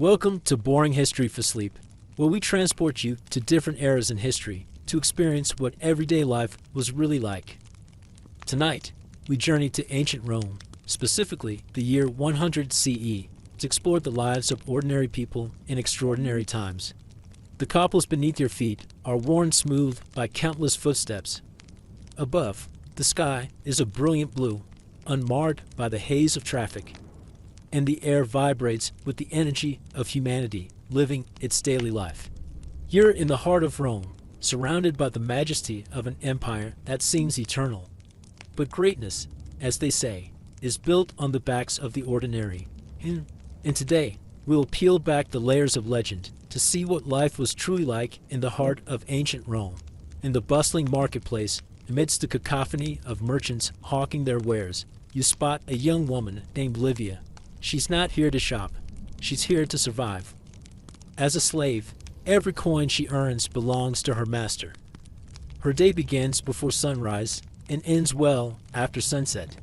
Welcome to Boring History for Sleep, where we transport you to different eras in history to experience what everyday life was really like. Tonight, we journey to ancient Rome, specifically the year 100 CE, to explore the lives of ordinary people in extraordinary times. The cobbles beneath your feet are worn smooth by countless footsteps. Above, the sky is a brilliant blue, unmarred by the haze of traffic, and the air vibrates with the energy of humanity living its daily life. You're in the heart of Rome, surrounded by the majesty of an empire that seems eternal. But greatness, as they say, is built on the backs of the ordinary. And today, we'll peel back the layers of legend to see what life was truly like in the heart of ancient Rome. In the bustling marketplace, amidst the cacophony of merchants hawking their wares, you spot a young woman named Livia. She's not here to shop. She's here to survive. As a slave, every coin she earns belongs to her master. Her day begins before sunrise and ends well after sunset.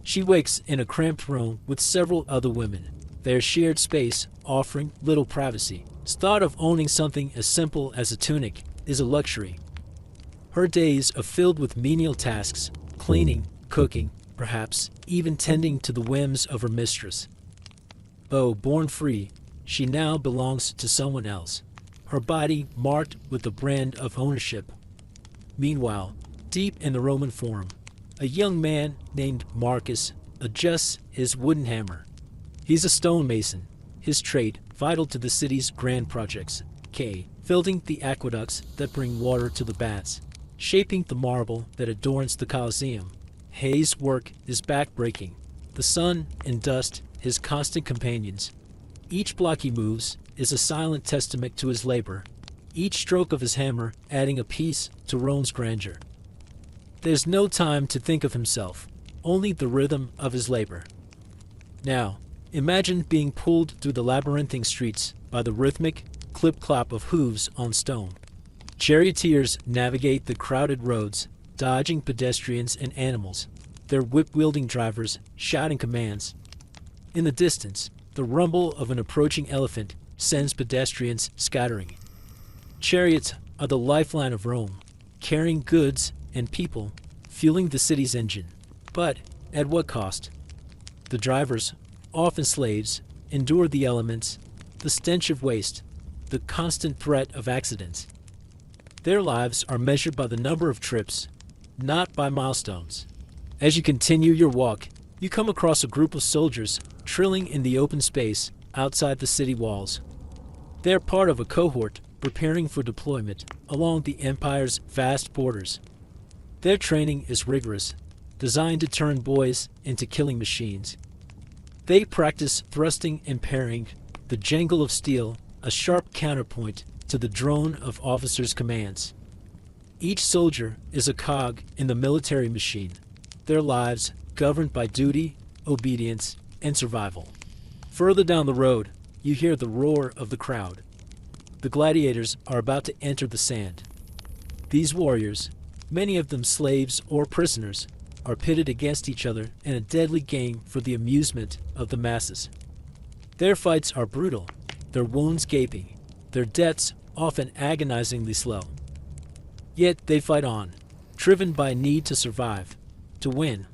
She wakes in a cramped room with several other women, their shared space offering little privacy. The thought of owning something as simple as a tunic is a luxury. Her days are filled with menial tasks, cleaning, cooking, perhaps even tending to the whims of her mistress. Though born free, she now belongs to someone else, her body marked with the brand of ownership. Meanwhile, deep in the Roman Forum, a young man named Marcus adjusts his wooden hammer. He's a stonemason, his trade vital to the city's grand projects, building the aqueducts that bring water to the baths, shaping the marble that adorns the Colosseum. Hay's work is backbreaking, the sun and dust his constant companions. Each block he moves is a silent testament to his labor, each stroke of his hammer adding a piece to Rome's grandeur. There's no time to think of himself, only the rhythm of his labor. Now, imagine being pulled through the labyrinthine streets by the rhythmic clip-clop of hooves on stone. Charioteers navigate the crowded roads, dodging pedestrians and animals, their whip-wielding drivers shouting commands. In the distance, the rumble of an approaching elephant sends pedestrians scattering. Chariots are the lifeline of Rome, carrying goods and people, fueling the city's engine. But at what cost? The drivers, often slaves, endure the elements, the stench of waste, the constant threat of accidents. Their lives are measured by the number of trips, not by milestones. As you continue your walk, you come across a group of soldiers trilling in the open space outside the city walls. They're part of a cohort preparing for deployment along the empire's vast borders. Their training is rigorous, designed to turn boys into killing machines. They practice thrusting and parrying, the jangle of steel a sharp counterpoint to the drone of officers' commands. Each soldier is a cog in the military machine, their lives governed by duty, obedience, and survival. Further down the road, you hear the roar of the crowd. The gladiators are about to enter the sand. These warriors, many of them slaves or prisoners, are pitted against each other in a deadly game for the amusement of the masses. Their fights are brutal, their wounds gaping, their deaths often agonizingly slow. Yet they fight on, driven by a need to survive, to win,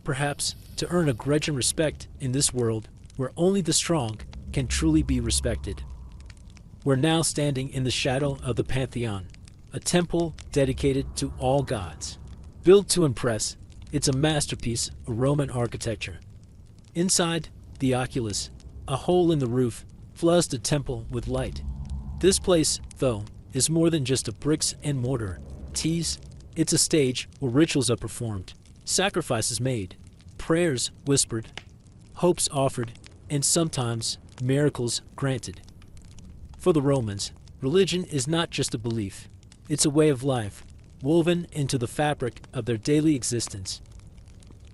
perhaps to earn a grudging respect in this world where only the strong can truly be respected. We're now standing in the shadow of the Pantheon, a temple dedicated to all gods. Built to impress, it's a masterpiece of Roman architecture. Inside, the oculus, a hole in the roof, floods the temple with light. This place, though, is more than just a bricks and mortar tease. It's a stage where rituals are performed, sacrifices made, prayers whispered, hopes offered, and sometimes miracles granted. For the Romans, religion is not just a belief. It's a way of life, woven into the fabric of their daily existence.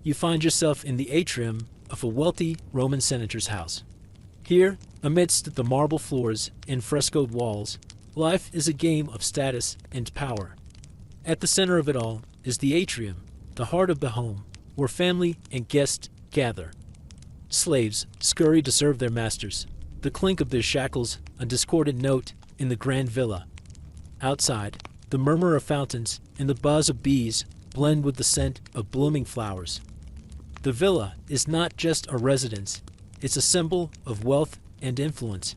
You find yourself in the atrium of a wealthy Roman senator's house. Here, amidst the marble floors and frescoed walls, life is a game of status and power. At the center of it all is the atrium, the heart of the home, where family and guests gather. Slaves scurry to serve their masters. the clink of their shackles a discordant note in the grand villa. Outside, the murmur of fountains and the buzz of bees blend with the scent of blooming flowers. The villa is not just a residence, it's a symbol of wealth and influence.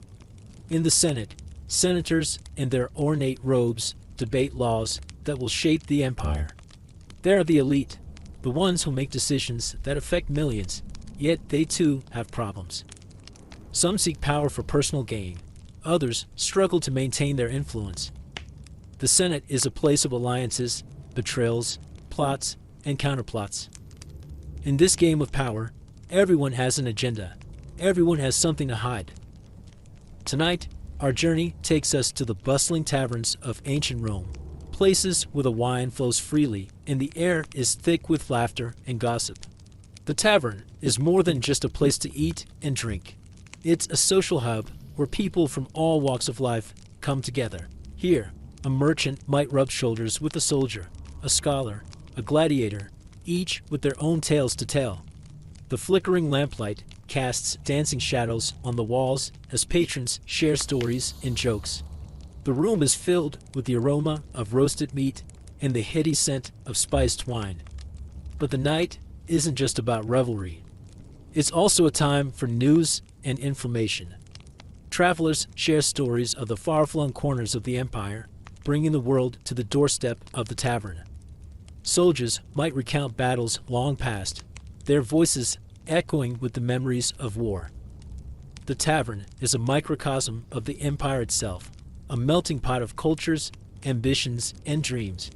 In the Senate, senators in their ornate robes debate laws that will shape the empire. They are the elite, the ones who make decisions that affect millions, yet they too have problems. Some seek power for personal gain, others struggle to maintain their influence. The Senate is a place of alliances, betrayals, plots, and counterplots. In this game of power, everyone has an agenda. Everyone has something to hide. Tonight, our journey takes us to the bustling taverns of ancient Rome, places where the wine flows freely and the air is thick with laughter and gossip. The tavern is more than just a place to eat and drink. It's a social hub where people from all walks of life come together. Here, a merchant might rub shoulders with a soldier, a scholar, a gladiator, each with their own tales to tell. The flickering lamplight casts dancing shadows on the walls as patrons share stories and jokes. The room is filled with the aroma of roasted meat and the heady scent of spiced wine. But the night isn't just about revelry. It's also a time for news and information. Travelers share stories of the far-flung corners of the empire, bringing the world to the doorstep of the tavern. Soldiers might recount battles long past, their voices echoing with the memories of war. The tavern is a microcosm of the empire itself, a melting pot of cultures, ambitions, and dreams.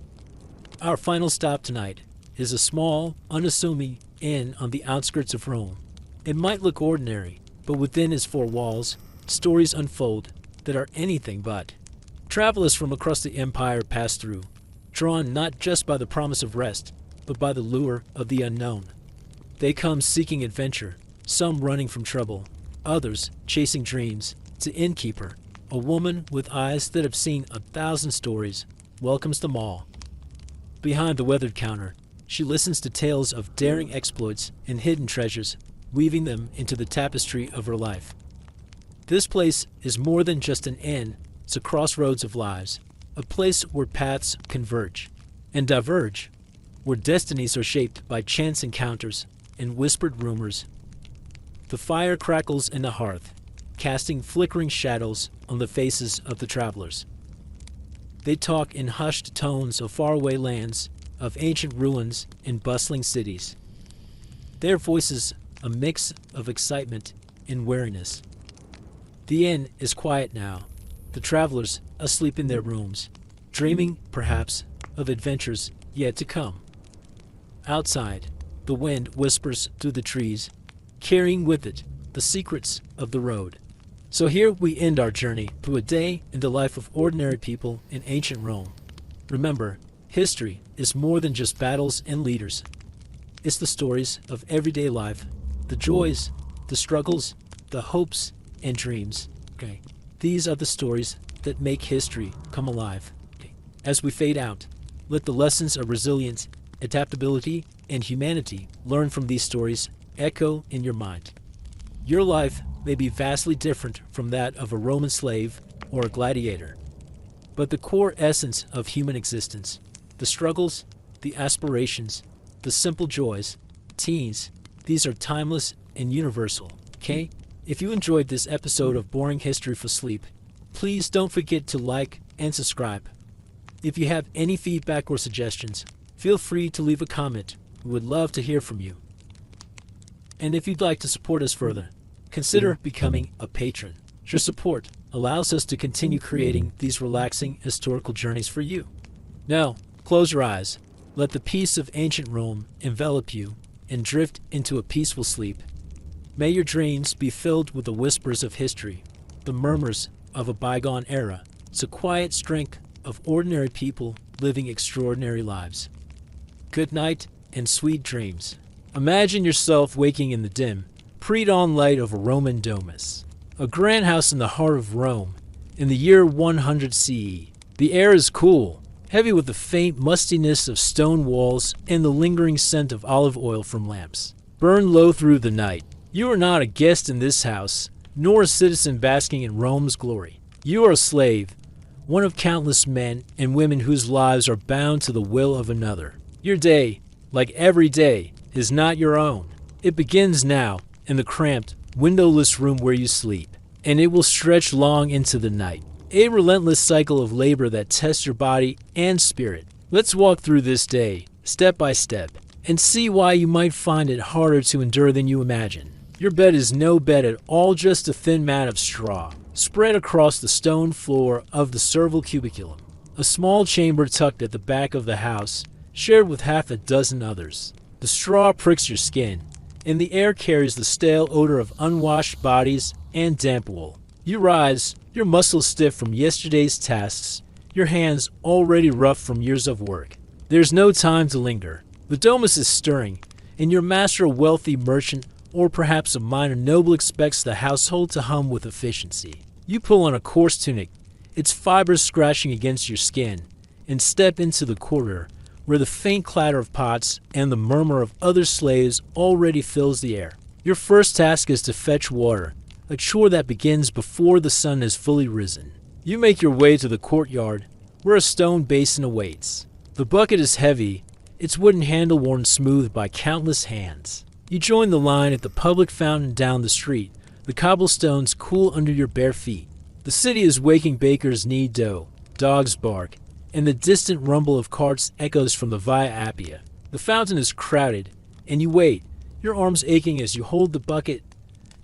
Our final stop tonight is a small, unassuming inn on the outskirts of Rome. It might look ordinary, but within its four walls, stories unfold that are anything but. Travelers from across the empire pass through, drawn not just by the promise of rest, but by the lure of the unknown. They come seeking adventure, some running from trouble, others chasing dreams. The innkeeper, a woman with eyes that have seen 1,000 stories, welcomes them all. Behind the weathered counter, she listens to tales of daring exploits and hidden treasures, weaving them into the tapestry of her life. This place is more than just an inn, it's a crossroads of lives, a place where paths converge and diverge, where destinies are shaped by chance encounters and whispered rumors. The fire crackles in the hearth, casting flickering shadows on the faces of the travelers. They talk in hushed tones of faraway lands, of ancient ruins and bustling cities. Their voices a mix of excitement and weariness. The inn is quiet now, the travelers asleep in their rooms, dreaming, perhaps, of adventures yet to come. Outside, the wind whispers through the trees, carrying with it the secrets of the road. So here we end our journey through a day in the life of ordinary people in ancient Rome. Remember, history is more than just battles and leaders. It's the stories of everyday life, the joys, the struggles, the hopes, and dreams. These are the stories that make history come alive. As we fade out, let the lessons of resilience, adaptability, and humanity learned from these stories echo in your mind. Your life may be vastly different from that of a Roman slave or a gladiator, but the core essence of human existence, the struggles, the aspirations, the simple joys, teens, these are timeless and universal. If you enjoyed this episode of Boring History for Sleep, please don't forget to like and subscribe. If you have any feedback or suggestions, feel free to leave a comment. We would love to hear from you. And if you'd like to support us further, consider becoming a patron. Your support allows us to continue creating these relaxing historical journeys for you. Now, close your eyes, let the peace of ancient Rome envelop you, and drift into a peaceful sleep. May your dreams be filled with the whispers of history, the murmurs of a bygone era, the quiet strength of ordinary people living extraordinary lives. Good night and sweet dreams. Imagine yourself waking in the dim, pre-dawn light of a Roman domus, a grand house in the heart of Rome, in the year 100 CE. The air is cool, heavy with the faint mustiness of stone walls and the lingering scent of olive oil from lamps. Burn low through the night. You are not a guest in this house. nor a citizen basking in Rome's glory. You are a slave, one of countless men and women whose lives are bound to the will of another. Your day, like every day, is not your own. It begins now in the cramped, windowless room where you sleep, and it will stretch long into the night. A relentless cycle of labor that tests your body and spirit. Let's walk through this day, step by step, and see why you might find it harder to endure than you imagine. Your bed is no bed at all, just a thin mat of straw, spread across the stone floor of the serval cubiculum, a small chamber tucked at the back of the house, shared with half a dozen others. The straw pricks your skin, and the air carries the stale odor of unwashed bodies and damp wool. You rise, your muscles stiff from yesterday's tasks, your hands already rough from years of work. There's no time to linger. The domus is stirring, and your master, a wealthy merchant or perhaps a minor noble, expects the household to hum with efficiency. You pull on a coarse tunic, its fibers scratching against your skin, and step into the corridor, where the faint clatter of pots and the murmur of other slaves already fills the air. Your first task is to fetch water, a chore that begins before the sun has fully risen. You make your way to the courtyard, where a stone basin awaits. The bucket is heavy, its wooden handle worn smooth by countless hands. You join the line at the public fountain down the street, the cobblestones cool under your bare feet. The city is waking, bakers knead dough, dogs bark, and the distant rumble of carts echoes from the Via Appia. The fountain is crowded, and you wait, your arms aching as you hold the bucket,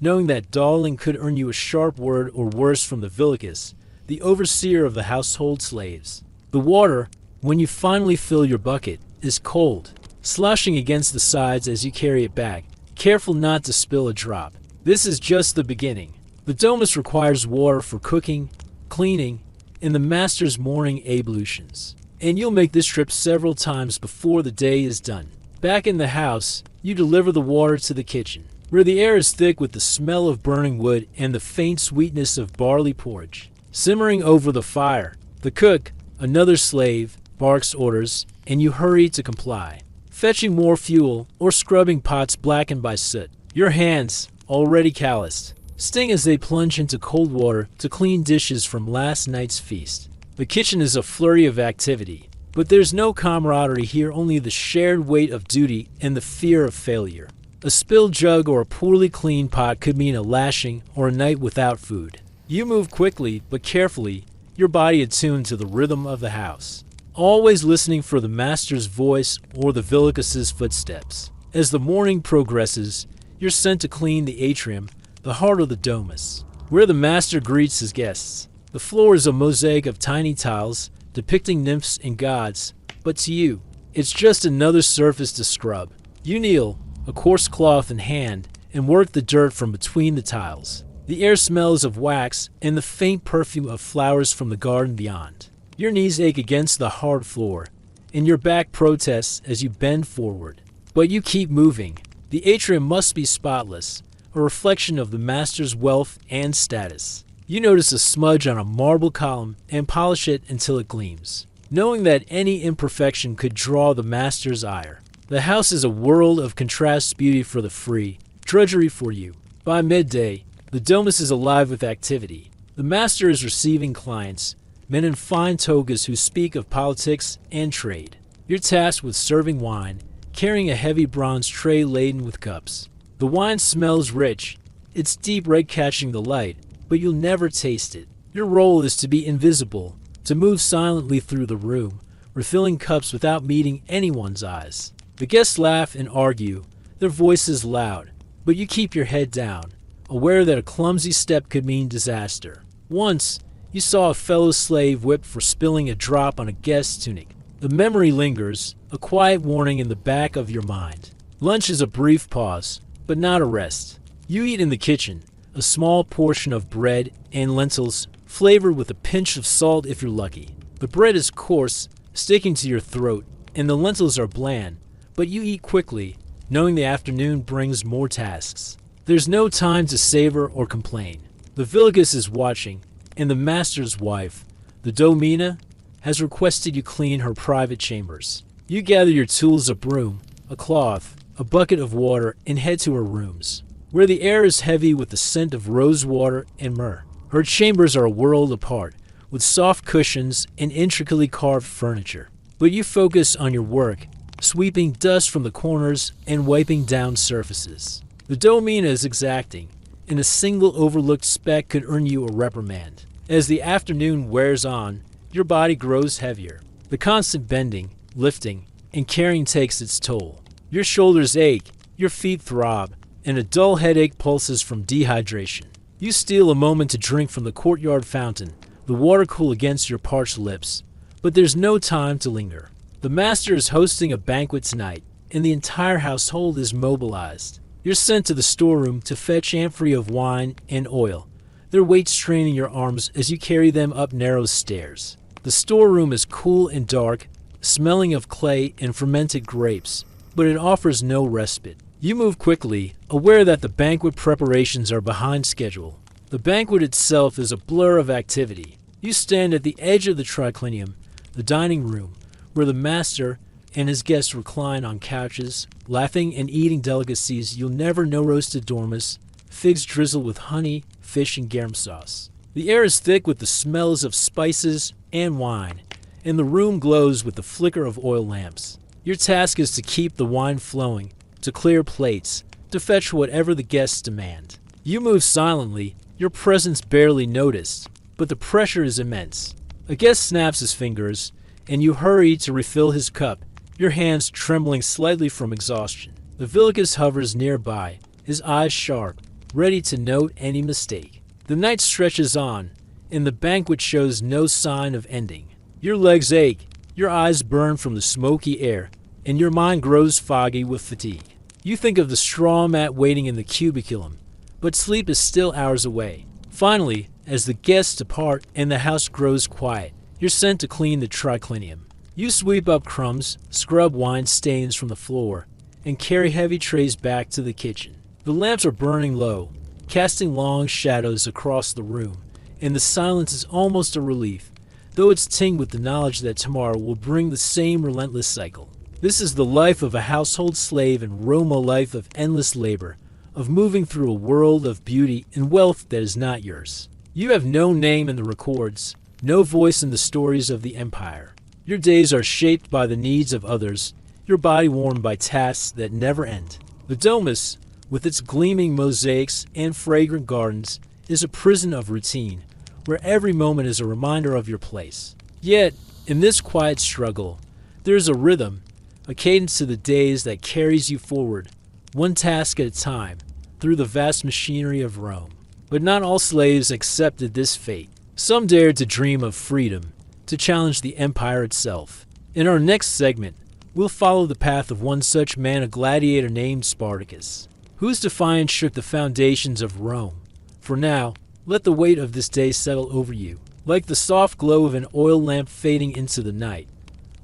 knowing that dawdling could earn you a sharp word or worse from the Vilicus, the overseer of the household slaves. The water, when you finally fill your bucket, is cold, sloshing against the sides as you carry it back, careful not to spill a drop. This is just the beginning. The domus requires water for cooking, cleaning, and the master's morning ablutions. And you'll make this trip several times before the day is done. Back in the house, you deliver the water to the kitchen, where the air is thick with the smell of burning wood and the faint sweetness of barley porridge. Simmering over the fire, the cook, another slave, barks orders, and you hurry to comply, fetching more fuel or scrubbing pots blackened by soot. Your hands, already calloused, sting as they plunge into cold water to clean dishes from last night's feast. The kitchen is a flurry of activity, but there's no camaraderie here, only the shared weight of duty and the fear of failure. A spilled jug or a poorly cleaned pot could mean a lashing or a night without food. You move quickly but carefully, your body attuned to the rhythm of the house, always listening for the master's voice or the Vilicus's footsteps. As the morning progresses, you're sent to clean the atrium, the heart of the domus, where the master greets his guests. The floor is a mosaic of tiny tiles depicting nymphs and gods, but to you, it's just another surface to scrub. You kneel, a coarse cloth in hand, and work the dirt from between the tiles. The air smells of wax and the faint perfume of flowers from the garden beyond. Your knees ache against the hard floor, and your back protests as you bend forward. But you keep moving. The atrium must be spotless, a reflection of the master's wealth and status. You notice a smudge on a marble column and polish it until it gleams, knowing that any imperfection could draw the master's ire. The house is a world of contrast, beauty for the free, drudgery for you. By midday, the domus is alive with activity. The master is receiving clients, men in fine togas who speak of politics and trade. You're tasked with serving wine, carrying a heavy bronze tray laden with cups. The wine smells rich, its deep red catching the light, but you'll never taste it. Your role is to be invisible, to move silently through the room, refilling cups without meeting anyone's eyes. The guests laugh and argue, their voices loud, but you keep your head down, aware that a clumsy step could mean disaster. Once, you saw a fellow slave whipped for spilling a drop on a guest's tunic. The memory lingers, a quiet warning in the back of your mind. Lunch is a brief pause, but not a rest. You eat in the kitchen, a small portion of bread and lentils, flavored with a pinch of salt if you're lucky. The bread is coarse, sticking to your throat, and the lentils are bland, but you eat quickly, knowing the afternoon brings more tasks. There's no time to savor or complain. The Vilicus is watching, and the master's wife, the domina, has requested you clean her private chambers. You gather your tools, a broom, a cloth, a bucket of water, and head to her rooms. where the air is heavy with the scent of rosewater and myrrh. Her chambers are a world apart, with soft cushions and intricately carved furniture. But you focus on your work, sweeping dust from the corners and wiping down surfaces. The domain is exacting, and a single overlooked speck could earn you a reprimand. As the afternoon wears on, your body grows heavier. The constant bending, lifting, and carrying takes its toll. Your shoulders ache, your feet throb, and a dull headache pulses from dehydration. You steal a moment to drink from the courtyard fountain, the water cool against your parched lips. But there's no time to linger. The master is hosting a banquet tonight, and the entire household is mobilized. You're sent to the storeroom to fetch amphorae of wine and oil, their weight straining your arms as you carry them up narrow stairs. The storeroom is cool and dark, smelling of clay and fermented grapes, but it offers no respite. You move quickly, aware that the banquet preparations are behind schedule. The banquet itself is a blur of activity. You stand at the edge of the triclinium, the dining room, where the master and his guests recline on couches, laughing and eating delicacies you'll never know: roasted dormice, figs drizzled with honey, fish, and garum sauce. The air is thick with the smells of spices and wine, and the room glows with the flicker of oil lamps. Your task is to keep the wine flowing, to clear plates, to fetch whatever the guests demand. You move silently, your presence barely noticed, but the pressure is immense. A guest snaps his fingers, and you hurry to refill his cup, your hands trembling slightly from exhaustion. The Vilicus hovers nearby, his eyes sharp, ready to note any mistake. The night stretches on, and the banquet shows no sign of ending. Your legs ache, your eyes burn from the smoky air, and your mind grows foggy with fatigue. You think of the straw mat waiting in the cubiculum, but sleep is still hours away. Finally, as the guests depart and the house grows quiet, you're sent to clean the triclinium. You sweep up crumbs, scrub wine stains from the floor, and carry heavy trays back to the kitchen. The lamps are burning low, casting long shadows across the room, and the silence is almost a relief, though it's tinged with the knowledge that tomorrow will bring the same relentless cycle. This is the life of a household slave and Rome, a life of endless labor, of moving through a world of beauty and wealth that is not yours. You have no name in the records, no voice in the stories of the empire. Your days are shaped by the needs of others, your body worn by tasks that never end. The domus, with its gleaming mosaics and fragrant gardens, is a prison of routine, where every moment is a reminder of your place. Yet, in this quiet struggle, there is a rhythm, a cadence to the days that carries you forward, one task at a time, through the vast machinery of Rome. But not all slaves accepted this fate. Some dared to dream of freedom, to challenge the empire itself. In our next segment, we'll follow the path of one such man, a gladiator named Spartacus, whose defiance shook the foundations of Rome. For now, let the weight of this day settle over you, like the soft glow of an oil lamp fading into the night.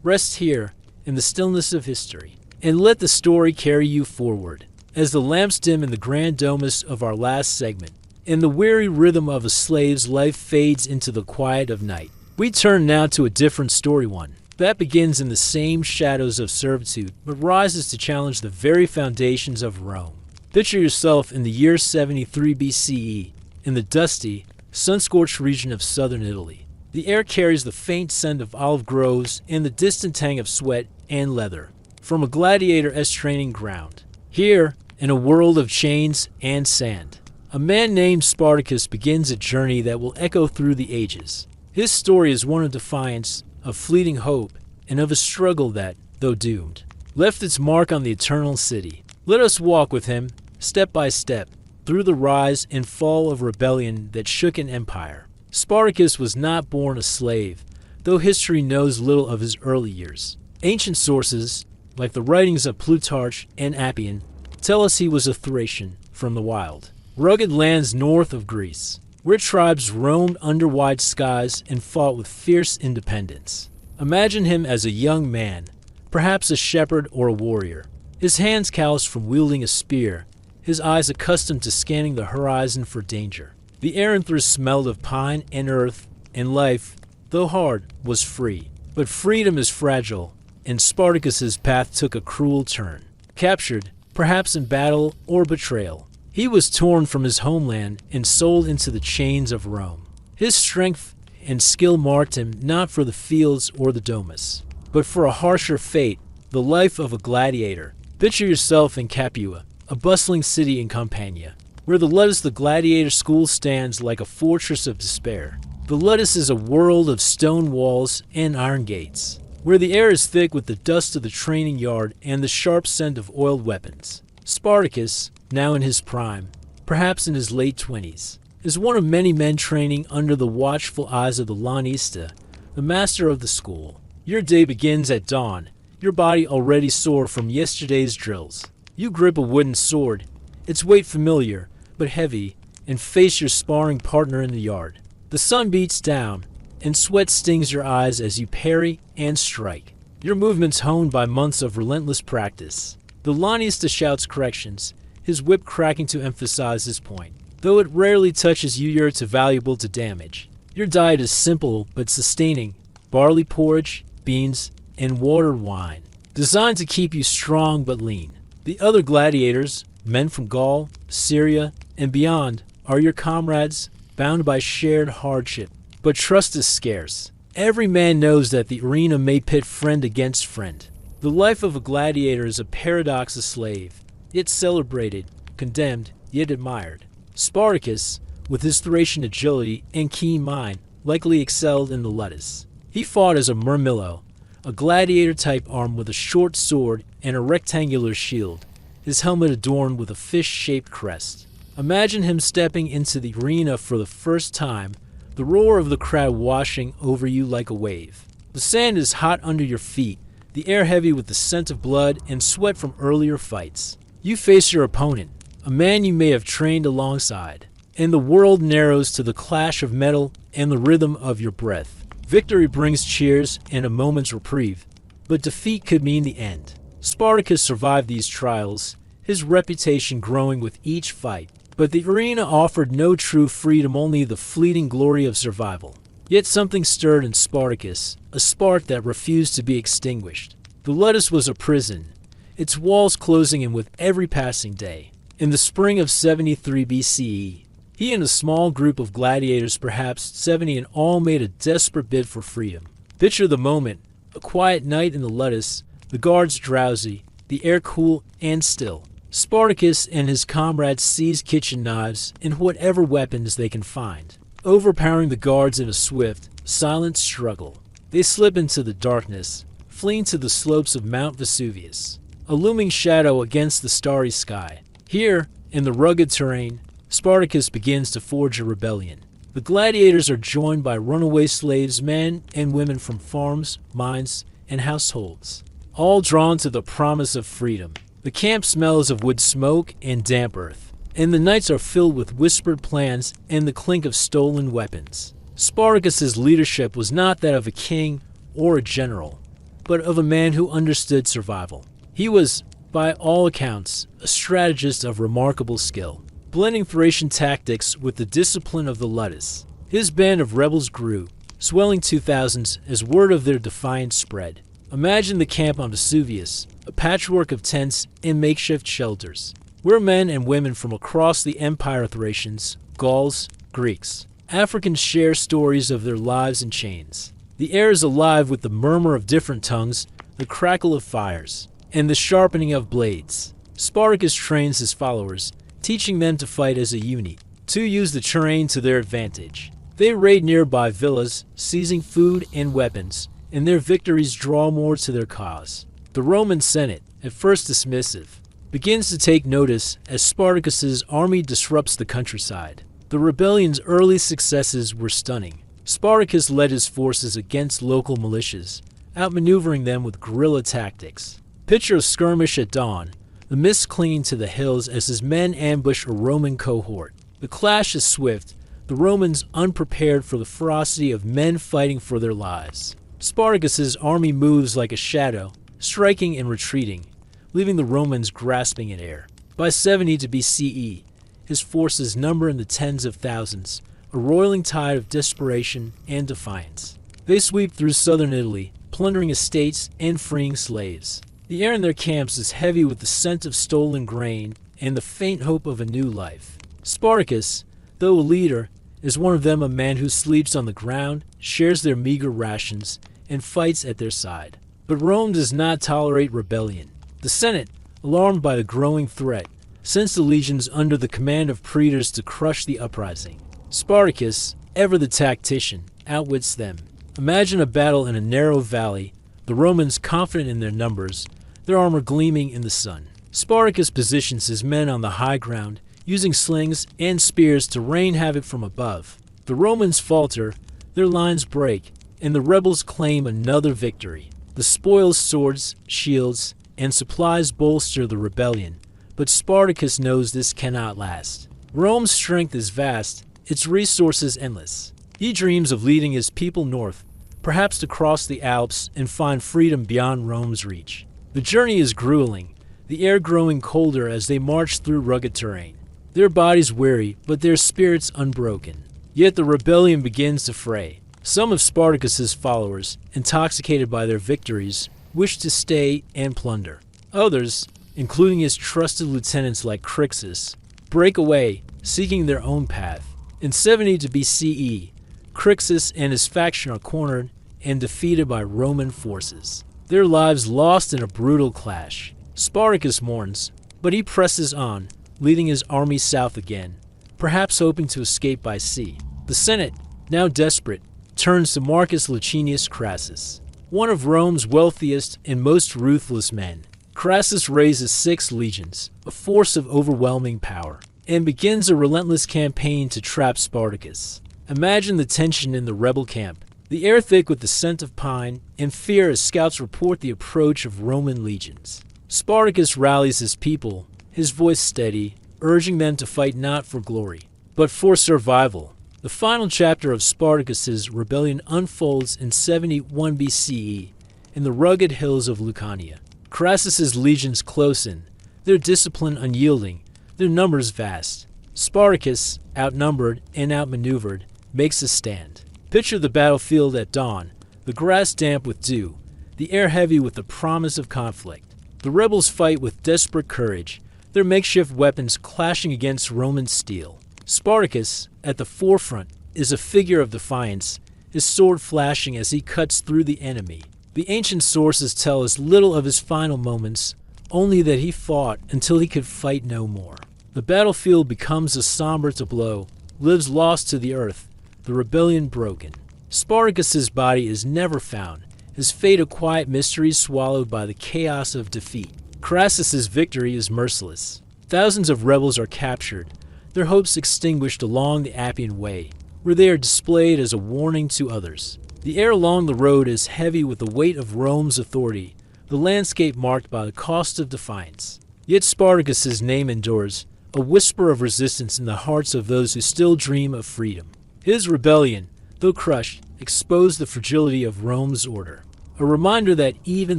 Rest here, in the stillness of history, and let the story carry you forward. As the lamps dim in the grand domus of our last segment, and the weary rhythm of a slave's life fades into the quiet of night, we turn now to a different story, one that begins in the same shadows of servitude, but rises to challenge the very foundations of Rome. Picture yourself in the year 73 BCE, in the dusty, sun-scorched region of southern Italy. The air carries the faint scent of olive groves and the distant tang of sweat and leather from a gladiator-esque training ground. Here, in a world of chains and sand, a man named Spartacus begins a journey that will echo through the ages. His story is one of defiance, of fleeting hope, and of a struggle that, though doomed, left its mark on the eternal city. Let us walk with him, step by step, through the rise and fall of rebellion that shook an empire. Spartacus was not born a slave, though history knows little of his early years. Ancient sources, like the writings of Plutarch and Appian, tell us he was a Thracian from the wild, rugged lands north of Greece, where tribes roamed under wide skies and fought with fierce independence. Imagine him as a young man, perhaps a shepherd or a warrior, his hands calloused from wielding a spear, his eyes accustomed to scanning the horizon for danger. The air and through smelled of pine and earth, and life, though hard, was free. But freedom is fragile, and Spartacus's path took a cruel turn. Captured, perhaps in battle or betrayal, He was torn from his homeland and sold into the chains of Rome. His strength and skill marked him not for the fields or the domus, but for a harsher fate, the life of a gladiator. Picture yourself in Capua, a bustling city in Campania, where the Ludus the Gladiator School stands like a fortress of despair. The Ludus is a world of stone walls and iron gates, where the air is thick with the dust of the training yard and the sharp scent of oiled weapons. Spartacus, now in his prime, perhaps in his late 20s, is one of many men training under the watchful eyes of the lanista, the master of the school. Your day begins at dawn, your body already sore from yesterday's drills. You grip a wooden sword, its weight familiar but heavy, and face your sparring partner in the yard. The sun beats down, and sweat stings your eyes as you parry and strike, your movements honed by months of relentless practice. The lanista shouts corrections, his whip cracking to emphasize his point. Though it rarely touches you, you're too valuable to damage. Your diet is simple but sustaining: barley porridge, beans, and water wine, designed to keep you strong but lean. The other gladiators, men from Gaul, Syria, and beyond, are your comrades, bound by shared hardship. But trust is scarce. Every man knows that the arena may pit friend against friend. The life of a gladiator is a paradox, a slave, yet celebrated, condemned, yet admired. Spartacus, with his Thracian agility and keen mind, likely excelled in the Ludus. He fought as a murmillo, a gladiator type armed with a short sword and a rectangular shield, his helmet adorned with a fish-shaped crest. Imagine him stepping into the arena for the first time, the roar of the crowd washing over you like a wave. The sand is hot under your feet, the air heavy with the scent of blood and sweat from earlier fights. You face your opponent, a man you may have trained alongside, and the world narrows to the clash of metal and the rhythm of your breath. Victory brings cheers and a moment's reprieve, but defeat could mean the end. Spartacus survived these trials, his reputation growing with each fight. But the arena offered no true freedom, only the fleeting glory of survival. Yet something stirred in Spartacus, a spark that refused to be extinguished. The Ludus was a prison, its walls closing in with every passing day. In the spring of 73 BCE, he and a small group of gladiators, perhaps 70 in all, made a desperate bid for freedom. Picture the moment: a quiet night in the Ludus, the guards drowsy, the air cool and still. Spartacus and his comrades seize kitchen knives and whatever weapons they can find, overpowering the guards in a swift, silent struggle. They slip into the darkness, fleeing to the slopes of Mount Vesuvius, a looming shadow against the starry sky. Here, in the rugged terrain, Spartacus begins to forge a rebellion. The gladiators are joined by runaway slaves, men and women from farms, mines, and households, all drawn to the promise of freedom. The camp smells of wood smoke and damp earth, and the nights are filled with whispered plans and the clink of stolen weapons. Spartacus's leadership was not that of a king or a general, but of a man who understood survival. He was, by all accounts, a strategist of remarkable skill, blending Thracian tactics with the discipline of the Ludus. His band of rebels grew, swelling to thousands as word of their defiance spread. Imagine the camp on Vesuvius, a patchwork of tents and makeshift shelters, where men and women from across the empire, Thracians, Gauls, Greeks, Africans, share stories of their lives in chains. The air is alive with the murmur of different tongues, the crackle of fires, and the sharpening of blades. Spartacus trains his followers, teaching them to fight as a unit, to use the terrain to their advantage. They raid nearby villas, seizing food and weapons, and their victories draw more to their cause. The Roman Senate, at first dismissive, begins to take notice as Spartacus's army disrupts the countryside. The rebellion's early successes were stunning. Spartacus led his forces against local militias, outmaneuvering them with guerrilla tactics. Picture a skirmish at dawn, the mist clinging to the hills as his men ambush a Roman cohort. The clash is swift, the Romans unprepared for the ferocity of men fighting for their lives. Spartacus's army moves like a shadow, striking and retreating, leaving the Romans grasping at air. By 70 to BCE, his forces number in the tens of thousands, a roiling tide of desperation and defiance. They sweep through southern Italy, plundering estates and freeing slaves. The air in their camps is heavy with the scent of stolen grain and the faint hope of a new life. Spartacus, though a leader, is one of them, a man who sleeps on the ground, shares their meager rations, and fights at their side. But Rome does not tolerate rebellion. The Senate, alarmed by the growing threat, sends the legions under the command of praetors to crush the uprising. Spartacus, ever the tactician, outwits them. Imagine a battle in a narrow valley, the Romans confident in their numbers, their armor gleaming in the sun. Spartacus positions his men on the high ground, using slings and spears to rain havoc from above. The Romans falter, their lines break, and the rebels claim another victory. The spoils, swords, shields, and supplies bolster the rebellion, but Spartacus knows this cannot last. Rome's strength is vast, its resources endless. He dreams of leading his people north, perhaps to cross the Alps and find freedom beyond Rome's reach. The journey is grueling, the air growing colder as they march through rugged terrain. Their bodies weary, but their spirits unbroken. Yet the rebellion begins to fray. Some of Spartacus's followers, intoxicated by their victories, wish to stay and plunder. Others, including his trusted lieutenants like Crixus, break away, seeking their own path. In 70 BCE, Crixus and his faction are cornered and defeated by Roman forces, their lives lost in a brutal clash. Spartacus mourns, but he presses on, leading his army south again, perhaps hoping to escape by sea. The Senate, now desperate, turns to Marcus Licinius Crassus, one of Rome's wealthiest and most ruthless men. Crassus raises 6 legions, a force of overwhelming power, and begins a relentless campaign to trap Spartacus. Imagine the tension in the rebel camp, the air thick with the scent of pine, and fear as scouts report the approach of Roman legions. Spartacus rallies his people, his voice steady, urging them to fight not for glory, but for survival. The final chapter of Spartacus's rebellion unfolds in 71 BCE in the rugged hills of Lucania. Crassus's legions close in, their discipline unyielding, their numbers vast. Spartacus, outnumbered and outmaneuvered, makes a stand. Picture the battlefield at dawn, the grass damp with dew, the air heavy with the promise of conflict. The rebels fight with desperate courage, their makeshift weapons clashing against Roman steel. Spartacus, at the forefront, is a figure of defiance, his sword flashing as he cuts through the enemy. The ancient sources tell us little of his final moments, only that he fought until he could fight no more. The battlefield becomes a somber tableau, lives lost to the earth, the rebellion broken. Spartacus's body is never found, his fate a quiet mystery swallowed by the chaos of defeat. Crassus's victory is merciless. Thousands of rebels are captured, their hopes extinguished along the Appian Way, where they are displayed as a warning to others. The air along the road is heavy with the weight of Rome's authority, the landscape marked by the cost of defiance. Yet Spartacus's name endures, a whisper of resistance in the hearts of those who still dream of freedom. His rebellion, though crushed, exposed the fragility of Rome's order, a reminder that even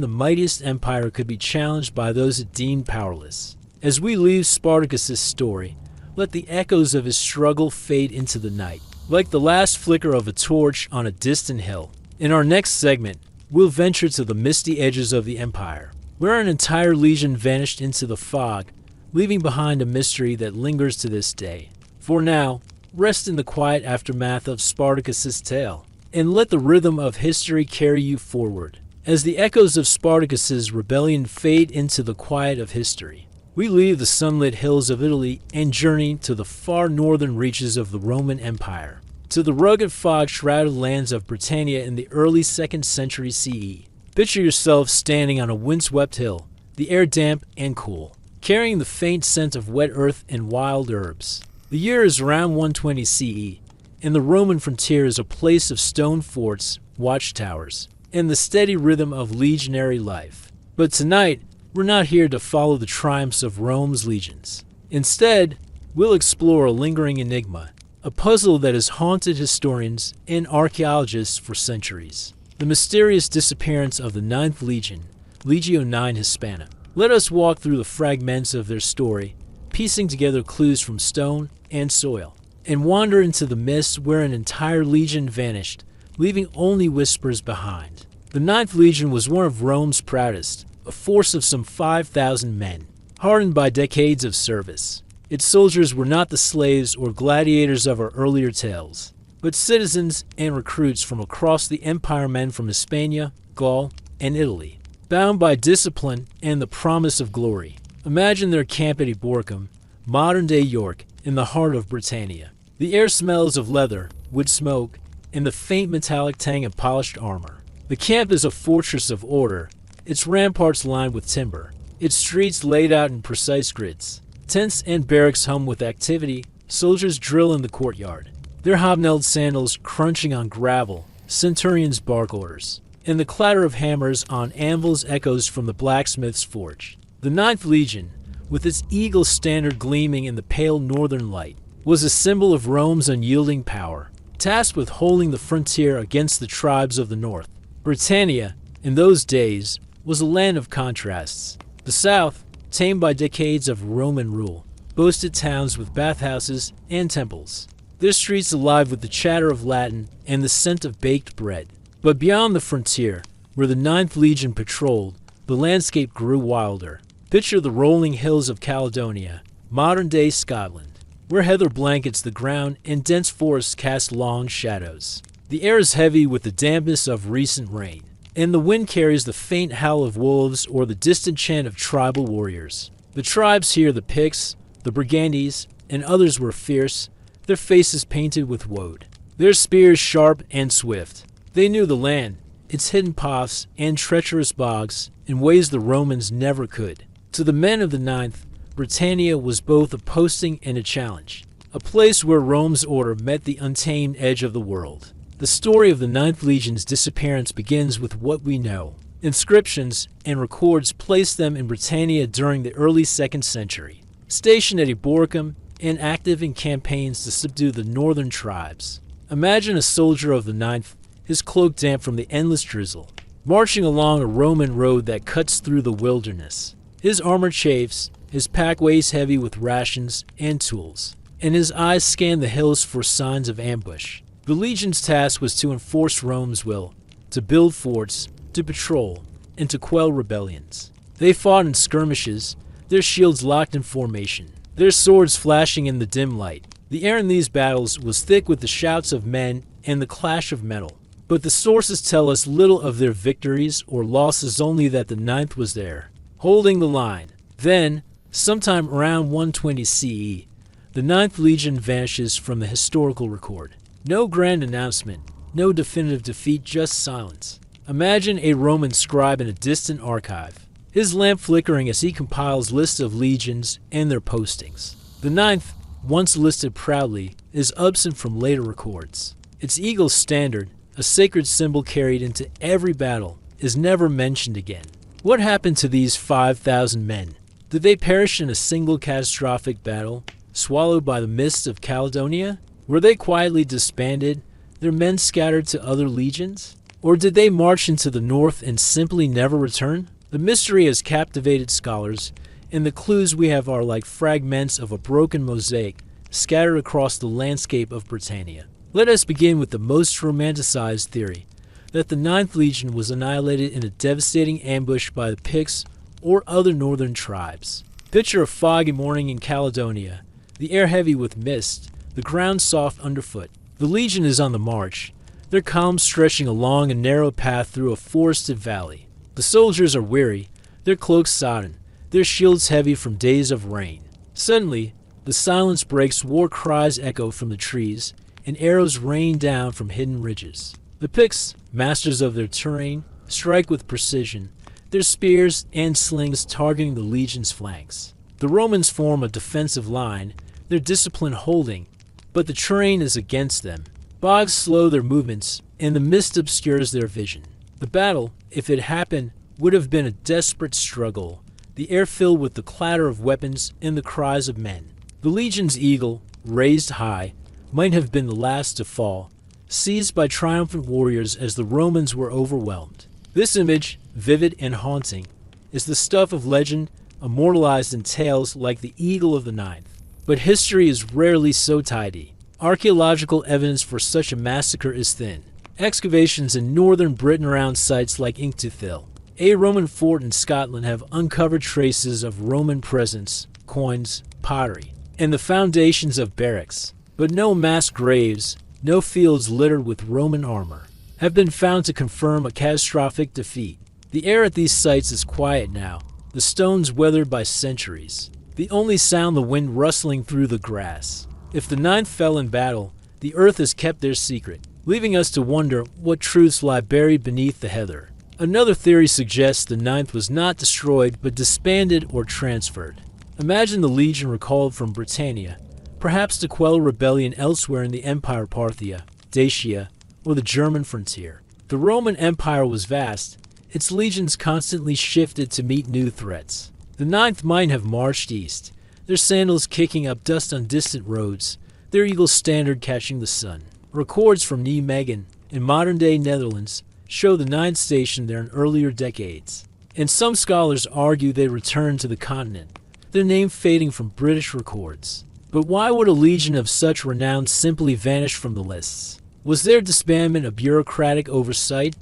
the mightiest empire could be challenged by those it deemed powerless. As we leave Spartacus's story, let the echoes of his struggle fade into the night, like the last flicker of a torch on a distant hill. In our next segment, we'll venture to the misty edges of the empire, where an entire legion vanished into the fog, leaving behind a mystery that lingers to this day. For now, rest in the quiet aftermath of Spartacus's tale, and let the rhythm of history carry you forward. As the echoes of Spartacus's rebellion fade into the quiet of history, we leave the sunlit hills of Italy and journey to the far northern reaches of the Roman Empire, to the rugged fog-shrouded lands of Britannia in the early 2nd century CE. Picture yourself standing on a windswept hill, the air damp and cool, carrying the faint scent of wet earth and wild herbs. The year is around 120 CE, and the Roman frontier is a place of stone forts, watchtowers, and the steady rhythm of legionary life. But tonight, we're not here to follow the triumphs of Rome's legions. Instead, we'll explore a lingering enigma, a puzzle that has haunted historians and archaeologists for centuries. The mysterious disappearance of the 9th Legion, Legio IX Hispana. Let us walk through the fragments of their story, piecing together clues from stone and soil, and wander into the mist where an entire legion vanished, leaving only whispers behind. The 9th Legion was one of Rome's proudest, a force of some 5,000 men. hardened by decades of service. Its soldiers were not the slaves or gladiators of our earlier tales, but citizens and recruits from across the empire, men from Hispania, Gaul, and Italy, bound by discipline and the promise of glory. Imagine their camp at Eborcum, modern-day York, in the heart of Britannia. The air smells of leather, wood smoke, and the faint metallic tang of polished armor. The camp is a fortress of order, its ramparts lined with timber, its streets laid out in precise grids. Tents and barracks hum with activity, soldiers drill in the courtyard, their hobnailed sandals crunching on gravel, centurions bark orders, and the clatter of hammers on anvils echoes from the blacksmith's forge. The Ninth Legion, with its eagle standard gleaming in the pale northern light, was a symbol of Rome's unyielding power, tasked with holding the frontier against the tribes of the north. Britannia, in those days, was a land of contrasts. The south, tamed by decades of Roman rule, boasted towns with bathhouses and temples, their streets alive with the chatter of Latin and the scent of baked bread. But beyond the frontier, where the Ninth Legion patrolled, the landscape grew wilder. Picture the rolling hills of Caledonia, modern-day Scotland, where heather blankets the ground and dense forests cast long shadows. The air is heavy with the dampness of recent rain, and the wind carries the faint howl of wolves or the distant chant of tribal warriors. The tribes here, the Picts, the Brigantes, and others were fierce, their faces painted with woad, their spears sharp and swift. They knew the land, its hidden paths and treacherous bogs, in ways the Romans never could. To the men of the Ninth, Britannia was both a posting and a challenge, a place where Rome's order met the untamed edge of the world. The story of the Ninth Legion's disappearance begins with what we know. Inscriptions and records place them in Britannia during the early 2nd century, stationed at Eborcum and active in campaigns to subdue the northern tribes. Imagine a soldier of the Ninth, his cloak damp from the endless drizzle, marching along a Roman road that cuts through the wilderness. His armor chafes, his pack weighs heavy with rations and tools, and his eyes scan the hills for signs of ambush. The Legion's task was to enforce Rome's will, to build forts, to patrol, and to quell rebellions. They fought in skirmishes, their shields locked in formation, their swords flashing in the dim light. The air in these battles was thick with the shouts of men and the clash of metal. But the sources tell us little of their victories or losses, only that the Ninth was there, holding the line. Then, sometime around 120 CE, the Ninth Legion vanishes from the historical record. No grand announcement, no definitive defeat, just silence. Imagine a Roman scribe in a distant archive, his lamp flickering as he compiles lists of legions and their postings. The Ninth, once listed proudly, is absent from later records. Its eagle standard, a sacred symbol carried into every battle, is never mentioned again. What happened to these 5,000 men? Did they perish in a single catastrophic battle, swallowed by the mists of Caledonia? Were they quietly disbanded, their men scattered to other legions? Or did they march into the north and simply never return? The mystery has captivated scholars, and the clues we have are like fragments of a broken mosaic scattered across the landscape of Britannia. Let us begin with the most romanticized theory, that the Ninth Legion was annihilated in a devastating ambush by the Picts or other northern tribes. Picture a foggy morning in Caledonia, the air heavy with mist, the ground soft underfoot. The Legion is on the march, their columns stretching along a narrow path through a forested valley. The soldiers are weary, their cloaks sodden, their shields heavy from days of rain. Suddenly, the silence breaks, war cries echo from the trees, and arrows rain down from hidden ridges. The Picts, masters of their terrain, strike with precision, their spears and slings targeting the Legion's flanks. The Romans form a defensive line, their discipline holding, but the terrain is against them. Bogs slow their movements, and the mist obscures their vision. The battle, if it happened, would have been a desperate struggle, the air filled with the clatter of weapons and the cries of men. The Legion's eagle, raised high, might have been the last to fall, seized by triumphant warriors as the Romans were overwhelmed. This image, vivid and haunting, is the stuff of legend immortalized in tales like the Eagle of the Ninth. But history is rarely so tidy. Archaeological evidence for such a massacre is thin. Excavations in northern Britain around sites like Inktuthil, A Roman fort in Scotland have uncovered traces of Roman presence, coins, pottery, and the foundations of barracks. But no mass graves, no fields littered with Roman armor, have been found to confirm a catastrophic defeat. The air at these sites is quiet now, the stones weathered by centuries. The only sound the wind rustling through the grass. If the ninth fell in battle, the earth has kept their secret, leaving us to wonder what truths lie buried beneath the heather. Another theory suggests the ninth was not destroyed but disbanded or transferred. Imagine the legion recalled from Britannia, perhaps to quell a rebellion elsewhere in the Empire Parthia, Dacia, or the German frontier. The Roman Empire was vast, its legions constantly shifted to meet new threats. The ninth might have marched east, their sandals kicking up dust on distant roads, their eagle standard catching the sun. Records from Nijmegen, in modern-day Netherlands, show the ninth stationed there in earlier decades. And some scholars argue they returned to the continent, their name fading from British records. But why would a legion of such renown simply vanish from the lists? Was their disbandment a bureaucratic oversight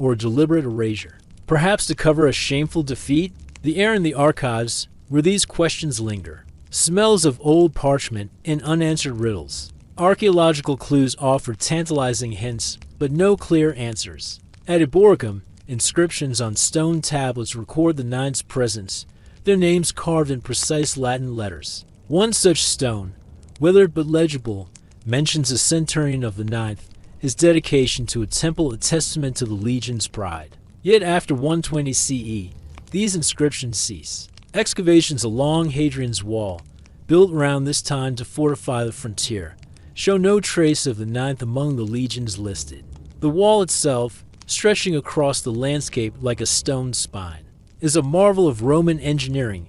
or a deliberate erasure? Perhaps to cover a shameful defeat? The air in the archives, where these questions linger, smells of old parchment and unanswered riddles. Archaeological clues offer tantalizing hints, but no clear answers. At Eboracum, inscriptions on stone tablets record the ninth's presence, their names carved in precise Latin letters. One such stone, withered but legible, mentions a centurion of the ninth, his dedication to a temple a testament to the legion's pride. Yet after 120 CE, these inscriptions cease. Excavations along Hadrian's Wall, built around this time to fortify the frontier, show no trace of the ninth among the legions listed. The wall itself, stretching across the landscape like a stone spine, is a marvel of Roman engineering,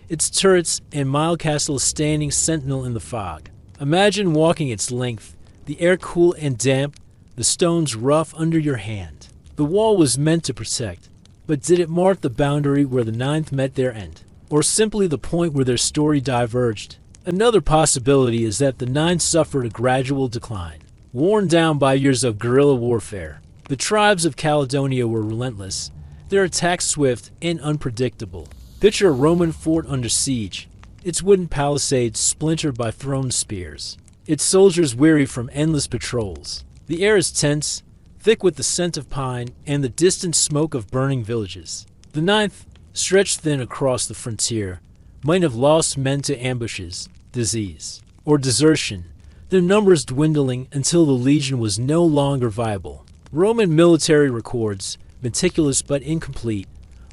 its turrets and mile castle standing sentinel in the fog. Imagine walking its length, the air cool and damp, the stones rough under your hand. The wall was meant to protect, but did it mark the boundary where the ninth met their end, or simply the point where their story diverged? Another possibility is that the ninth suffered a gradual decline, worn down by years of guerrilla warfare. The tribes of Caledonia were relentless, their attacks swift and unpredictable. Picture a Roman fort under siege, its wooden palisades splintered by thrown spears, its soldiers weary from endless patrols. The air is tense, thick with the scent of pine and the distant smoke of burning villages. The ninth, stretched thin across the frontier, might have lost men to ambushes, disease, or desertion, their numbers dwindling until the legion was no longer viable. Roman military records, meticulous but incomplete,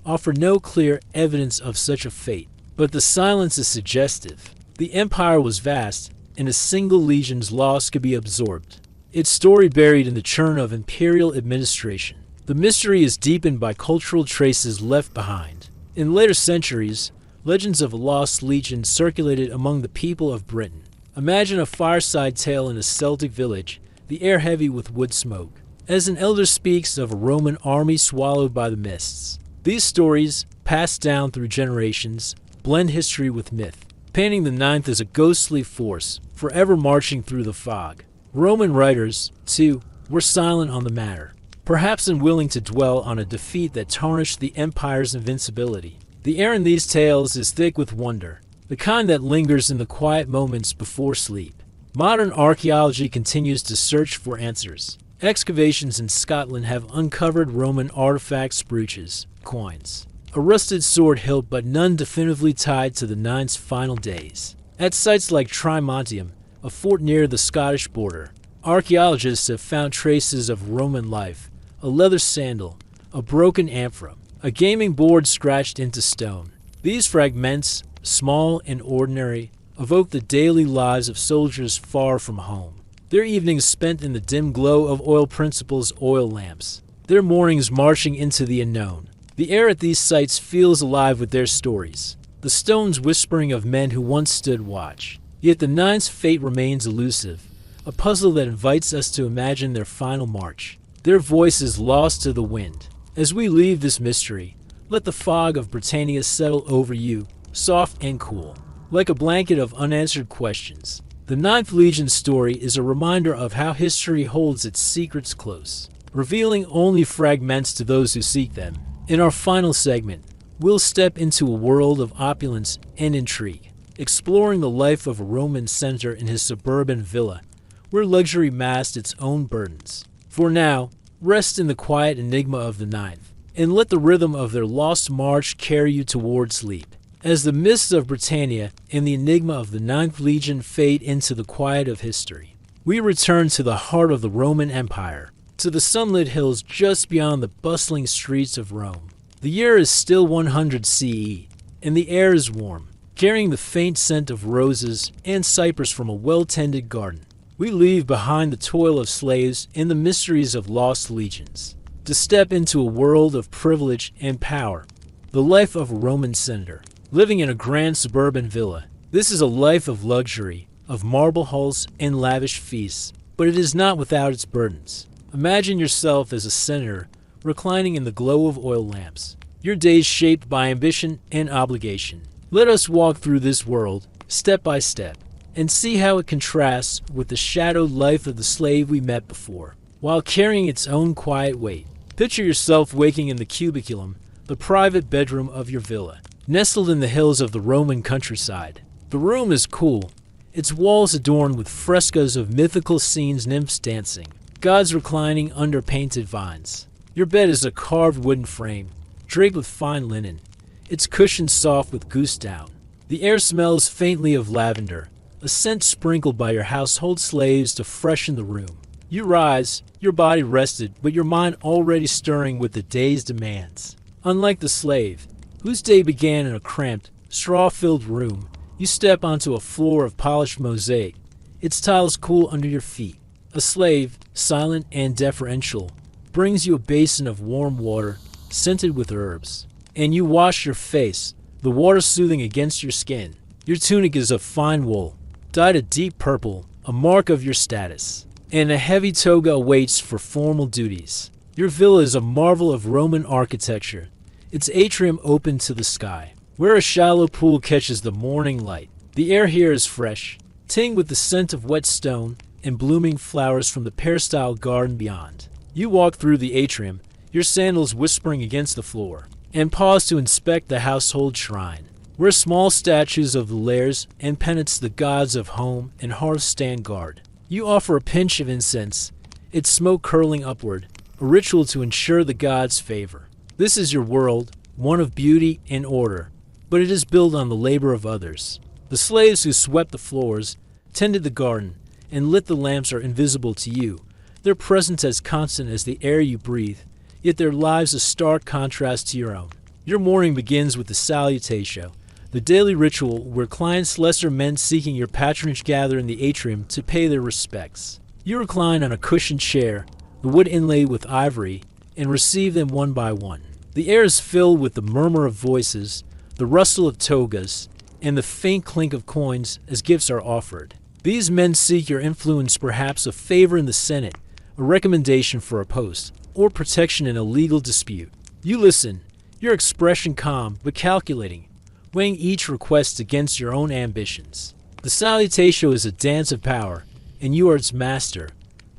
offer no clear evidence of such a fate, but the silence is suggestive. The empire was vast, and a single legion's loss could be absorbed, its story buried in the churn of imperial administration. The mystery is deepened by cultural traces left behind. In later centuries, legends of a lost legion circulated among the people of Britain. Imagine a fireside tale in a Celtic village, the air heavy with wood smoke, as an elder speaks of a Roman army swallowed by the mists. These stories, passed down through generations, blend history with myth, painting the ninth as a ghostly force, forever marching through the fog. Roman writers, too, were silent on the matter, perhaps unwilling to dwell on a defeat that tarnished the empire's invincibility. The air in these tales is thick with wonder, the kind that lingers in the quiet moments before sleep. Modern archaeology continues to search for answers. Excavations in Scotland have uncovered Roman artifacts, brooches, coins, a rusted sword hilt, but none definitively tied to the ninth's final days. At sites like Trimontium, a fort near the Scottish border, archaeologists have found traces of Roman life, a leather sandal, a broken amphora, a gaming board scratched into stone. These fragments, small and ordinary, evoke the daily lives of soldiers far from home. Their evenings spent in the dim glow of oil principals' oil lamps, their mornings marching into the unknown. The air at these sites feels alive with their stories, the stones whispering of men who once stood watch. Yet the ninth's fate remains elusive, a puzzle that invites us to imagine their final march, their voices lost to the wind. As we leave this mystery, let the fog of Britannia settle over you, soft and cool, like a blanket of unanswered questions. The Ninth Legion's story is a reminder of how history holds its secrets close, revealing only fragments to those who seek them. In our final segment, we'll step into a world of opulence and intrigue, exploring the life of a Roman senator in his suburban villa, where luxury masked its own burdens. For now, rest in the quiet enigma of the ninth, and let the rhythm of their lost march carry you towards sleep. As the mists of Britannia and the enigma of the Ninth Legion fade into the quiet of history, we return to the heart of the Roman Empire, to the sunlit hills just beyond the bustling streets of Rome. The year is still 100 CE, and the air is warm, carrying the faint scent of roses and cypress from a well-tended garden. We leave behind the toil of slaves and the mysteries of lost legions, to step into a world of privilege and power. The life of a Roman senator, living in a grand suburban villa. This is a life of luxury, of marble halls and lavish feasts, but it is not without its burdens. Imagine yourself as a senator, reclining in the glow of oil lamps, your days shaped by ambition and obligation. Let us walk through this world, step by step, and see how it contrasts with the shadowed life of the slave we met before, while carrying its own quiet weight. Picture yourself waking in the cubiculum, the private bedroom of your villa, nestled in the hills of the Roman countryside. The room is cool, its walls adorned with frescoes of mythical scenes, nymphs dancing, gods reclining under painted vines. Your bed is a carved wooden frame, draped with fine linen, its cushions soft with goose down. The air smells faintly of lavender, a scent sprinkled by your household slaves to freshen the room. You rise, your body rested, but your mind already stirring with the day's demands. Unlike the slave, whose day began in a cramped, straw-filled room, you step onto a floor of polished mosaic, its tiles cool under your feet. A slave, silent and deferential, brings you a basin of warm water, scented with herbs, and you wash your face, the water soothing against your skin. Your tunic is of fine wool, dyed a deep purple, a mark of your status, and a heavy toga awaits for formal duties. Your villa is a marvel of Roman architecture, its atrium open to the sky, where a shallow pool catches the morning light. The air here is fresh, tinged with the scent of wet stone and blooming flowers from the peristyle garden beyond. You walk through the atrium, your sandals whispering against the floor, and pause to inspect the household shrine, where small statues of the lares and penates the gods of home and hearth stand guard. You offer a pinch of incense, its smoke curling upward, a ritual to ensure the gods' favor. This is your world, one of beauty and order, but it is built on the labor of others. The slaves who swept the floors, tended the garden, and lit the lamps are invisible to you, their presence as constant as the air you breathe, yet their lives a stark contrast to your own. Your morning begins with the salutatio, the daily ritual where clients lesser men seeking your patronage gather in the atrium to pay their respects. You recline on a cushioned chair, the wood inlaid with ivory, and receive them one by one. The air is filled with the murmur of voices, the rustle of togas, and the faint clink of coins as gifts are offered. These men seek your influence, perhaps a favor in the Senate, a recommendation for a post, or protection in a legal dispute. You listen, your expression calm but calculating, weighing each request against your own ambitions. The salutatio is a dance of power, and you are its master,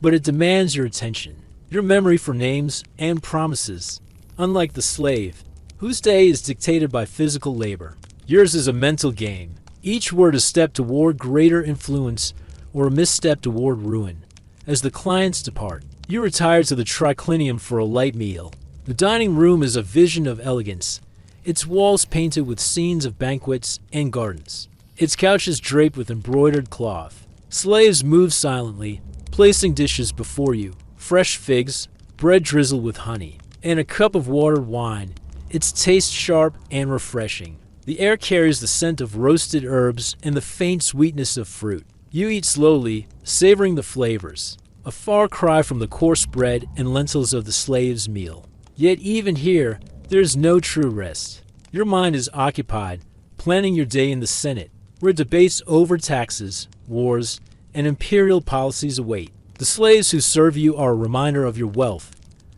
but it demands your attention, your memory for names and promises. Unlike the slave, whose day is dictated by physical labor, yours is a mental game, each word a step toward greater influence or a misstep toward ruin. As the clients depart, you retire to the triclinium for a light meal. The dining room is a vision of elegance, its walls painted with scenes of banquets and gardens, its couches draped with embroidered cloth. Slaves move silently, placing dishes before you, fresh figs, bread drizzled with honey, and a cup of watered wine, its taste sharp and refreshing. The air carries the scent of roasted herbs and the faint sweetness of fruit. You eat slowly, savoring the flavors, a far cry from the coarse bread and lentils of the slave's meal. Yet even here, there is no true rest. Your mind is occupied, planning your day in the Senate, where debates over taxes, wars, and imperial policies await. The slaves who serve you are a reminder of your wealth,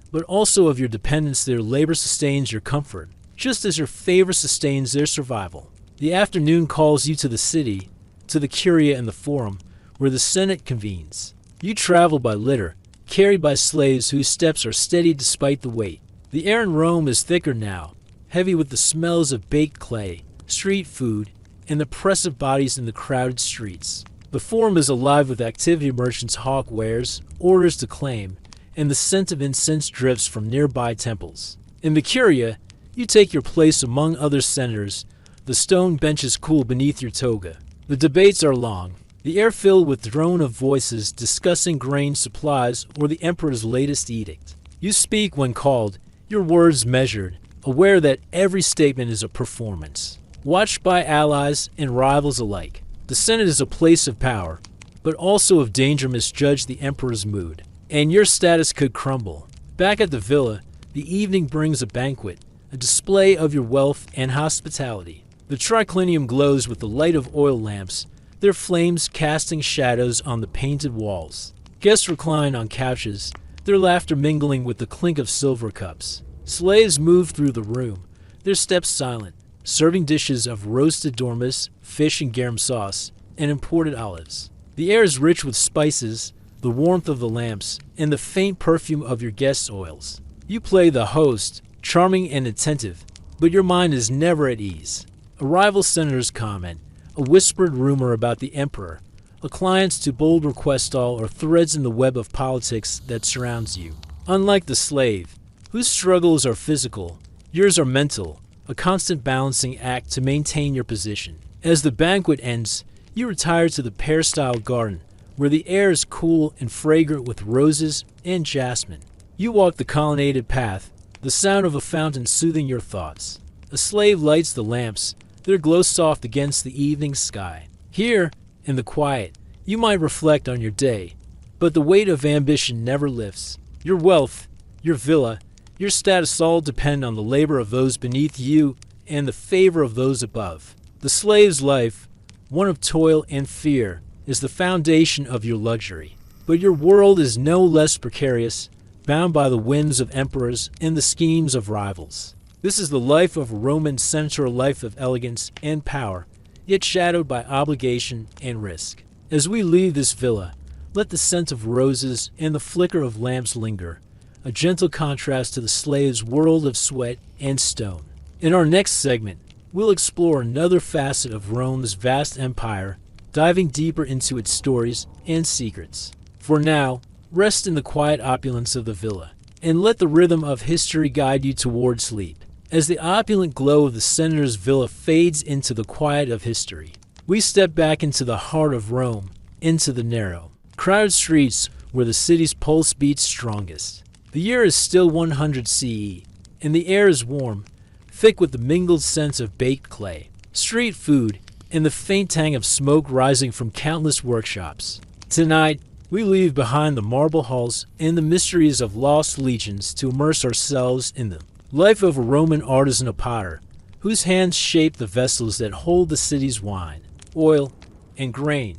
but also of your dependence. Their labor sustains your comfort, just as your favor sustains their survival. The afternoon calls you to the city, to the Curia and the Forum, where the Senate convenes. You travel by litter, carried by slaves whose steps are steady despite the weight. The The air in Rome is thicker now, heavy with the smells of baked clay, street food, and the press of bodies in the crowded streets. The Forum is alive with activity merchants hawk wares, orders to claim, and the scent of incense drifts from nearby temples. In the Curia, you take your place among other senators. The stone benches cool beneath your toga. The debates are long, the air filled with drone of voices discussing grain supplies or the emperor's latest edict. You speak when called, your words measured, aware that every statement is a performance. Watched by allies and rivals alike, the Senate is a place of power, but also of danger misjudge the emperor's mood, and your status could crumble. Back at the villa, the evening brings a banquet, a display of your wealth and hospitality. The triclinium glows with the light of oil lamps, their flames casting shadows on the painted walls. Guests recline on couches, their laughter mingling with the clink of silver cups. Slaves move through the room, their steps silent, serving dishes of roasted dormice, fish and garum sauce, and imported olives. The air is rich with spices, the warmth of the lamps, and the faint perfume of your guests' oils. You play the host, charming and attentive, but your mind is never at ease. A rival senator's comment, a whispered rumor about the emperor, a client's too bold request all or threads in the web of politics that surrounds you. Unlike the slave, whose struggles are physical, yours are mental, a constant balancing act to maintain your position. As the banquet ends, you retire to the pear-styled garden, where the air is cool and fragrant with roses and jasmine. You walk the colonnaded path, the sound of a fountain soothing your thoughts. A slave lights the lamps, their glow soft against the evening sky. Here, in the quiet, you might reflect on your day, but the weight of ambition never lifts. Your wealth, your villa, your status all depend on the labor of those beneath you and the favor of those above. The slave's life, one of toil and fear, is the foundation of your luxury. But your world is no less precarious, bound by the whims of emperors and the schemes of rivals. This is the life of a Roman senator, a life of elegance and power, yet shadowed by obligation and risk. As we leave this villa, let the scent of roses and the flicker of lamps linger, a gentle contrast to the slave's world of sweat and stone. In our next segment, we'll explore another facet of Rome's vast empire, diving deeper into its stories and secrets. For now, rest in the quiet opulence of the villa, and let the rhythm of history guide you toward sleep. As the opulent glow of the senator's villa fades into the quiet of history, we step back into the heart of Rome, into the narrow, crowded streets where the city's pulse beats strongest. The year is still 100 CE, and the air is warm, thick with the mingled scents of baked clay, street food, and the faint tang of smoke rising from countless workshops. Tonight, we leave behind the marble halls and the mysteries of lost legions to immerse ourselves in the life of a Roman artisan, a potter, whose hands shape the vessels that hold the city's wine, oil, and grain.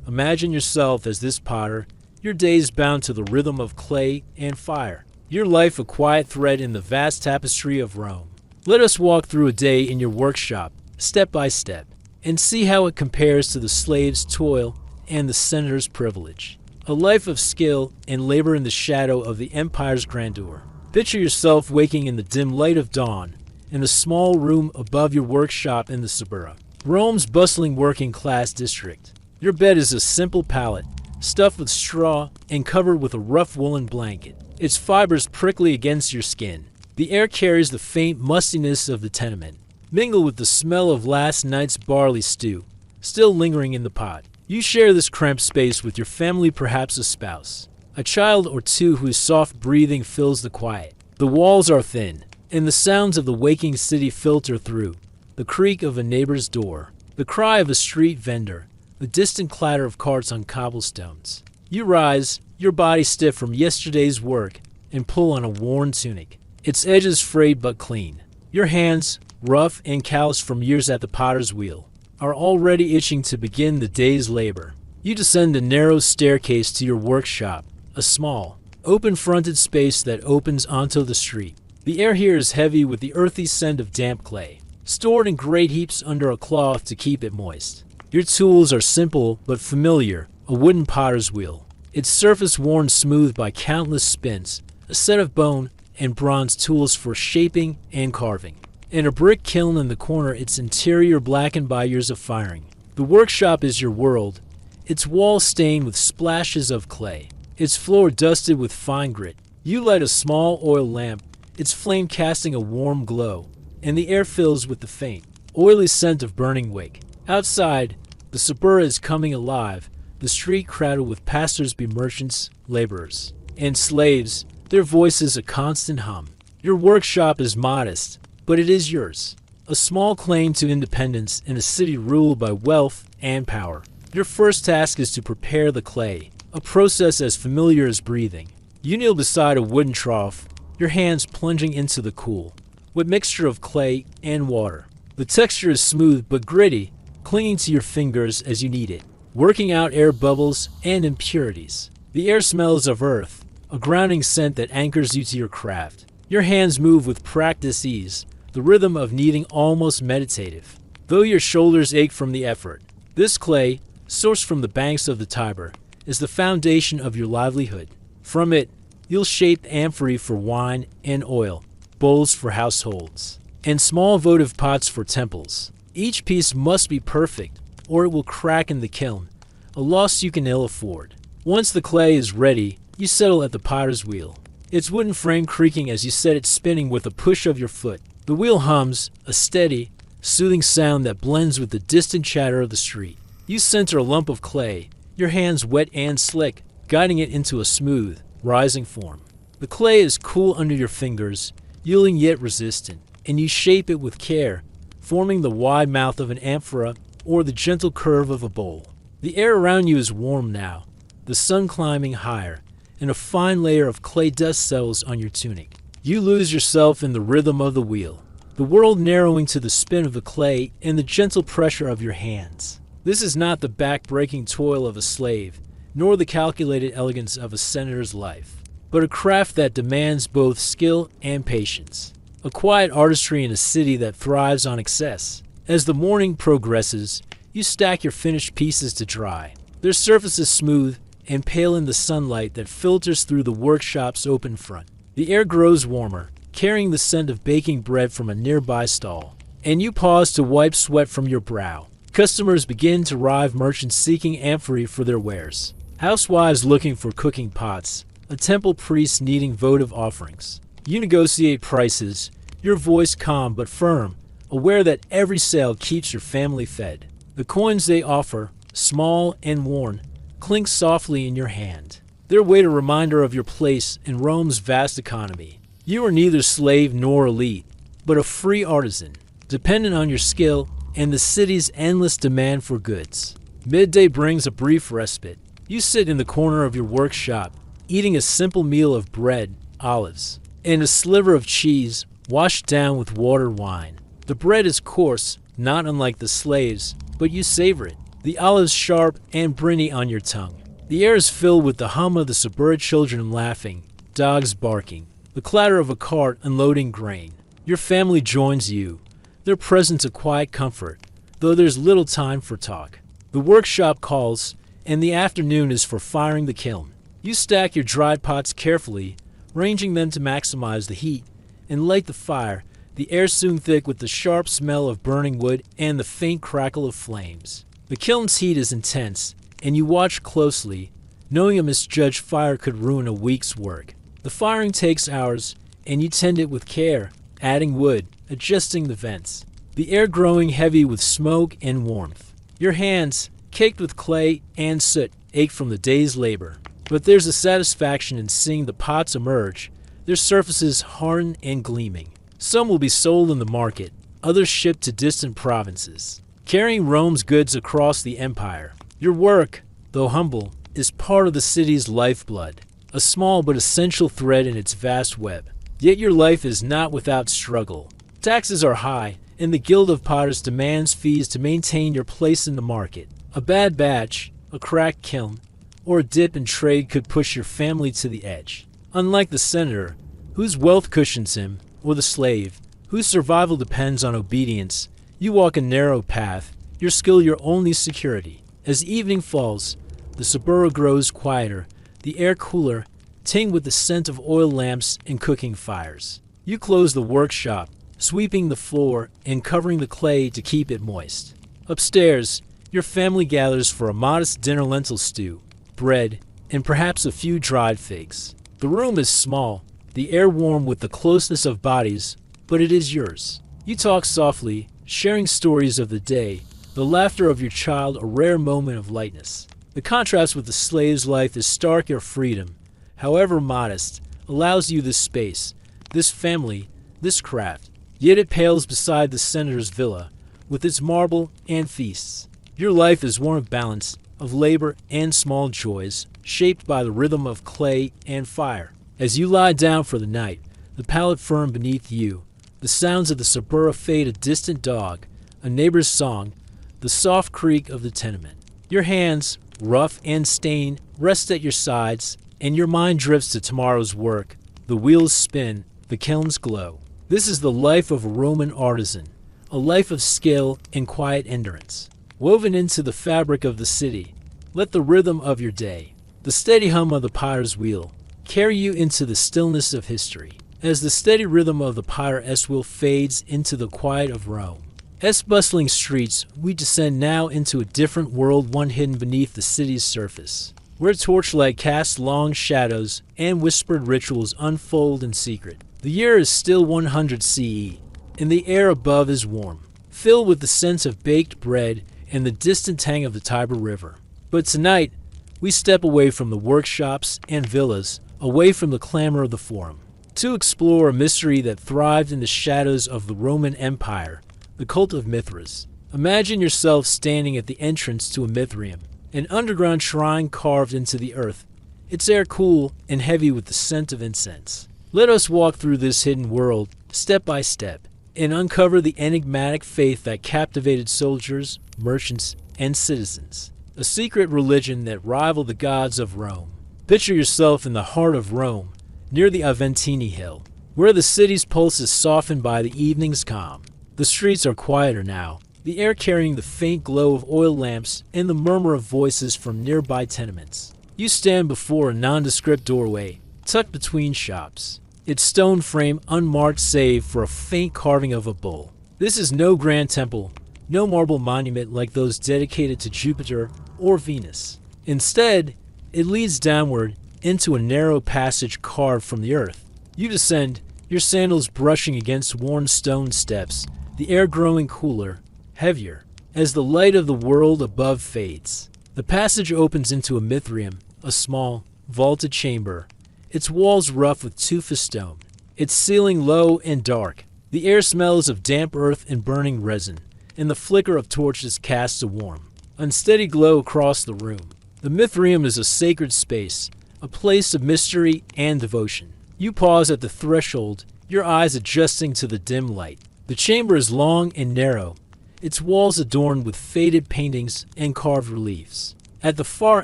Imagine yourself as this potter, your days bound to the rhythm of clay and fire, your life a quiet thread in the vast tapestry of Rome. Let us walk through a day in your workshop, step by step, and see how it compares to the slave's toil and the senator's privilege. A life of skill and labor in the shadow of the empire's grandeur. Picture yourself waking in the dim light of dawn, in the small room above your workshop in the Suburra, Rome's bustling working-class district. Your bed is a simple pallet, stuffed with straw and covered with a rough woolen blanket, its fibers prickly against your skin. The air carries the faint mustiness of the tenement, mingled with the smell of last night's barley stew, still lingering in the pot. You share this cramped space with your family, perhaps a spouse, a child or two whose soft breathing fills the quiet. The walls are thin, and the sounds of the waking city filter through, the creak of a neighbor's door, the cry of a street vendor, the distant clatter of carts on cobblestones. You rise, your body stiff from yesterday's work, and pull on a worn tunic, its edges frayed but clean. Your hands, rough and calloused from years at the potter's wheel, are already itching to begin the day's labor. You descend a narrow staircase to your workshop, a small, open-fronted space that opens onto the street. The air here is heavy with the earthy scent of damp clay, stored in great heaps under a cloth to keep it moist. Your tools are simple but familiar, a wooden potter's wheel, its surface worn smooth by countless spins, a set of bone and bronze tools for shaping and carving. And a brick kiln in the corner, its interior blackened by years of firing. The workshop is your world, its walls stained with splashes of clay, its floor dusted with fine grit. You light a small oil lamp, its flame casting a warm glow, and the air fills with the faint, oily scent of burning wick. Outside, the suburb is coming alive, the street crowded with passers-by, merchants, laborers, and slaves, their voices a constant hum. Your workshop is modest, but it is yours. A small claim to independence in a city ruled by wealth and power. Your first task is to prepare the clay, a process as familiar as breathing. You kneel beside a wooden trough, your hands plunging into the cool, wet mixture of clay and water. The texture is smooth but gritty, clinging to your fingers as you knead it, working out air bubbles and impurities. The air smells of earth, a grounding scent that anchors you to your craft. Your hands move with practiced ease, the rhythm of kneading almost meditative, though your shoulders ache from the effort. This clay, sourced from the banks of the Tiber, is the foundation of your livelihood. From it, you'll shape amphorae for wine and oil, bowls for households, and small votive pots for temples. Each piece must be perfect, or it will crack in the kiln, a loss you can ill afford. Once the clay is ready, you settle at the potter's wheel, its wooden frame creaking as you set it spinning with a push of your foot. The wheel hums, a steady, soothing sound that blends with the distant chatter of the street. You center a lump of clay, your hands wet and slick, guiding it into a smooth, rising form. The clay is cool under your fingers, yielding yet resistant, and you shape it with care, forming the wide mouth of an amphora or the gentle curve of a bowl. The air around you is warm now, the sun climbing higher, and a fine layer of clay dust settles on your tunic. You lose yourself in the rhythm of the wheel, the world narrowing to the spin of the clay and the gentle pressure of your hands. This is not the back-breaking toil of a slave, nor the calculated elegance of a senator's life, but a craft that demands both skill and patience, a quiet artistry in a city that thrives on excess. As the morning progresses, you stack your finished pieces to dry, their surfaces smooth and pale in the sunlight that filters through the workshop's open front. The air grows warmer, carrying the scent of baking bread from a nearby stall, and you pause to wipe sweat from your brow. Customers begin to arrive, merchants seeking amphorae for their wares, housewives looking for cooking pots, a temple priest needing votive offerings. You negotiate prices, your voice calm but firm, aware that every sale keeps your family fed. The coins they offer, small and worn, clink softly in your hand, their weight a reminder of your place in Rome's vast economy. You are neither slave nor elite, but a free artisan, dependent on your skill and the city's endless demand for goods. Midday brings a brief respite. You sit in the corner of your workshop, eating a simple meal of bread, olives, and a sliver of cheese washed down with watered wine. The bread is coarse, not unlike the slaves, but you savor it, the olives sharp and briny on your tongue. The air is filled with the hum of the suburban children laughing, dogs barking, the clatter of a cart unloading grain. Your family joins you, their presence a quiet comfort, though there's little time for talk. The workshop calls, and the afternoon is for firing the kiln. You stack your dried pots carefully, ranging them to maximize the heat, and light the fire, the air soon thick with the sharp smell of burning wood and the faint crackle of flames. The kiln's heat is intense, and you watch closely, knowing a misjudged fire could ruin a week's work. The firing takes hours, and you tend it with care, adding wood, adjusting the vents, the air growing heavy with smoke and warmth. Your hands, caked with clay and soot, ache from the day's labor. But there's a satisfaction in seeing the pots emerge, their surfaces hardened and gleaming. Some will be sold in the market, others shipped to distant provinces, carrying Rome's goods across the empire. Your work, though humble, is part of the city's lifeblood, a small but essential thread in its vast web. Yet your life is not without struggle. Taxes are high, and the Guild of Potters demands fees to maintain your place in the market. A bad batch, a cracked kiln, or a dip in trade could push your family to the edge. Unlike the senator, whose wealth cushions him, or the slave, whose survival depends on obedience, you walk a narrow path, your skill your only security. As evening falls, the suburb grows quieter, the air cooler, ting with the scent of oil lamps and cooking fires. You close the workshop, sweeping the floor and covering the clay to keep it moist. Upstairs, your family gathers for a modest dinner: lentil stew, bread, and perhaps a few dried figs. The room is small, the air warm with the closeness of bodies, but it is yours. You talk softly, sharing stories of the day, the laughter of your child a rare moment of lightness. The contrast with the slave's life is stark. Your freedom, however modest, allows you this space, this family, this craft. Yet it pales beside the senator's villa, with its marble and feasts. Your life is one of balance, of labor and small joys, shaped by the rhythm of clay and fire. As you lie down for the night, the pallet firm beneath you, the sounds of the suburra fade: a distant dog, a neighbor's song, the soft creak of the tenement. Your hands, rough and stained, rest at your sides, and your mind drifts to tomorrow's work. The wheels spin, the kilns glow. This is the life of a Roman artisan, a life of skill and quiet endurance. Woven into the fabric of the city, let the rhythm of your day, the steady hum of the pyre's wheel, carry you into the stillness of history. As the steady rhythm of the pyre's wheel fades into the quiet of Rome's bustling streets, we descend now into a different world, one hidden beneath the city's surface, where torchlight casts long shadows and whispered rituals unfold in secret. The year is still 100 CE, and the air above is warm, filled with the sense of baked bread and the distant tang of the Tiber River. But tonight, we step away from the workshops and villas, away from the clamor of the forum, to explore a mystery that thrived in the shadows of the Roman Empire, the cult of Mithras. Imagine yourself standing at the entrance to a Mithraeum, an underground shrine carved into the earth, its air cool and heavy with the scent of incense. Let us walk through this hidden world, step by step, and uncover the enigmatic faith that captivated soldiers, merchants, and citizens. A secret religion that rivaled the gods of Rome. Picture yourself in the heart of Rome, near the Aventini Hill, where the city's pulse is softened by the evening's calm. The streets are quieter now, the air carrying the faint glow of oil lamps and the murmur of voices from nearby tenements. You stand before a nondescript doorway, tucked between shops, its stone frame unmarked save for a faint carving of a bull. This is no grand temple, no marble monument like those dedicated to Jupiter or Venus. Instead, it leads downward into a narrow passage carved from the earth. You descend, your sandals brushing against worn stone steps, the air growing cooler, heavier, as the light of the world above fades. The passage opens into a Mithraeum, a small, vaulted chamber, its walls rough with tufa stone, its ceiling low and dark. The air smells of damp earth and burning resin, and the flicker of torches casts a warm, unsteady glow across the room. The Mithraeum is a sacred space, a place of mystery and devotion. You pause at the threshold, your eyes adjusting to the dim light. The chamber is long and narrow, its walls adorned with faded paintings and carved reliefs. At the far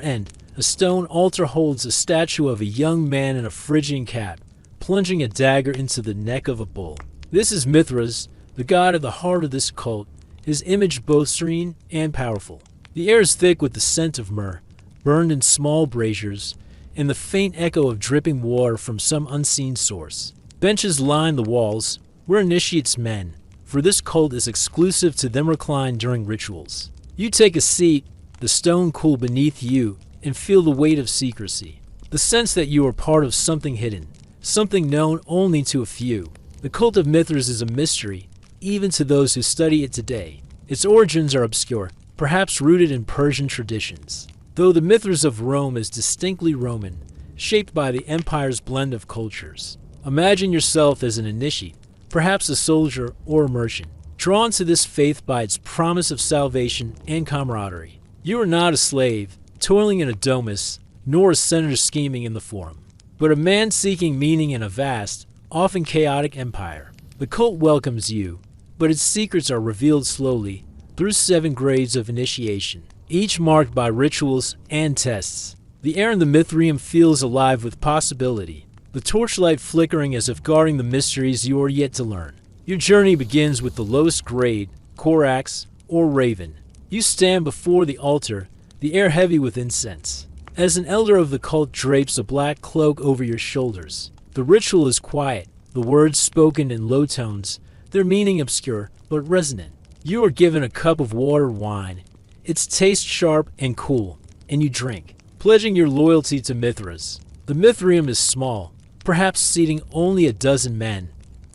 end, a stone altar holds a statue of a young man in a Phrygian cap, plunging a dagger into the neck of a bull. This is Mithras, the god at the heart of this cult, his image both serene and powerful. The air is thick with the scent of myrrh, burned in small braziers, and the faint echo of dripping water from some unseen source. Benches line the walls, where initiates men, for this cult is exclusive to them, recline during rituals. You take a seat, the stone cool beneath you, and feel the weight of secrecy. The sense that you are part of something hidden, something known only to a few. The cult of Mithras is a mystery, even to those who study it today. Its origins are obscure, perhaps rooted in Persian traditions, though the Mithras of Rome is distinctly Roman, shaped by the empire's blend of cultures. Imagine yourself as an initiate, perhaps a soldier or a merchant, drawn to this faith by its promise of salvation and camaraderie. You are not a slave, toiling in a domus, nor a senator scheming in the forum, but a man seeking meaning in a vast, often chaotic empire. The cult welcomes you, but its secrets are revealed slowly, through 7 grades of initiation, each marked by rituals and tests. The air in the Mithraeum feels alive with possibility, the torchlight flickering as if guarding the mysteries you are yet to learn. Your journey begins with the lowest grade, Corax or Raven. You stand before the altar, the air heavy with incense. as an elder of the cult drapes a black cloak over your shoulders. The ritual is quiet, the words spoken in low tones, their meaning obscure but resonant. You are given a cup of water wine. Its taste sharp and cool, and you drink, pledging your loyalty to Mithras. The Mithraeum is small, perhaps seating only a dozen men,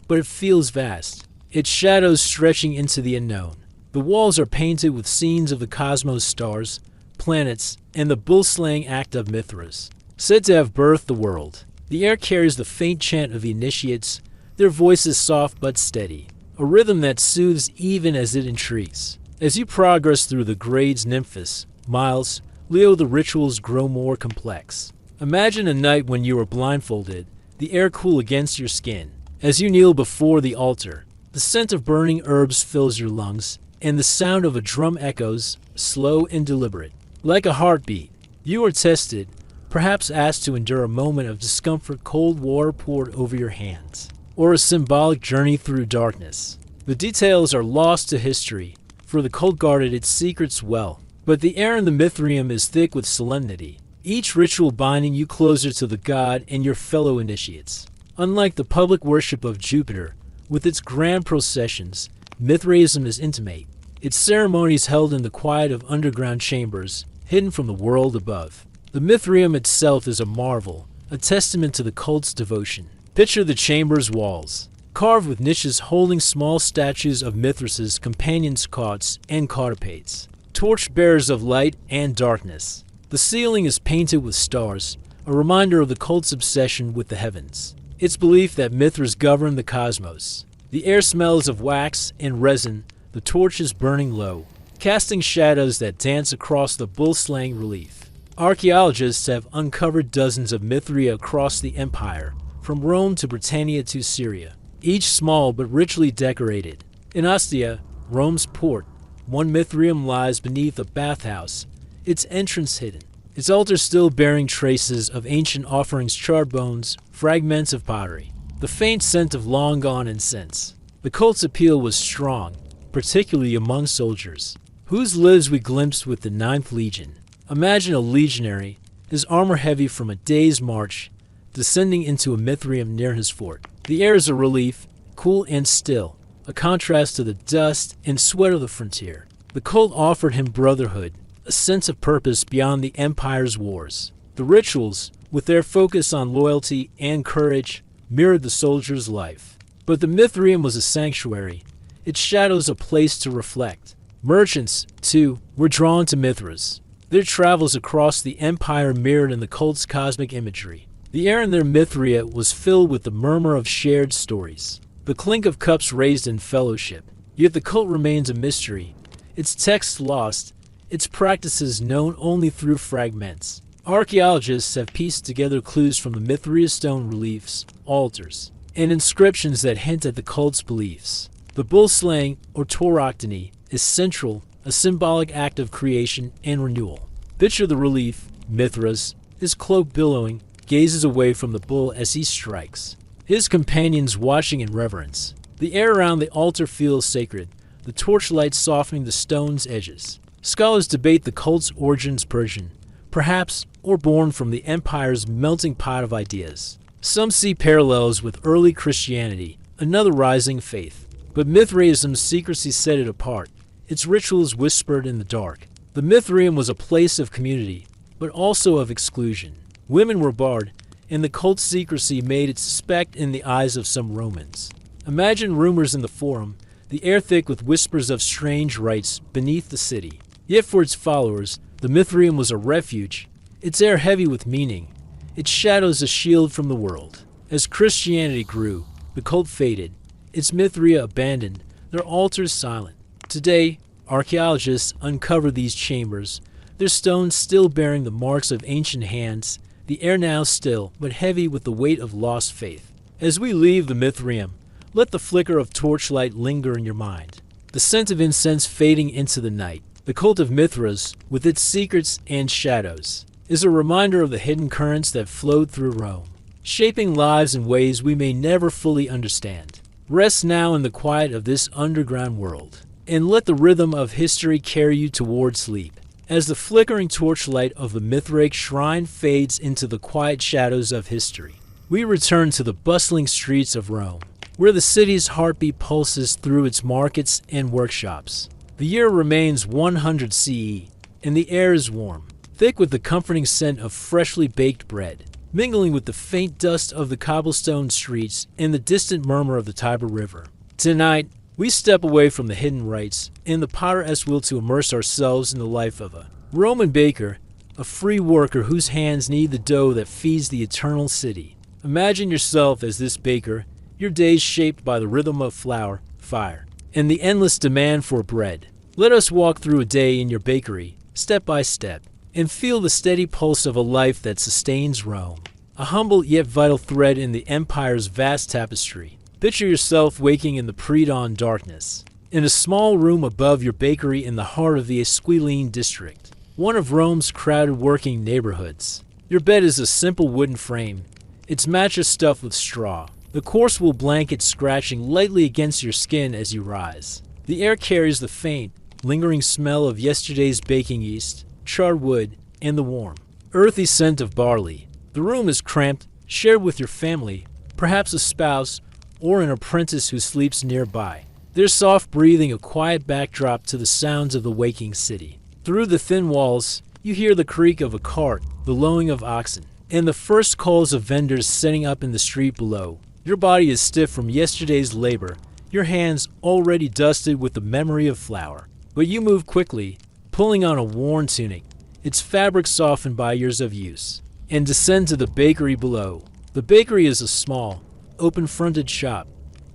but it feels vast, its shadows stretching into the unknown. The walls are painted with scenes of the cosmos, stars, planets, and the bull-slaying act of Mithras, said to have birthed the world. The air carries the faint chant of the initiates, their voices soft but steady, a rhythm that soothes even as it intrigues. As you progress through the grades Nymphus, Miles, Leo, the rituals grow more complex. Imagine a night when you are blindfolded, the air cool against your skin. As you kneel before the altar, the scent of burning herbs fills your lungs, and the sound of a drum echoes, slow and deliberate. Like a heartbeat, you are tested, perhaps asked to endure a moment of discomfort, cold water poured over your hands, or a symbolic journey through darkness. The details are lost to history, for the cult guarded its secrets well. But the air in the Mithraeum is thick with solemnity, each ritual binding you closer to the god and your fellow initiates. Unlike the public worship of Jupiter, with its grand processions, Mithraism is intimate, its ceremonies held in the quiet of underground chambers, hidden from the world above. The Mithraeum itself is a marvel, a testament to the cult's devotion. Picture the chamber's walls, carved with niches holding small statues of Mithras's companions, cots, and caudipades, torch-bearers of light and darkness. The ceiling is painted with stars, a reminder of the cult's obsession with the heavens. Its belief that Mithras governed the cosmos. The air smells of wax and resin, the torches burning low, casting shadows that dance across the bull-slaying relief. Archaeologists have uncovered dozens of Mithraea across the empire, from Rome to Britannia to Syria, each small but richly decorated. In Ostia, Rome's port, one Mithraeum lies beneath a bathhouse, its entrance hidden, its altar still bearing traces of ancient offerings, charred bones, fragments of pottery, the faint scent of long-gone incense. The cult's appeal was strong, particularly among soldiers, whose lives we glimpsed with the 9th Legion. Imagine a legionary, his armor heavy from a day's march, descending into a Mithraeum near his fort. The air is a relief, cool and still, a contrast to the dust and sweat of the frontier. The cult offered him brotherhood, a sense of purpose beyond the empire's wars. The rituals, with their focus on loyalty and courage, mirrored the soldier's life. But the Mithraeum was a sanctuary, its shadows a place to reflect. Merchants, too, were drawn to Mithras, their travels across the empire mirrored in the cult's cosmic imagery. The air in their Mithraea was filled with the murmur of shared stories, the clink of cups raised in fellowship. Yet the cult remains a mystery, its texts lost, its practices known only through fragments. Archaeologists have pieced together clues from the Mithraea stone reliefs, altars, and inscriptions that hint at the cult's beliefs. The bull-slaying, or tauroctony, is central, a symbolic act of creation and renewal. Picture the relief, Mithras, his cloak billowing, gazes away from the bull as he strikes, his companions watching in reverence. The air around the altar feels sacred, the torchlight softening the stone's edges. Scholars debate the cult's origins Persian, perhaps, or born from the empire's melting pot of ideas. Some see parallels with early Christianity, another rising faith. But Mithraism's secrecy set it apart, its rituals whispered in the dark. The Mithraeum was a place of community, but also of exclusion. Women were barred, and the cult's secrecy made it suspect in the eyes of some Romans. Imagine rumors in the forum, the air thick with whispers of strange rites beneath the city. Yet for its followers, the Mithraeum was a refuge, its air heavy with meaning, its shadows a shield from the world. As Christianity grew, the cult faded, its Mithraea abandoned, their altars silent. Today, archaeologists uncover these chambers, their stones still bearing the marks of ancient hands, the air now still, but heavy with the weight of lost faith. As we leave the Mithraeum, let the flicker of torchlight linger in your mind, the scent of incense fading into the night. The cult of Mithras, with its secrets and shadows, is a reminder of the hidden currents that flowed through Rome, shaping lives in ways we may never fully understand. Rest now in the quiet of this underground world, and let the rhythm of history carry you toward sleep. as the flickering torchlight of the Mithraic shrine fades into the quiet shadows of history. We return to the bustling streets of Rome, where the city's heartbeat pulses through its markets and workshops. The year remains 100 CE, and the air is warm, thick with the comforting scent of freshly baked bread, mingling with the faint dust of the cobblestone streets and the distant murmur of the Tiber River. Tonight, we step away from the hidden rites and the potter's wheel to immerse ourselves in the life of a Roman baker, a free worker whose hands knead the dough that feeds the eternal city. Imagine yourself as this baker, your days shaped by the rhythm of flour, fire, and the endless demand for bread. Let us walk through a day in your bakery, step by step, and feel the steady pulse of a life that sustains Rome. A humble yet vital thread in the empire's vast tapestry. Picture yourself waking in the pre-dawn darkness, in a small room above your bakery in the heart of the Esquiline district, one of Rome's crowded working neighborhoods. Your bed is a simple wooden frame, its mattress stuffed with straw, the coarse wool blanket scratching lightly against your skin as you rise. The air carries the faint, lingering smell of yesterday's baking yeast, charred wood, and the warm, earthy scent of barley. The room is cramped, shared with your family, perhaps a spouse, or an apprentice who sleeps nearby. Their soft breathing a quiet backdrop to the sounds of the waking city. Through the thin walls, you hear the creak of a cart, the lowing of oxen, and the first calls of vendors setting up in the street below. Your body is stiff from yesterday's labor, your hands already dusted with the memory of flour. But you move quickly, pulling on a worn tunic, its fabric softened by years of use, and descend to the bakery below. The bakery is a small, open-fronted shop,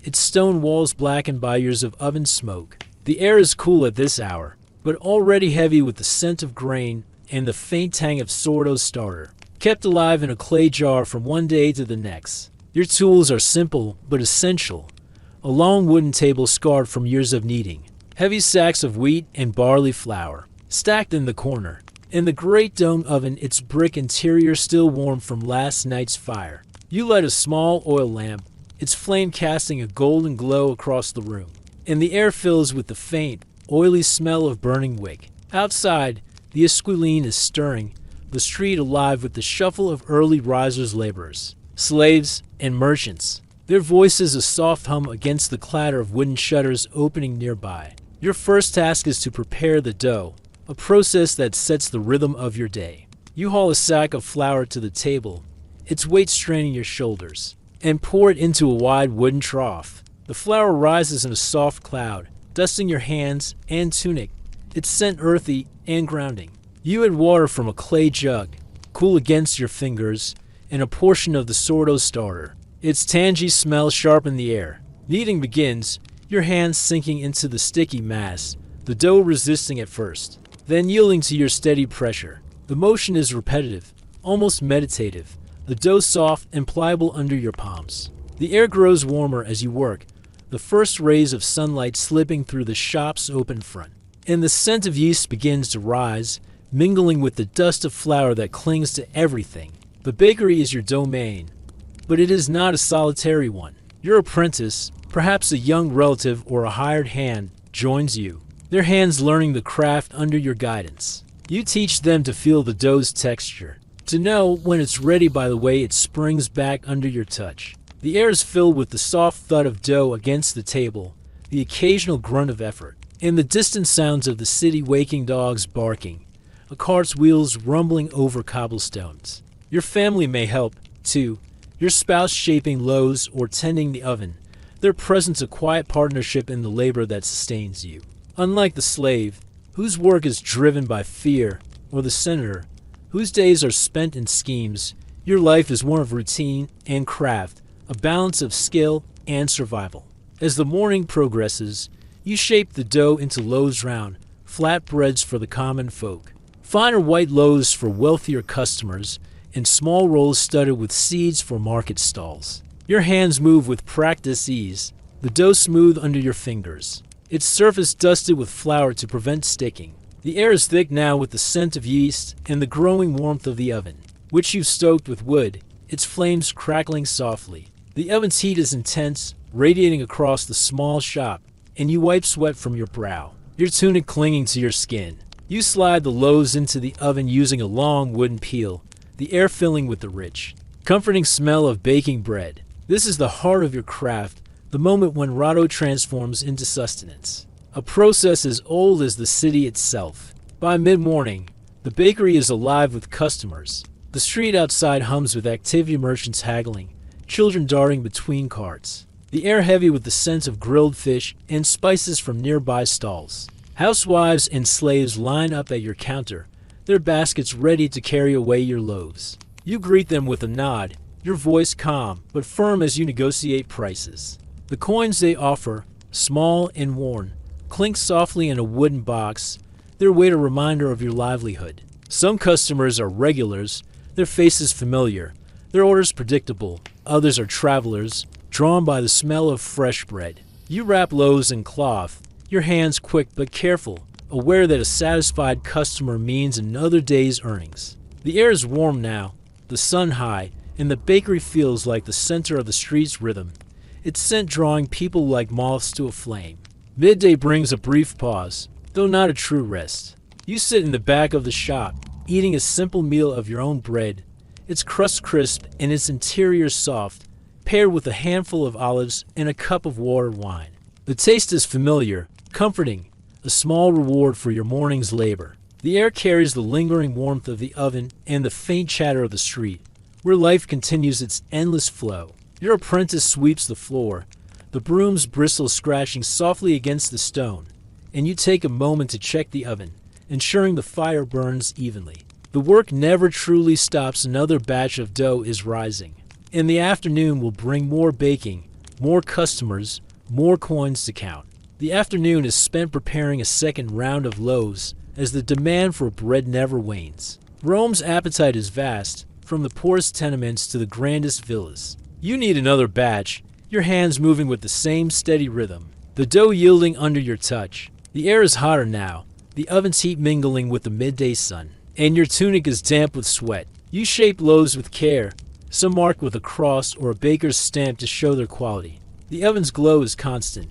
its stone walls blackened by years of oven smoke. The air is cool at this hour, but already heavy with the scent of grain and the faint tang of sourdough starter, kept alive in a clay jar from one day to the next. Your tools are simple but essential. A long wooden table scarred from years of kneading, heavy sacks of wheat and barley flour, stacked in the corner, and the great dome oven, its brick interior still warm from last night's fire. You light a small oil lamp, its flame casting a golden glow across the room, and the air fills with the faint, oily smell of burning wick. Outside, the Esquiline is stirring, the street alive with the shuffle of early risers, laborers, slaves, and merchants, their voices a soft hum against the clatter of wooden shutters opening nearby. Your first task is to prepare the dough, a process that sets the rhythm of your day. You haul a sack of flour to the table, its weight straining your shoulders, and pour it into a wide wooden trough. The flour rises in a soft cloud, dusting your hands and tunic, its scent earthy and grounding. You add water from a clay jug, cool against your fingers, and a portion of the sourdough starter. Its tangy smell sharpen the air. Kneading begins, your hands sinking into the sticky mass, the dough resisting at first, then yielding to your steady pressure. The motion is repetitive, almost meditative, the dough soft and pliable under your palms. The air grows warmer as you work, the first rays of sunlight slipping through the shop's open front, and the scent of yeast begins to rise, mingling with the dust of flour that clings to everything. The bakery is your domain, but it is not a solitary one. Your apprentice, perhaps a young relative or a hired hand, joins you, their hands learning the craft under your guidance. You teach them to feel the dough's texture, to know when it's ready by the way it springs back under your touch. The air is filled with the soft thud of dough against the table, the occasional grunt of effort, and the distant sounds of the city waking dogs barking, a cart's wheels rumbling over cobblestones. Your family may help, too, your spouse shaping loaves or tending the oven, their presence a quiet partnership in the labor that sustains you. Unlike the slave, whose work is driven by fear, or the senator, whose days are spent in schemes, your life is one of routine and craft, a balance of skill and survival. As the morning progresses, you shape the dough into loaves round, flat breads for the common folk, finer white loaves for wealthier customers, and small rolls studded with seeds for market stalls. Your hands move with practiced ease, the dough smooth under your fingers, its surface dusted with flour to prevent sticking. The air is thick now with the scent of yeast and the growing warmth of the oven, which you've stoked with wood, its flames crackling softly. The oven's heat is intense, radiating across the small shop, and you wipe sweat from your brow, your tunic clinging to your skin. You slide the loaves into the oven using a long wooden peel, the air filling with the rich, comforting smell of baking bread. This is the heart of your craft, the moment when Rado transforms into sustenance. A process as old as the city itself. By mid-morning, the bakery is alive with customers. The street outside hums with activity, merchants haggling, children darting between carts. The air heavy with the scent of grilled fish and spices from nearby stalls. Housewives and slaves line up at your counter, their baskets ready to carry away your loaves. You greet them with a nod, your voice calm but firm as you negotiate prices. The coins they offer, small and worn, clink softly in a wooden box, their weight a reminder of your livelihood. Some customers are regulars, their faces familiar, their orders predictable. Others are travelers, drawn by the smell of fresh bread. You wrap loaves in cloth, your hands quick but careful, aware that a satisfied customer means another day's earnings. The air is warm now, the sun high, and the bakery feels like the center of the street's rhythm, its scent drawing people like moths to a flame. Midday brings a brief pause, though not a true rest. You sit in the back of the shop, eating a simple meal of your own bread, its crust crisp and its interior soft, paired with a handful of olives and a cup of watered wine. The taste is familiar, comforting, a small reward for your morning's labor. The air carries the lingering warmth of the oven and the faint chatter of the street, where life continues its endless flow. Your apprentice sweeps the floor, the broom's bristles scratching softly against the stone, and you take a moment to check the oven, ensuring the fire burns evenly. The work never truly stops. Another batch of dough is rising. In the afternoon will bring more baking, more customers, more coins to count. The afternoon is spent preparing a second round of loaves, as the demand for bread never wanes. Rome's appetite is vast, from the poorest tenements to the grandest villas. You need another batch, your hands moving with the same steady rhythm, the dough yielding under your touch. The air is hotter now, the oven's heat mingling with the midday sun, and your tunic is damp with sweat. You shape loaves with care, some marked with a cross or a baker's stamp to show their quality. The oven's glow is constant,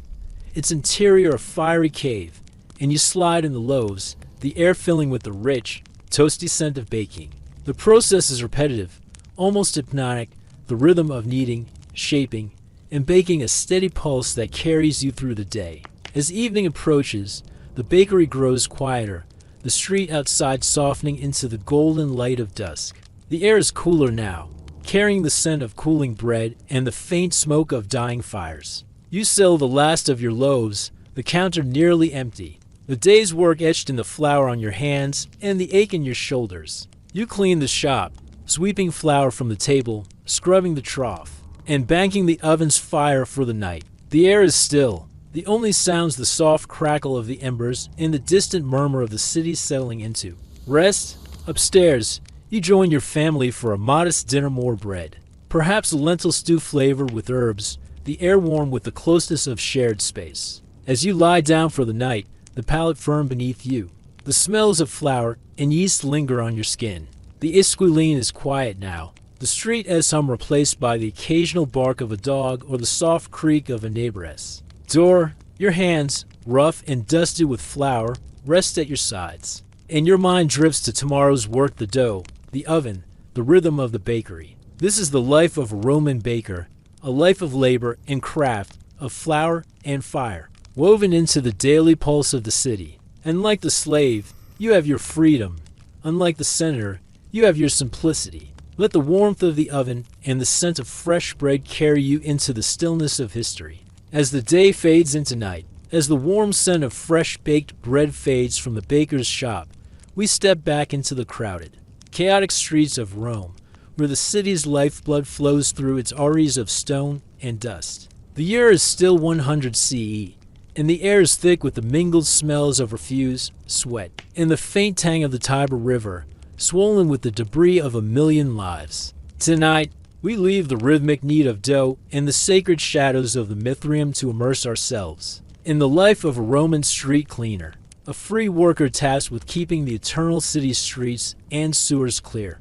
its interior a fiery cave, and you slide in the loaves, the air filling with the rich, toasty scent of baking. The process is repetitive, almost hypnotic, the rhythm of kneading, shaping, and baking a steady pulse that carries you through the day. As evening approaches, the bakery grows quieter, the street outside softening into the golden light of dusk. The air is cooler now, carrying the scent of cooling bread and the faint smoke of dying fires. You sell the last of your loaves, the counter nearly empty, the day's work etched in the flour on your hands and the ache in your shoulders. You clean the shop, sweeping flour from the table, scrubbing the trough, and banking the oven's fire for the night. The air is still. The only sounds the soft crackle of the embers and the distant murmur of the city settling into. Rest? Upstairs, you join your family for a modest dinner, more bread. Perhaps a lentil stew flavored with herbs, the air warm with the closeness of shared space. As you lie down for the night, the palate firm beneath you. The smells of flour and yeast linger on your skin. The Esquiline is quiet now, the street as hum replaced by the occasional bark of a dog or the soft creak of a neighboress. Door, your hands, rough and dusty with flour, rest at your sides, and your mind drifts to tomorrow's work, the dough, the oven, the rhythm of the bakery. This is the life of a Roman baker, a life of labor and craft, of flour and fire, woven into the daily pulse of the city. And like the slave, you have your freedom. Unlike the senator, you have your simplicity. Let the warmth of the oven and the scent of fresh bread carry you into the stillness of history. As the day fades into night, as the warm scent of fresh baked bread fades from the baker's shop, we step back into the crowded, chaotic streets of Rome, where the city's lifeblood flows through its arteries of stone and dust. The year is still 100 CE, and the air is thick with the mingled smells of refuse, sweat, and the faint tang of the Tiber River, swollen with the debris of a million lives. Tonight, we leave the rhythmic knead of dough and the sacred shadows of the Mithraeum to immerse ourselves in the life of a Roman street cleaner, a free worker tasked with keeping the eternal city streets and sewers clear.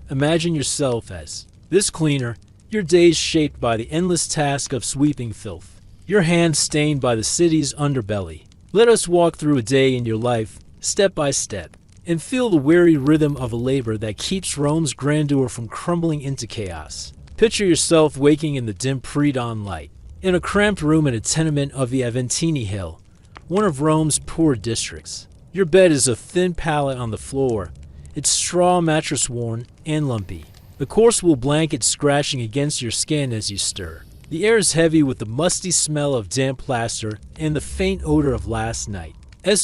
Imagine yourself as this cleaner, your days shaped by the endless task of sweeping filth, your hands stained by the city's underbelly. Let us walk through a day in your life, step by step, and feel the weary rhythm of a labor that keeps Rome's grandeur from crumbling into chaos. Picture yourself waking in the dim pre-dawn light, in a cramped room in a tenement of the Aventini Hill, one of Rome's poor districts. Your bed is a thin pallet on the floor, its straw mattress worn and lumpy. The coarse wool blanket scratching against your skin as you stir. The air is heavy with the musty smell of damp plaster and the faint odor of last night.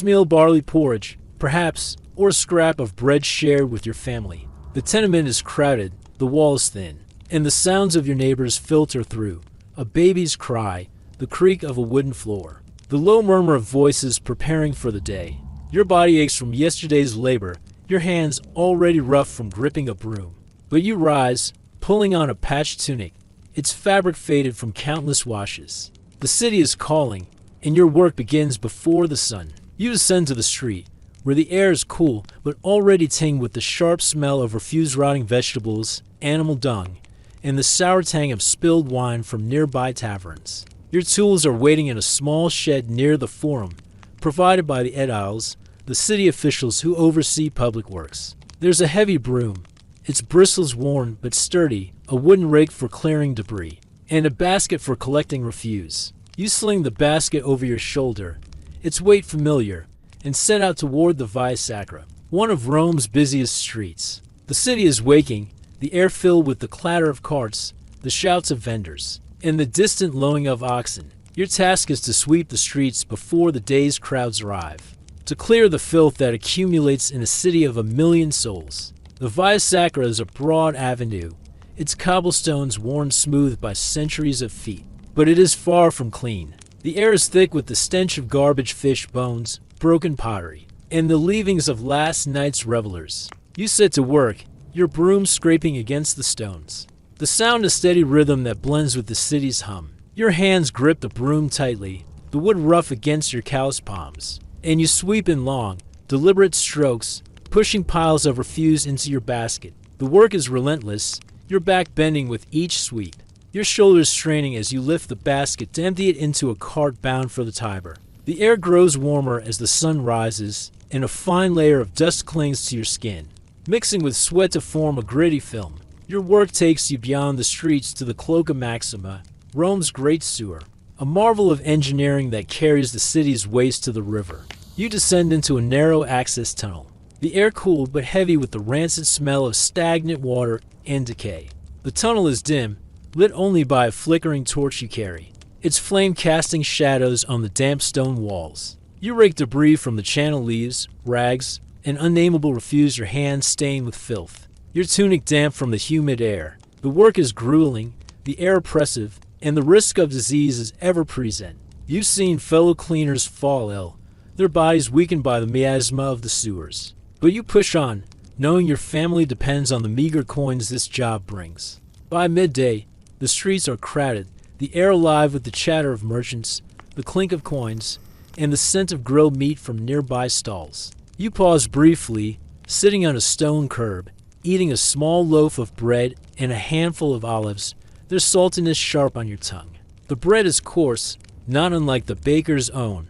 Meal barley porridge, perhaps, or a scrap of bread shared with your family. The tenement is crowded, the walls thin, and the sounds of your neighbors filter through. A baby's cry, the creak of a wooden floor, the low murmur of voices preparing for the day. Your body aches from yesterday's labor, your hands already rough from gripping a broom. But you rise, pulling on a patched tunic, its fabric faded from countless washes. The city is calling, and your work begins before the sun. You descend to the street, where the air is cool but already tinged with the sharp smell of refused rotting vegetables, animal dung, and the sour tang of spilled wine from nearby taverns. Your tools are waiting in a small shed near the forum, provided by the ediles, the city officials who oversee public works. There's a heavy broom, its bristles worn but sturdy, a wooden rake for clearing debris, and a basket for collecting refuse. You sling the basket over your shoulder, its weight familiar, and set out toward the Via Sacra, one of Rome's busiest streets. The city is waking, the air filled with the clatter of carts, the shouts of vendors, and the distant lowing of oxen. Your task is to sweep the streets before the day's crowds arrive, to clear the filth that accumulates in a city of 1,000,000 souls. The Via Sacra is a broad avenue, its cobblestones worn smooth by centuries of feet, but it is far from clean. The air is thick with the stench of garbage, fish bones, broken pottery, and the leavings of last night's revelers. You set to work, your broom scraping against the stones. The sound a steady rhythm that blends with the city's hum. Your hands grip the broom tightly, the wood rough against your calloused palms, and you sweep in long, deliberate strokes, pushing piles of refuse into your basket. The work is relentless, your back bending with each sweep, your shoulders straining as you lift the basket to empty it into a cart bound for the Tiber. The air grows warmer as the sun rises, and a fine layer of dust clings to your skin, mixing with sweat to form a gritty film. Your work takes you beyond the streets to the Cloaca Maxima, Rome's great sewer, a marvel of engineering that carries the city's waste to the river. You descend into a narrow access tunnel, the air cool but heavy with the rancid smell of stagnant water and decay. The tunnel is dim, lit only by a flickering torch you carry, its flame casting shadows on the damp stone walls. You rake debris from the channel leaves, rags, and unnamable refuse, your hands stained with filth, your tunic damp from the humid air. The work is grueling, the air oppressive, and the risk of disease is ever present. You've seen fellow cleaners fall ill, their bodies weakened by the miasma of the sewers. But you push on, knowing your family depends on the meager coins this job brings. By midday, the streets are crowded, the air alive with the chatter of merchants, the clink of coins, and the scent of grilled meat from nearby stalls. You pause briefly, sitting on a stone curb, eating a small loaf of bread and a handful of olives, their saltiness sharp on your tongue. The bread is coarse, not unlike the baker's own,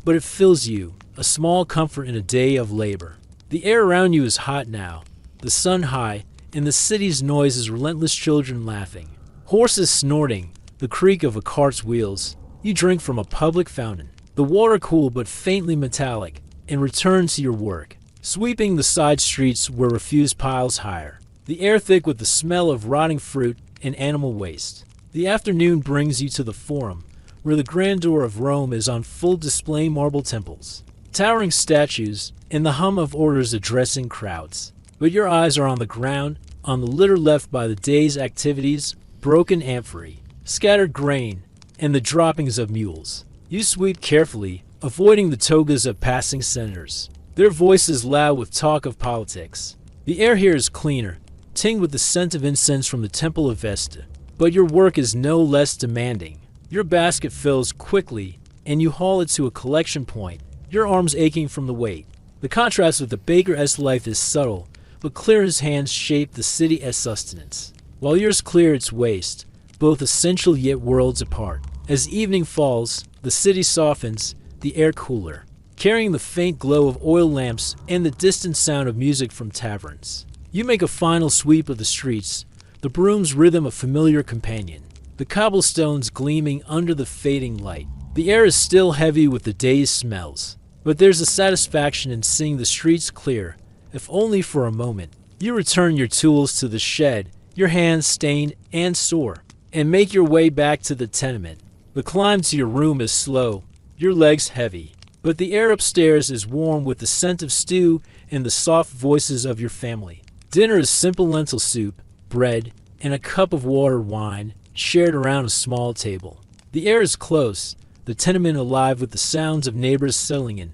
but it fills you, a small comfort in a day of labor. The air around you is hot now, the sun high, and the city's noise is relentless children laughing, horses snorting, the creak of a cart's wheels. You drink from a public fountain, the water cool but faintly metallic, and return to your work, sweeping the side streets where refuse piles higher, the air thick with the smell of rotting fruit and animal waste. The afternoon brings you to the Forum, where the grandeur of Rome is on full display. Marble temples, towering statues, and the hum of orders addressing crowds. But your eyes are on the ground, on the litter left by the day's activities, broken amphorae, scattered grain, and the droppings of mules. You sweep carefully, avoiding the togas of passing senators, their voices loud with talk of politics. The air here is cleaner, tinged with the scent of incense from the Temple of Vesta. But your work is no less demanding. Your basket fills quickly, and you haul it to a collection point, your arms aching from the weight. The contrast with the baker's life is subtle, but clear his hands shape the city as sustenance, while yours clear its waste, both essential yet worlds apart. As evening falls, the city softens, the air cooler. carrying the faint glow of oil lamps and the distant sound of music from taverns. You make a final sweep of the streets, the broom's rhythm a familiar companion, the cobblestones gleaming under the fading light. The air is still heavy with the day's smells, but there's a satisfaction in seeing the streets clear, if only for a moment. You return your tools to the shed, your hands stained and sore, and make your way back to the tenement. The climb to your room is slow, your legs heavy, but the air upstairs is warm with the scent of stew and the soft voices of your family. Dinner is simple lentil soup, bread, and a cup of watered wine shared around a small table. The air is close, the tenement alive with the sounds of neighbors settling in,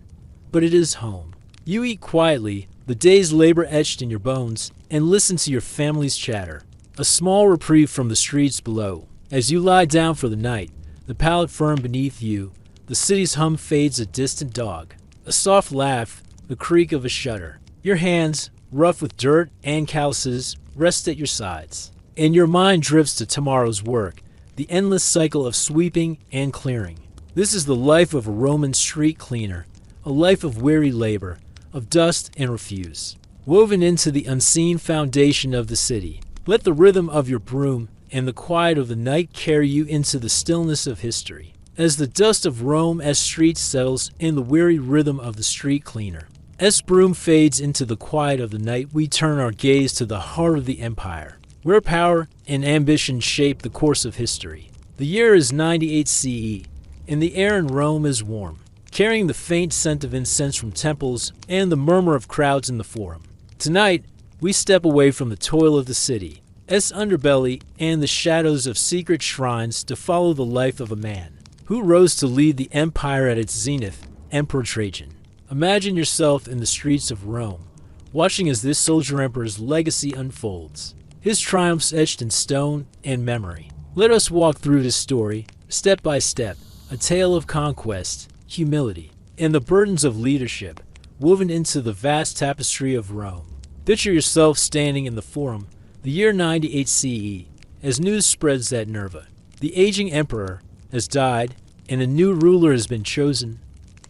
but it is home. You eat quietly, the day's labor etched in your bones, and listen to your family's chatter. A small reprieve from the streets below. As you lie down for the night, the pallet firm beneath you, the city's hum fades a distant dog. A soft laugh, the creak of a shutter. Your hands, rough with dirt and calluses, rest at your sides, and your mind drifts to tomorrow's work, the endless cycle of sweeping and clearing. This is the life of a Roman street cleaner, a life of weary labor, of dust and refuse, woven into the unseen foundation of the city. Let the rhythm of your broom and the quiet of the night carry you into the stillness of history. As the dust of Rome as street settles in the weary rhythm of the street cleaner. As broom fades into the quiet of the night, we turn our gaze to the heart of the empire, where power and ambition shape the course of history. The year is 98 CE, and the air in Rome is warm, carrying the faint scent of incense from temples and the murmur of crowds in the forum. Tonight, we step away from the toil of the city, its underbelly and the shadows of secret shrines to follow the life of a man who rose to lead the empire at its zenith, Emperor Trajan. Imagine yourself in the streets of Rome, watching as this soldier emperor's legacy unfolds, his triumphs etched in stone and memory. Let us walk through this story, step by step, a tale of conquest, humility, and the burdens of leadership woven into the vast tapestry of Rome. Picture yourself standing in the Forum, the year 98 CE, as news spreads that Nerva, the aging emperor, has died, and a new ruler has been chosen.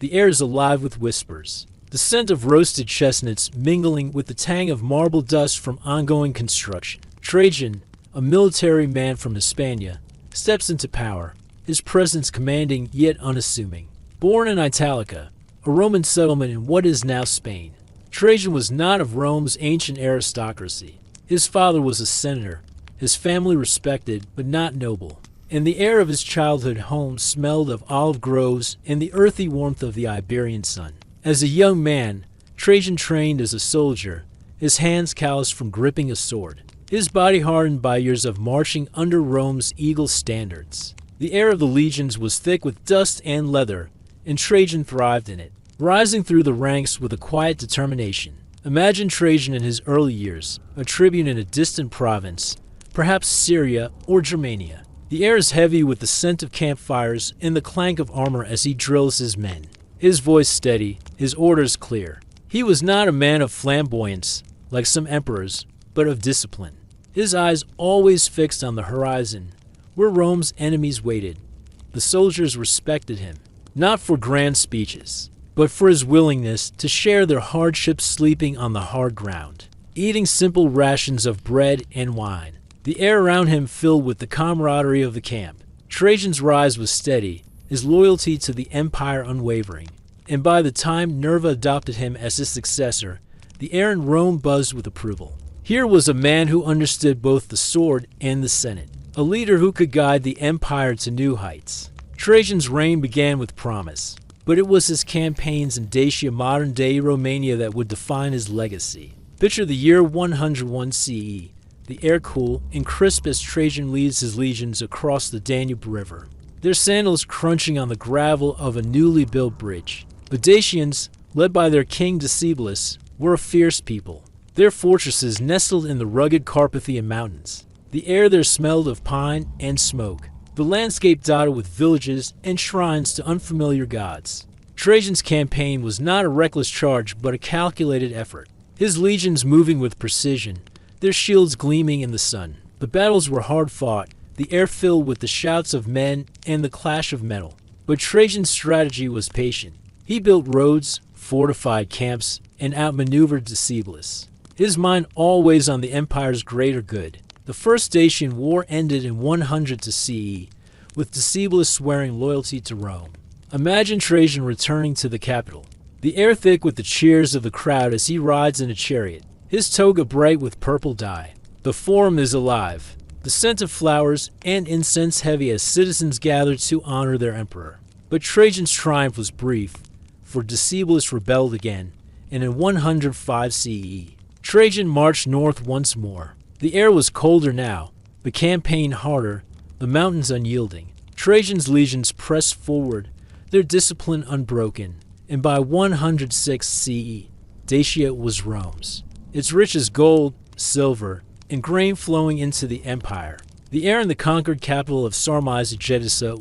The air is alive with whispers, the scent of roasted chestnuts mingling with the tang of marble dust from ongoing construction. Trajan, a military man from Hispania, steps into power, his presence commanding yet unassuming. Born in Italica, a Roman settlement in what is now Spain, Trajan was not of Rome's ancient aristocracy. His father was a senator, his family respected but not noble, and the air of his childhood home smelled of olive groves and the earthy warmth of the Iberian sun. As a young man, Trajan trained as a soldier, his hands calloused from gripping a sword, his body hardened by years of marching under Rome's eagle standards. The air of the legions was thick with dust and leather, and Trajan thrived in it, rising through the ranks with a quiet determination. Imagine Trajan in his early years, a tribune in a distant province, perhaps Syria or Germania. The air is heavy with the scent of campfires and the clank of armor as he drills his men. His voice steady, his orders clear. He was not a man of flamboyance, like some emperors, but of discipline. His eyes always fixed on the horizon, where Rome's enemies waited. The soldiers respected him, not for grand speeches, but for his willingness to share their hardships sleeping on the hard ground, eating simple rations of bread and wine. The air around him filled with the camaraderie of the camp. Trajan's rise was steady, his loyalty to the empire unwavering, and by the time Nerva adopted him as his successor, the air in Rome buzzed with approval. Here was a man who understood both the sword and the Senate, a leader who could guide the empire to new heights. Trajan's reign began with promise, but it was his campaigns in Dacia, modern-day Romania, that would define his legacy. Picture the year 101 CE, the air cool and crisp as Trajan leads his legions across the Danube River, their sandals crunching on the gravel of a newly built bridge. The Dacians, led by their king Sleepless, were a fierce people, their fortresses nestled in the rugged Carpathian mountains. The air there smelled of pine and smoke, the landscape dotted with villages and shrines to unfamiliar gods. Trajan's campaign was not a reckless charge but a calculated effort, his legions moving with precision, their shields gleaming in the sun. The battles were hard fought, the air filled with the shouts of men and the clash of metal. But Trajan's strategy was patient. He built roads, fortified camps, and outmaneuvered Sleepless, his mind always on the Empire's greater good. The First Dacian War ended in 100 CE, with Sleepless swearing loyalty to Rome. Imagine Trajan returning to the capital, the air thick with the cheers of the crowd as he rides in a chariot, his toga bright with purple dye. The forum is alive, the scent of flowers and incense heavy as citizens gather to honor their emperor. But Trajan's triumph was brief, for Sleepless rebelled again, and in 105 CE, Trajan marched north once more. The air was colder now, the campaign harder, the mountains unyielding. Trajan's legions pressed forward, their discipline unbroken, and by 106 CE, Dacia was Rome's, its rich as gold, silver, and grain flowing into the empire. The air in the conquered capital of Sarmize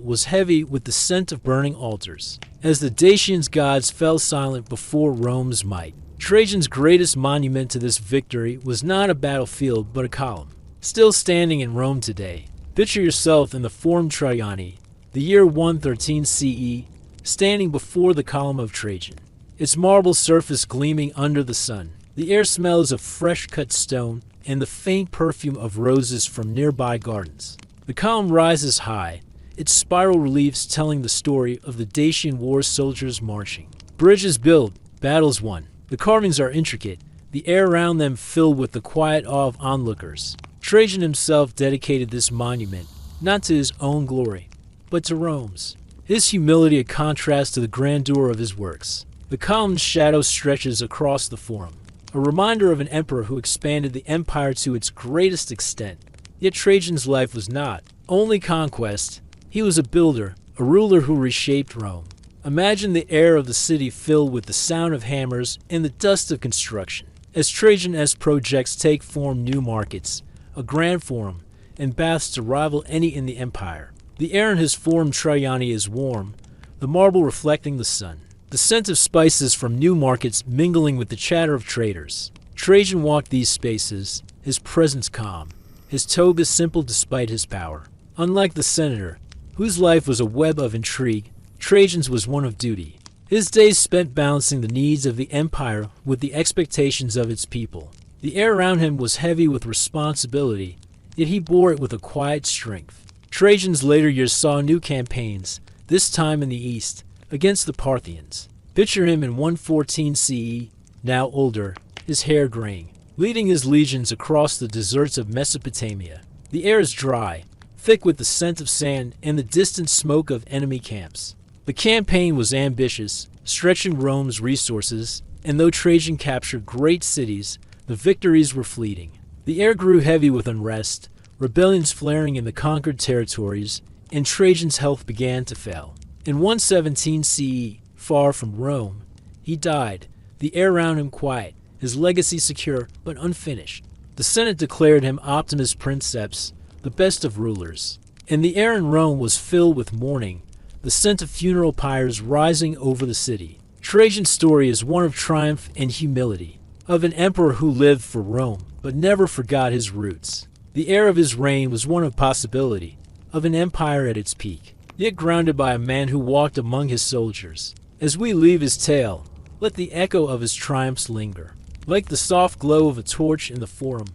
was heavy with the scent of burning altars, as the Dacians' gods fell silent before Rome's might. Trajan's greatest monument to this victory was not a battlefield but a column, still standing in Rome today. Picture yourself in the Forum Traiani, the year 113 CE, standing before the column of Trajan, its marble surface gleaming under the sun. The air smells of fresh-cut stone and the faint perfume of roses from nearby gardens. The column rises high, its spiral reliefs telling the story of the Dacian war soldiers marching. Bridges built, battles won. The carvings are intricate, the air around them filled with the quiet awe of onlookers. Trajan himself dedicated this monument, not to his own glory, but to Rome's. His humility a contrast to the grandeur of his works. The column's shadow stretches across the forum, a reminder of an emperor who expanded the empire to its greatest extent. Yet Trajan's life was not only conquest. He was a builder, a ruler who reshaped Rome. Imagine the air of the city filled with the sound of hammers and the dust of construction. As Trajan's projects take form, new markets, a grand forum, and baths to rival any in the empire. The air in his Forum Traiani is warm, the marble reflecting the sun. The scent of spices from new markets mingling with the chatter of traders. Trajan walked these spaces, his presence calm, his toga simple despite his power. Unlike the senator, whose life was a web of intrigue, Trajan's was one of duty. His days spent balancing the needs of the empire with the expectations of its people. The air around him was heavy with responsibility, yet he bore it with a quiet strength. Trajan's later years saw new campaigns, this time in the east, against the Parthians. Picture him in 114 CE, now older, his hair graying, leading his legions across the deserts of Mesopotamia. The air is dry, thick with the scent of sand and the distant smoke of enemy camps. The campaign was ambitious, stretching Rome's resources, and though Trajan captured great cities, the victories were fleeting. The air grew heavy with unrest, rebellions flaring in the conquered territories, and Trajan's health began to fail. In 117 CE, far from Rome, he died, the air around him quiet, his legacy secure but unfinished. The Senate declared him Optimus Princeps, the best of rulers, and the air in Rome was filled with mourning, the scent of funeral pyres rising over the city. Trajan's story is one of triumph and humility, of an emperor who lived for Rome but never forgot his roots. The air of his reign was one of possibility, of an empire at its peak, yet grounded by a man who walked among his soldiers. As we leave his tale, let the echo of his triumphs linger. Like the soft glow of a torch in the forum,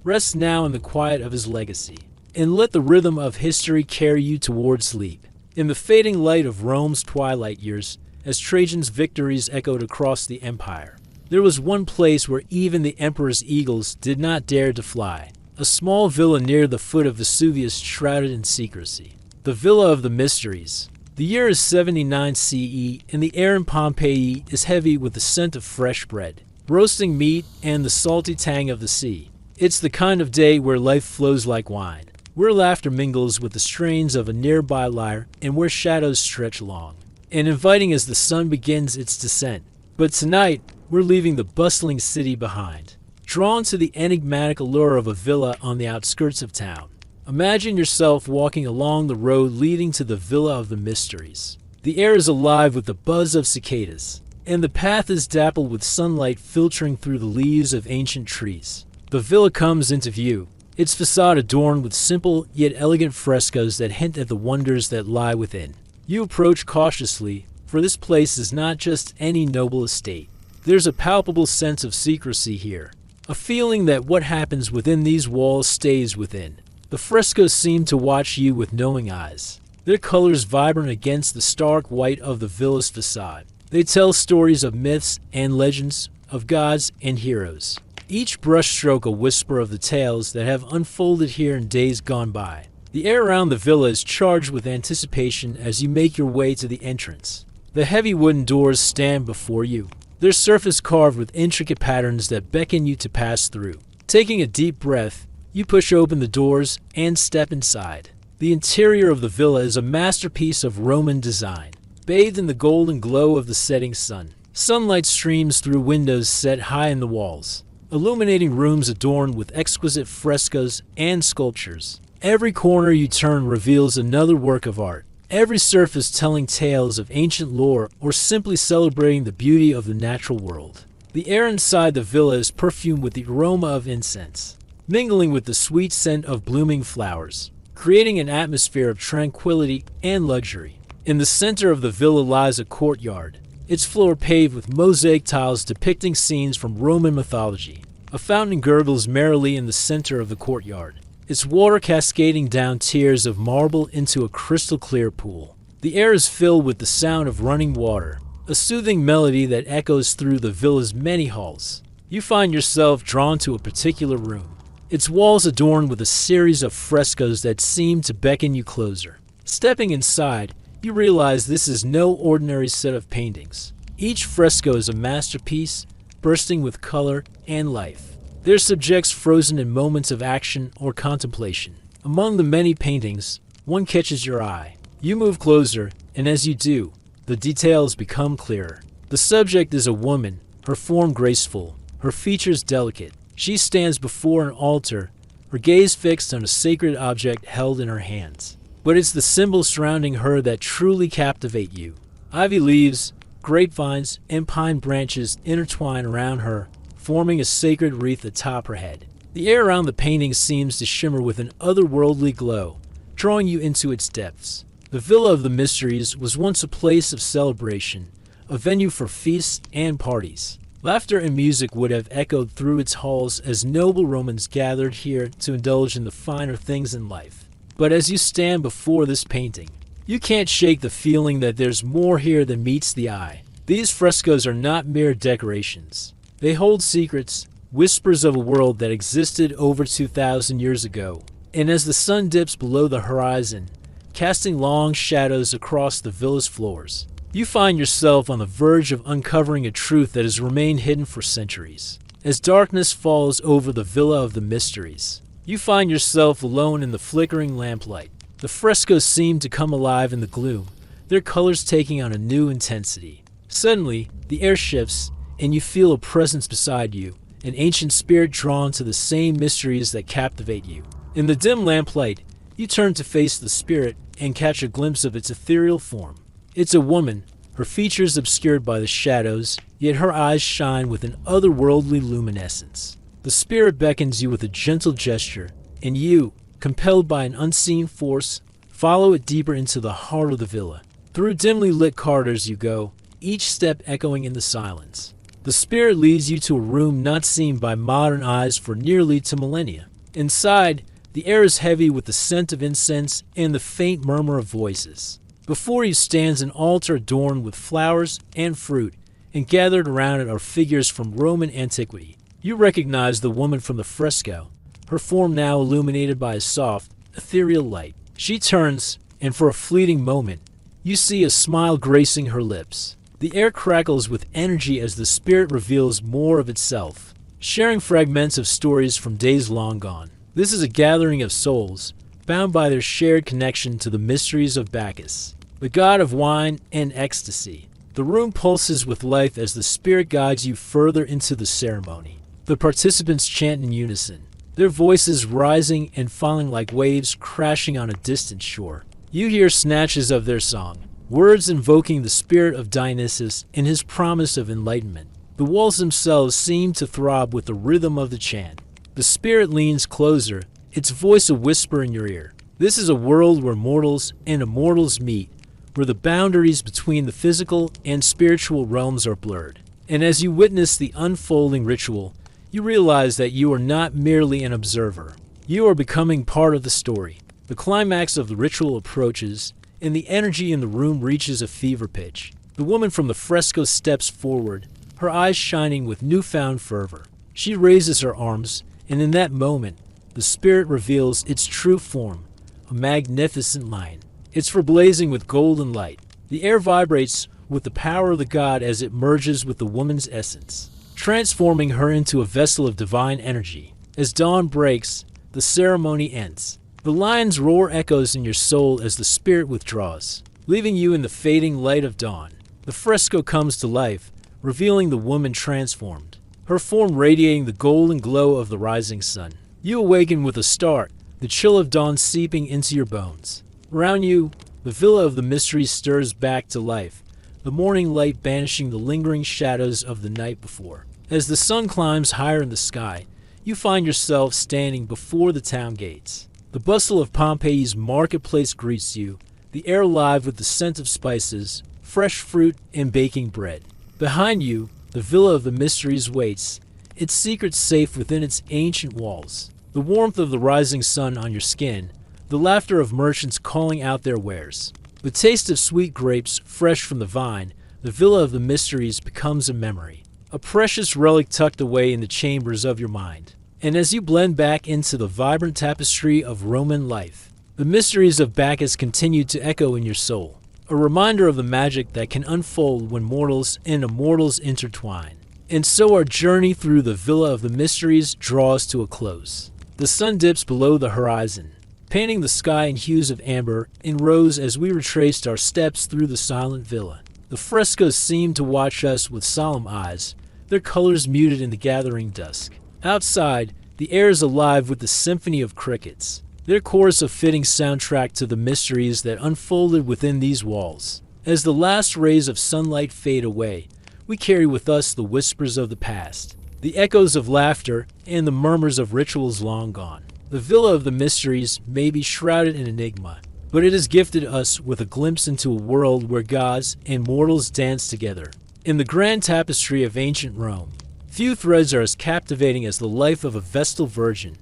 rest now in the quiet of his legacy, and let the rhythm of history carry you toward sleep. In the fading light of Rome's twilight years, as Trajan's victories echoed across the empire, there was one place where even the emperor's eagles did not dare to fly, a small villa near the foot of Vesuvius shrouded in secrecy. The Villa of the Mysteries. The year is 79 CE, and the air in Pompeii is heavy with the scent of fresh bread, roasting meat, and the salty tang of the sea. It's the kind of day where life flows like wine, where laughter mingles with the strains of a nearby lyre, and where shadows stretch long, and inviting as the sun begins its descent. But tonight, we're leaving the bustling city behind, drawn to the enigmatic allure of a villa on the outskirts of town. Imagine yourself walking along the road leading to the Villa of the Mysteries. The air is alive with the buzz of cicadas, and the path is dappled with sunlight filtering through the leaves of ancient trees. The villa comes into view, its facade adorned with simple yet elegant frescoes that hint at the wonders that lie within. You approach cautiously, for this place is not just any noble estate. There's a palpable sense of secrecy here, a feeling that what happens within these walls stays within. The frescoes seem to watch you with knowing eyes, their colors vibrant against the stark white of the villa's facade. They tell stories of myths and legends, of gods and heroes, each brushstroke a whisper of the tales that have unfolded here in days gone by. The air around the villa is charged with anticipation as you make your way to the entrance. The heavy wooden doors stand before you, their surface carved with intricate patterns that beckon you to pass through. Taking a deep breath, you push open the doors and step inside. The interior of the villa is a masterpiece of Roman design, bathed in the golden glow of the setting sun. Sunlight streams through windows set high in the walls, illuminating rooms adorned with exquisite frescoes and sculptures. Every corner you turn reveals another work of art, every surface telling tales of ancient lore or simply celebrating the beauty of the natural world. The air inside the villa is perfumed with the aroma of incense, mingling with the sweet scent of blooming flowers, creating an atmosphere of tranquility and luxury. In the center of the villa lies a courtyard, its floor paved with mosaic tiles depicting scenes from Roman mythology. A fountain gurgles merrily in the center of the courtyard, its water cascading down tiers of marble into a crystal-clear pool. The air is filled with the sound of running water, a soothing melody that echoes through the villa's many halls. You find yourself drawn to a particular room, its walls adorned with a series of frescoes that seem to beckon you closer. Stepping inside, you realize this is no ordinary set of paintings. Each fresco is a masterpiece, bursting with color and life, their subjects frozen in moments of action or contemplation. Among the many paintings, one catches your eye. You move closer, and as you do, the details become clearer. The subject is a woman, her form graceful, her features delicate. She stands before an altar, her gaze fixed on a sacred object held in her hands. But it's the symbols surrounding her that truly captivate you. Ivy leaves, grapevines, and pine branches intertwine around her, forming a sacred wreath atop her head. The air around the painting seems to shimmer with an otherworldly glow, drawing you into its depths. The Villa of the Mysteries was once a place of celebration, a venue for feasts and parties. Laughter and music would have echoed through its halls as noble Romans gathered here to indulge in the finer things in life. But as you stand before this painting, you can't shake the feeling that there's more here than meets the eye. These frescoes are not mere decorations. They hold secrets, whispers of a world that existed over 2,000 years ago. And as the sun dips below the horizon, casting long shadows across the villa's floors, you find yourself on the verge of uncovering a truth that has remained hidden for centuries. As darkness falls over the Villa of the Mysteries, you find yourself alone in the flickering lamplight. The frescoes seem to come alive in the gloom, their colors taking on a new intensity. Suddenly, the air shifts, and you feel a presence beside you, an ancient spirit drawn to the same mysteries that captivate you. In the dim lamplight, you turn to face the spirit and catch a glimpse of its ethereal form. It's a woman, her features obscured by the shadows, yet her eyes shine with an otherworldly luminescence. The spirit beckons you with a gentle gesture, and you, compelled by an unseen force, follow it deeper into the heart of the villa. Through dimly lit corridors you go, each step echoing in the silence. The spirit leads you to a room not seen by modern eyes for nearly 2 millennia. Inside, the air is heavy with the scent of incense and the faint murmur of voices. Before you stands an altar adorned with flowers and fruit, and gathered around it are figures from Roman antiquity. You recognize the woman from the fresco, her form now illuminated by a soft, ethereal light. She turns, and for a fleeting moment, you see a smile gracing her lips. The air crackles with energy as the spirit reveals more of itself, sharing fragments of stories from days long gone. This is a gathering of souls, bound by their shared connection to the mysteries of Bacchus, the god of wine and ecstasy. The room pulses with life as the spirit guides you further into the ceremony. The participants chant in unison, their voices rising and falling like waves crashing on a distant shore. You hear snatches of their song, words invoking the spirit of Dionysus and his promise of enlightenment. The walls themselves seem to throb with the rhythm of the chant. The spirit leans closer, its voice a whisper in your ear. This is a world where mortals and immortals meet, where the boundaries between the physical and spiritual realms are blurred. And as you witness the unfolding ritual, you realize that you are not merely an observer. You are becoming part of the story. The climax of the ritual approaches, and the energy in the room reaches a fever pitch. The woman from the fresco steps forward, her eyes shining with newfound fervor. She raises her arms, and in that moment, the spirit reveals its true form, a magnificent lion. It's blazing with golden light. The air vibrates with the power of the god as it merges with the woman's essence, transforming her into a vessel of divine energy. As dawn breaks, the ceremony ends. The lion's roar echoes in your soul as the spirit withdraws, leaving you in the fading light of dawn. The fresco comes to life, revealing the woman transformed, her form radiating the golden glow of the rising sun. You awaken with a start, the chill of dawn seeping into your bones. Around you, the Villa of the Mysteries stirs back to life, the morning light banishing the lingering shadows of the night before. As the sun climbs higher in the sky, you find yourself standing before the town gates. The bustle of Pompeii's marketplace greets you, the air alive with the scent of spices, fresh fruit, and baking bread. Behind you, the Villa of the Mysteries waits, its secret safe within its ancient walls. The warmth of the rising sun on your skin, the laughter of merchants calling out their wares. The taste of sweet grapes fresh from the vine, the Villa of the Mysteries becomes a memory, a precious relic tucked away in the chambers of your mind. And as you blend back into the vibrant tapestry of Roman life, the mysteries of Bacchus continue to echo in your soul, a reminder of the magic that can unfold when mortals and immortals intertwine. And so our journey through the Villa of the Mysteries draws to a close. The sun dips below the horizon, painting the sky in hues of amber and rose as we retraced our steps through the silent villa. The frescoes seemed to watch us with solemn eyes, their colors muted in the gathering dusk. Outside, the air is alive with the symphony of crickets, their chorus a fitting soundtrack to the mysteries that unfolded within these walls. As the last rays of sunlight fade away, we carry with us the whispers of the past, the echoes of laughter, and the murmurs of rituals long gone. The Villa of the Mysteries may be shrouded in enigma, but it has gifted us with a glimpse into a world where gods and mortals dance together. In the grand tapestry of ancient Rome, few threads are as captivating as the life of a Vestal Virgin.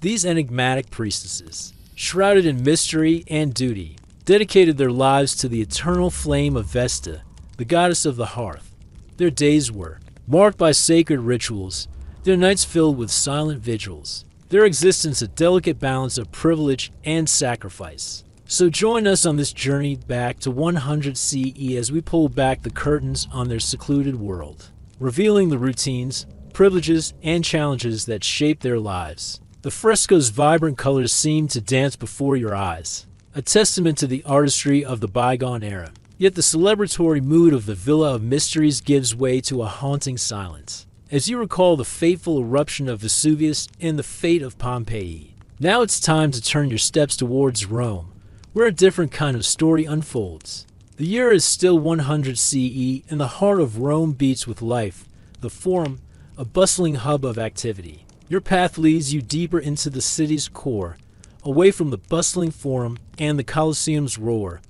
These enigmatic priestesses, shrouded in mystery and duty, dedicated their lives to the eternal flame of Vesta, the goddess of the hearth. Their days were marked by sacred rituals, their nights filled with silent vigils, their existence a delicate balance of privilege and sacrifice. So join us on this journey back to 100 CE as we pull back the curtains on their secluded world, revealing the routines, privileges, and challenges that shape their lives. The fresco's vibrant colors seem to dance before your eyes, a testament to the artistry of the bygone era. Yet the celebratory mood of the Villa of Mysteries gives way to a haunting silence, as you recall the fateful eruption of Vesuvius and the fate of Pompeii. Now it's time to turn your steps towards Rome, where a different kind of story unfolds. The year is still 100 CE, and the heart of Rome beats with life, the Forum, a bustling hub of activity. Your path leads you deeper into the city's core, away from the bustling Forum and the Colosseum's roar,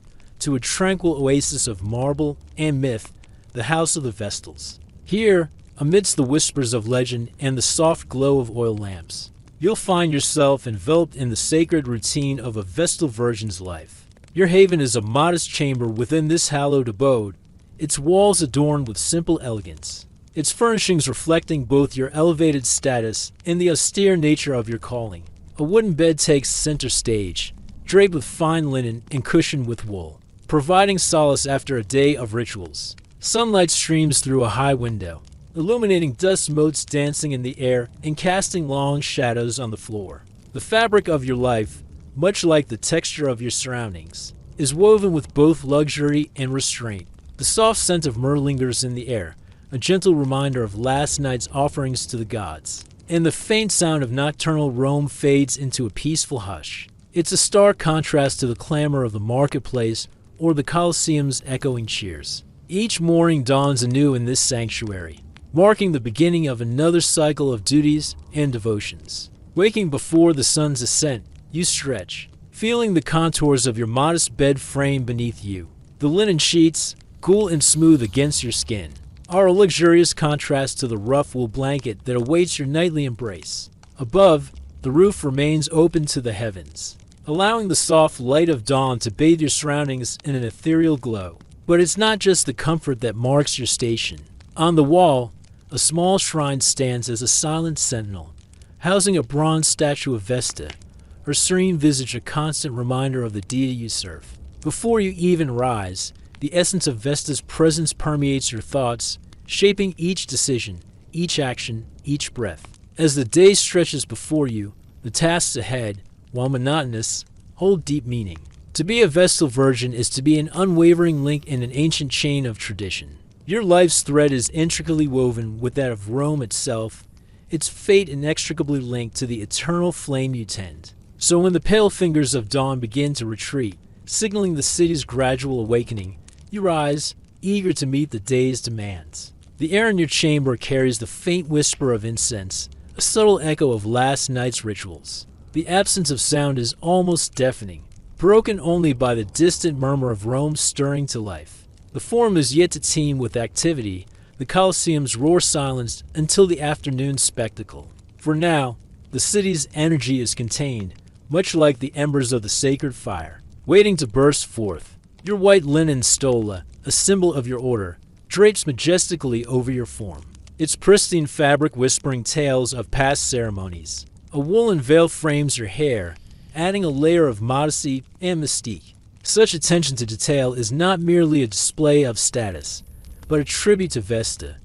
to a tranquil oasis of marble and myth, the House of the Vestals. Here, amidst the whispers of legend and the soft glow of oil lamps, you'll find yourself enveloped in the sacred routine of a Vestal Virgin's life. Your haven is a modest chamber within this hallowed abode, its walls adorned with simple elegance, its furnishings reflecting both your elevated status and the austere nature of your calling. A wooden bed takes center stage, draped with fine linen and cushioned with wool, providing solace after a day of rituals. Sunlight streams through a high window, illuminating dust motes dancing in the air and casting long shadows on the floor. The fabric of your life, much like the texture of your surroundings, is woven with both luxury and restraint. The soft scent of myrrh lingers in the air, a gentle reminder of last night's offerings to the gods. And the faint sound of nocturnal Rome fades into a peaceful hush. It's a stark contrast to the clamor of the marketplace or the Colosseum's echoing cheers. Each morning dawns anew in this sanctuary, marking the beginning of another cycle of duties and devotions. Waking before the sun's ascent, you stretch, feeling the contours of your modest bed frame beneath you. The linen sheets, cool and smooth against your skin, are a luxurious contrast to the rough wool blanket that awaits your nightly embrace. Above, the roof remains open to the heavens, allowing the soft light of dawn to bathe your surroundings in an ethereal glow. But it's not just the comfort that marks your station. On the wall, a small shrine stands as a silent sentinel, housing a bronze statue of Vesta, her serene visage a constant reminder of the deity you serve. Before you even rise, the essence of Vesta's presence permeates your thoughts, shaping each decision, each action, each breath. As the day stretches before you, the tasks ahead, while monotonous, hold deep meaning. To be a Vestal Virgin is to be an unwavering link in an ancient chain of tradition. Your life's thread is intricately woven with that of Rome itself, its fate inextricably linked to the eternal flame you tend. So when the pale fingers of dawn begin to retreat, signaling the city's gradual awakening, you rise, eager to meet the day's demands. The air in your chamber carries the faint whisper of incense, a subtle echo of last night's rituals. The absence of sound is almost deafening, broken only by the distant murmur of Rome stirring to life. The Forum is yet to teem with activity, the Colosseum's roar silenced until the afternoon spectacle. For now, the city's energy is contained, much like the embers of the sacred fire, waiting to burst forth. Your white linen stola, a symbol of your order, drapes majestically over your form, its pristine fabric whispering tales of past ceremonies. A woolen veil frames your hair, adding a layer of modesty and mystique. Such attention to detail is not merely a display of status, but a tribute to Vesta,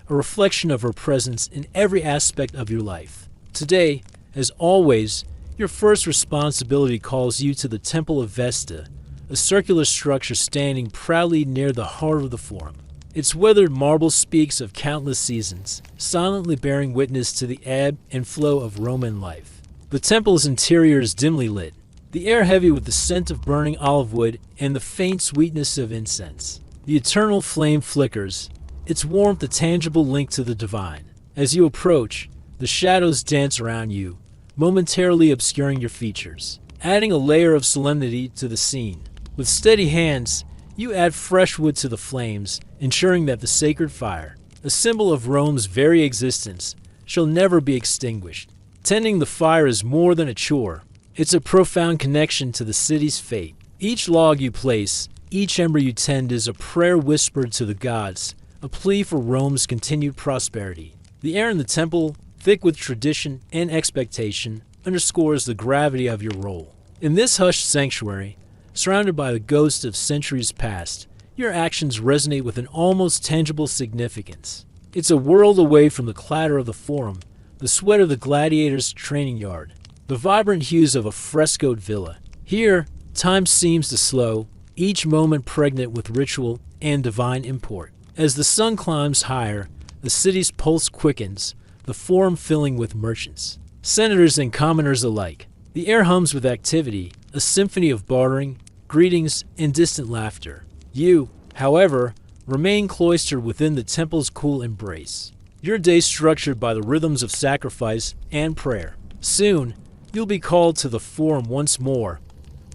a reflection of her presence in every aspect of your life. Today, as always, your first responsibility calls you to the Temple of Vesta, a circular structure standing proudly near the heart of the Forum. Its weathered marble speaks of countless seasons, silently bearing witness to the ebb and flow of Roman life. The temple's interior is dimly lit, the air heavy with the scent of burning olive wood and the faint sweetness of incense. The eternal flame flickers, its warmth a tangible link to the divine. As you approach, the shadows dance around you, momentarily obscuring your features, adding a layer of solemnity to the scene. With steady hands, you add fresh wood to the flames, ensuring that the sacred fire, a symbol of Rome's very existence, shall never be extinguished. Tending the fire is more than a chore. It's a profound connection to the city's fate. Each log you place, each ember you tend is a prayer whispered to the gods, a plea for Rome's continued prosperity. The air in the temple, thick with tradition and expectation, underscores the gravity of your role. In this hushed sanctuary, surrounded by the ghosts of centuries past, your actions resonate with an almost tangible significance. It's a world away from the clatter of the Forum, the sweat of the gladiators' training yard, the vibrant hues of a frescoed villa. Here, time seems to slow, each moment pregnant with ritual and divine import. As the sun climbs higher, the city's pulse quickens, the Forum filling with merchants, senators and commoners alike. The air hums with activity, a symphony of bartering, greetings, and distant laughter. You, however, remain cloistered within the temple's cool embrace, your day structured by the rhythms of sacrifice and prayer. Soon, you'll be called to the Forum once more,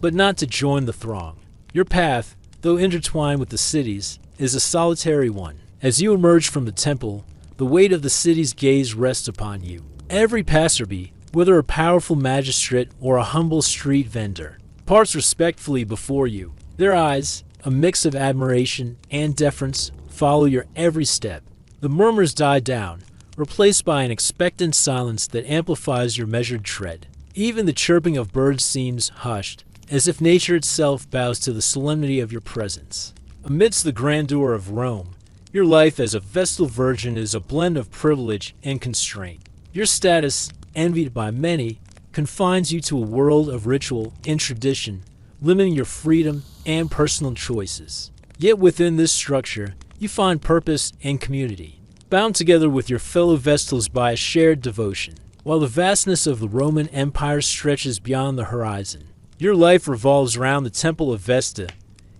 but not to join the throng. Your path, though intertwined with the city's, is a solitary one. As you emerge from the temple, the weight of the city's gaze rests upon you. Every passerby, whether a powerful magistrate or a humble street vendor, parts respectfully before you. Their eyes, a mix of admiration and deference, follow your every step. The murmurs die down, replaced by an expectant silence that amplifies your measured tread. Even the chirping of birds seems hushed, as if nature itself bows to the solemnity of your presence. Amidst the grandeur of Rome, your life as a Vestal Virgin is a blend of privilege and constraint. Your status, envied by many, confines you to a world of ritual and tradition, limiting your freedom and personal choices. Yet within this structure, you find purpose and community, bound together with your fellow Vestals by a shared devotion. While the vastness of the Roman Empire stretches beyond the horizon, your life revolves around the Temple of Vesta,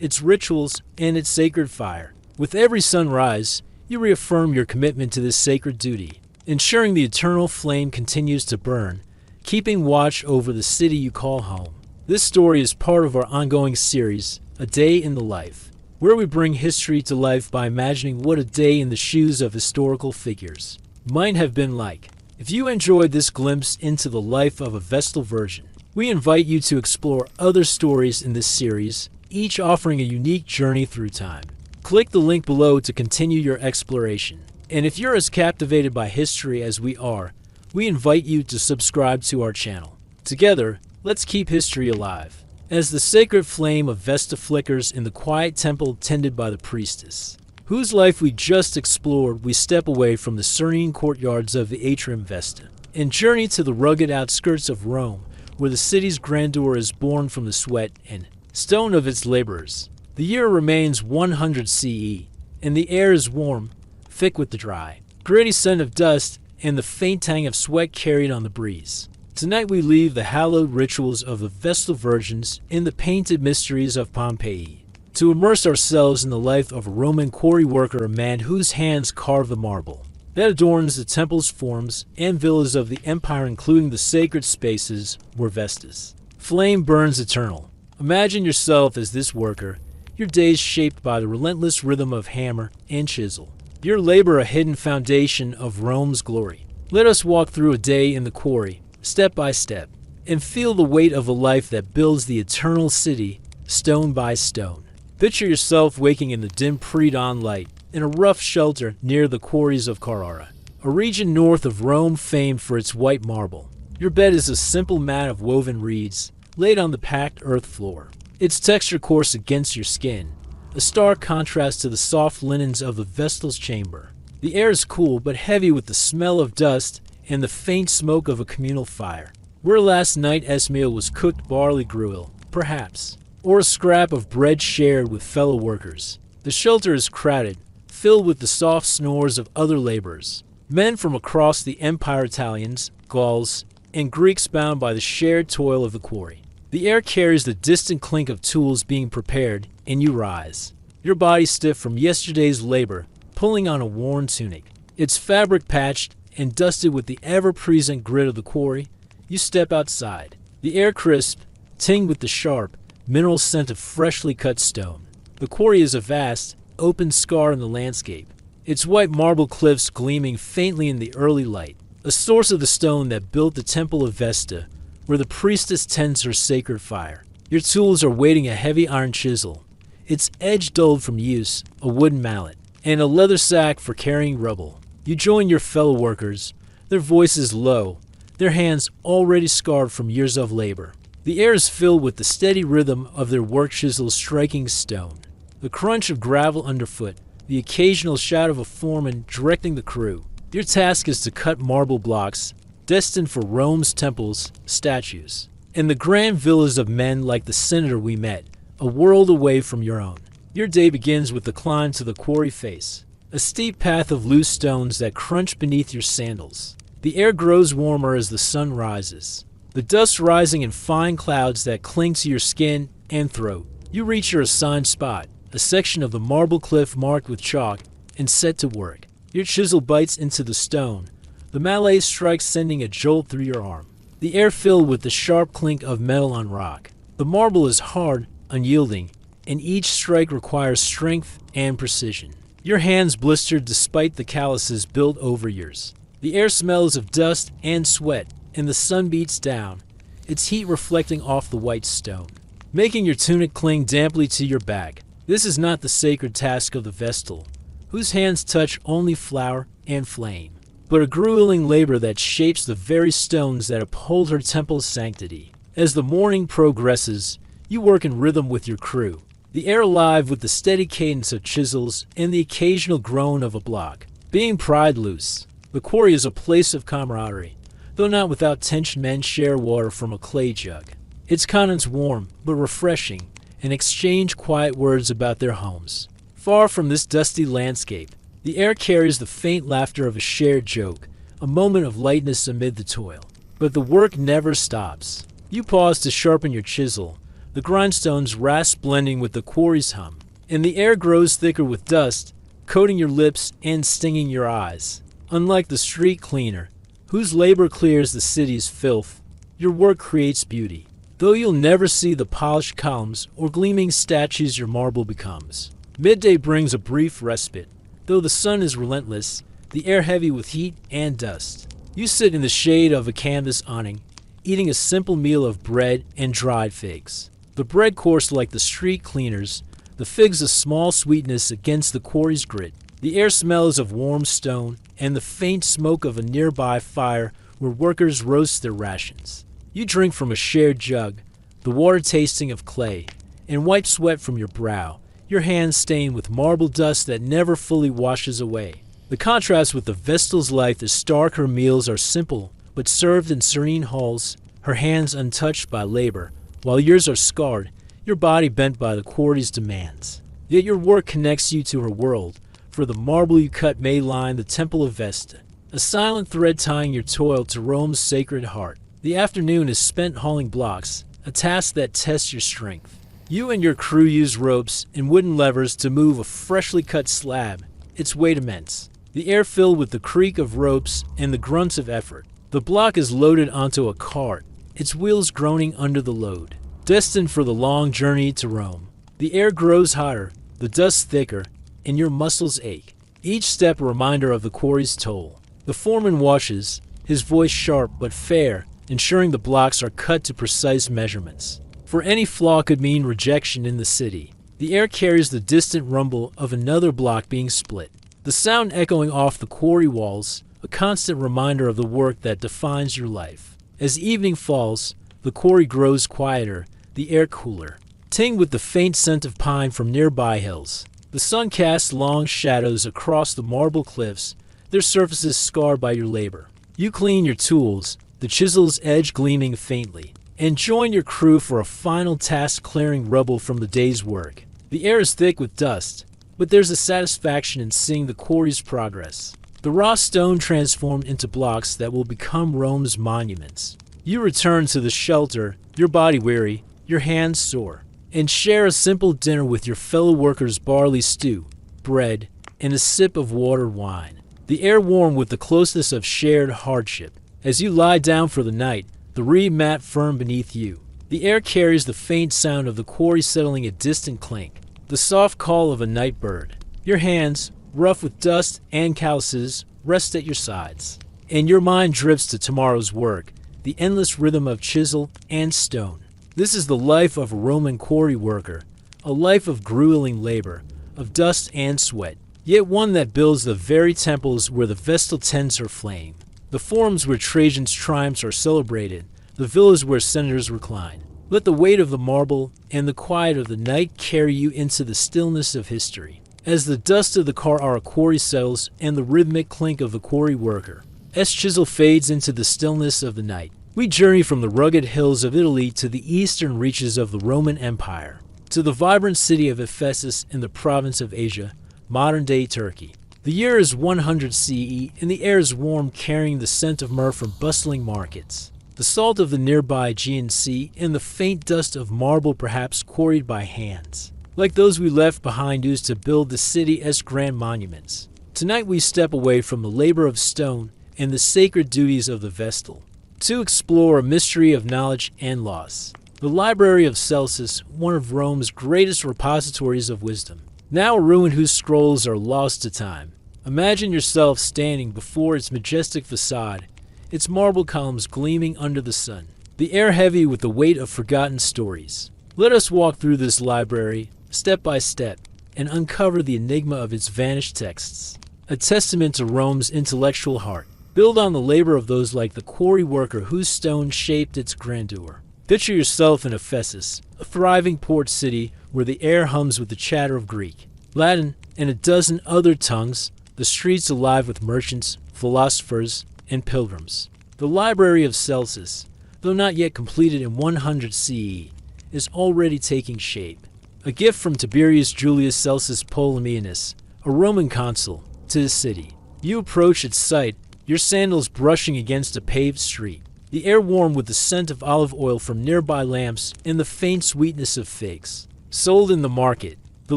its rituals, and its sacred fire. With every sunrise, you reaffirm your commitment to this sacred duty, ensuring the eternal flame continues to burn, keeping watch over the city you call home. This story is part of our ongoing series, A Day in the Life. where we bring history to life by imagining what a day in the shoes of historical figures might have been like. If you enjoyed this glimpse into the life of a Vestal Virgin, we invite you to explore other stories in this series, each offering a unique journey through time. Click the link below to continue your exploration. And if you're as captivated by history as we are, we invite you to subscribe to our channel. Together, let's keep history alive, as the sacred flame of Vesta flickers in the quiet temple tended by the priestess, whose life we just explored. We step away from the serene courtyards of the Atrium Vesta and journey to the rugged outskirts of Rome, where the city's grandeur is born from the sweat and stone of its laborers. The year remains 100 CE, and the air is warm, thick with the dry, gritty scent of dust and the faint tang of sweat carried on the breeze. Tonight we leave the hallowed rituals of the Vestal Virgins in the painted mysteries of Pompeii, to immerse ourselves in the life of a Roman quarry worker, a man whose hands carve the marble that adorns the temple's forms and villas of the empire, including the sacred spaces where Vesta's flame burns eternal. Imagine yourself as this worker, your days shaped by the relentless rhythm of hammer and chisel, your labor a hidden foundation of Rome's glory. Let us walk through a day in the quarry, step by step, and feel the weight of a life that builds the eternal city, stone by stone. Picture yourself waking in the dim pre-dawn light, in a rough shelter near the quarries of Carrara, a region north of Rome famed for its white marble. Your bed is a simple mat of woven reeds, laid on the packed earth floor, its texture coarse against your skin, a stark contrast to the soft linens of the Vestal's chamber. The air is cool but heavy with the smell of dust and the faint smoke of a communal fire, where last night's meal was cooked barley gruel, perhaps, or a scrap of bread shared with fellow workers. The shelter is crowded, filled with the soft snores of other laborers, men from across the empire, Italians, Gauls, and Greeks bound by the shared toil of the quarry. The air carries the distant clink of tools being prepared, and you rise, your body stiff from yesterday's labor, pulling on a worn tunic, its fabric patched and dusted with the ever-present grit of the quarry. You step outside, the air crisp, tinged with the sharp, mineral scent of freshly cut stone. The quarry is a vast, open scar in the landscape, its white marble cliffs gleaming faintly in the early light, a source of the stone that built the Temple of Vesta, where the priestess tends her sacred fire. Your tools are waiting: a heavy iron chisel, its edge dulled from use, a wooden mallet, and a leather sack for carrying rubble. You join your fellow workers, their voices low, their hands already scarred from years of labor. The air is filled with the steady rhythm of their work chisels striking stone, the crunch of gravel underfoot, the occasional shout of a foreman directing the crew. Your task is to cut marble blocks, destined for Rome's temples, statues, and the grand villas of men like the senator we met, a world away from your own. Your day begins with the climb to the quarry face, a steep path of loose stones that crunch beneath your sandals. The air grows warmer as the sun rises, the dust rising in fine clouds that cling to your skin and throat. You reach your assigned spot, a section of the marble cliff marked with chalk, and set to work. Your chisel bites into the stone, the mallet strikes, sending a jolt through your arm, the air filled with the sharp clink of metal on rock. The marble is hard, unyielding, and each strike requires strength and precision. Your hands blistered despite the calluses built over years. The air smells of dust and sweat, and the sun beats down, its heat reflecting off the white stone, making your tunic cling damply to your back. This is not the sacred task of the Vestal, whose hands touch only flour and flame, but a grueling labor that shapes the very stones that uphold her temple's sanctity. As the morning progresses, you work in rhythm with your crew, the air alive with the steady cadence of chisels and the occasional groan of a block being pried loose. The quarry is a place of camaraderie, though not without tension. Men share water from a clay jug, its contents warm but refreshing, and exchange quiet words about their homes. Far from this dusty landscape, the air carries the faint laughter of a shared joke, a moment of lightness amid the toil. But the work never stops. You pause to sharpen your chisel, the grindstones rasp blending with the quarry's hum, and the air grows thicker with dust, coating your lips and stinging your eyes. Unlike the street cleaner, whose labor clears the city's filth, your work creates beauty. Though you'll never see the polished columns or gleaming statues your marble becomes Midday brings a brief respite. Though the sun is relentless, the air heavy with heat and dust. You sit in the shade of a canvas awning, eating a simple meal of bread and dried figs. The bread coarse like the street cleaners, the figs a small sweetness against the quarry's grit. The air smells of warm stone and the faint smoke of a nearby fire where workers roast their rations. You drink from a shared jug, the water tasting of clay, and wipe sweat from your brow, your hands stained with marble dust that never fully washes away. The contrast with the Vestal's life is stark. Her meals are simple, but served in serene halls, her hands untouched by labor, while yours are scarred, your body bent by the quarry's demands. Yet your work connects you to her world, for the marble you cut may line the temple of Vesta, a silent thread tying your toil to Rome's sacred heart. The afternoon is spent hauling blocks, a task that tests your strength. You and your crew use ropes and wooden levers to move a freshly cut slab, its weight immense. The air filled with the creak of ropes and the grunts of effort. The block is loaded onto a cart, its wheels groaning under the load, destined for the long journey to Rome. The air grows hotter, the dust thicker, and your muscles ache. Each step a reminder of the quarry's toll. The foreman washes, his voice sharp but fair, ensuring the blocks are cut to precise measurements. For any flaw could mean rejection in the city. The air carries the distant rumble of another block being split. The sound echoing off the quarry walls, a constant reminder of the work that defines your life. As evening falls, the quarry grows quieter, the air cooler, tinged with the faint scent of pine from nearby hills. The sun casts long shadows across the marble cliffs, their surfaces scarred by your labor. You clean your tools, the chisel's edge gleaming faintly, and join your crew for a final task clearing rubble from the day's work. The air is thick with dust, but there's a satisfaction in seeing the quarry's progress. The raw stone transformed into blocks that will become Rome's monuments. You return to the shelter, your body weary, your hands sore, and share a simple dinner with your fellow workers, barley stew, bread, and a sip of watered wine. The air warm with the closeness of shared hardship. As you lie down for the night, the reed mat firm beneath you. The air carries the faint sound of the quarry settling a distant clink, the soft call of a night bird. Your hands, rough with dust and calluses, rest at your sides, and your mind drifts to tomorrow's work, the endless rhythm of chisel and stone. This is the life of a Roman quarry worker, a life of grueling labor, of dust and sweat, yet one that builds the very temples where the Vestal tends her flame, the forums where Trajan's triumphs are celebrated, the villas where senators recline. Let the weight of the marble and the quiet of the night carry you into the stillness of history. As the dust of the Carrara quarry settles and the rhythmic clink of the quarry worker, as chisel fades into the stillness of the night, we journey from the rugged hills of Italy to the eastern reaches of the Roman Empire, to the vibrant city of Ephesus in the province of Asia, modern-day Turkey. The year is 100 CE, and the air is warm, carrying the scent of myrrh from bustling markets, the salt of the nearby Aegean Sea, and the faint dust of marble perhaps quarried by hands, like those we left behind us to build the city as grand monuments. Tonight we step away from the labor of stone and the sacred duties of the Vestal, to explore a mystery of knowledge and loss. The Library of Celsus, one of Rome's greatest repositories of wisdom, now a ruin whose scrolls are lost to time. Imagine yourself standing before its majestic facade, its marble columns gleaming under the sun, the air heavy with the weight of forgotten stories. Let us walk through this library, step by step, and uncover the enigma of its vanished texts, a testament to Rome's intellectual heart. Build on the labor of those like the quarry worker whose stone shaped its grandeur. Picture yourself in Ephesus, a thriving port city where the air hums with the chatter of Greek, Latin, and a dozen other tongues, the streets alive with merchants, philosophers, and pilgrims. The Library of Celsus, though not yet completed in 100 CE, is already taking shape. A gift from Tiberius Julius Celsus Ptolemæus, a Roman consul, to the city. You approach its site, your sandals brushing against a paved street, the air warm with the scent of olive oil from nearby lamps and the faint sweetness of figs. Sold in the market, the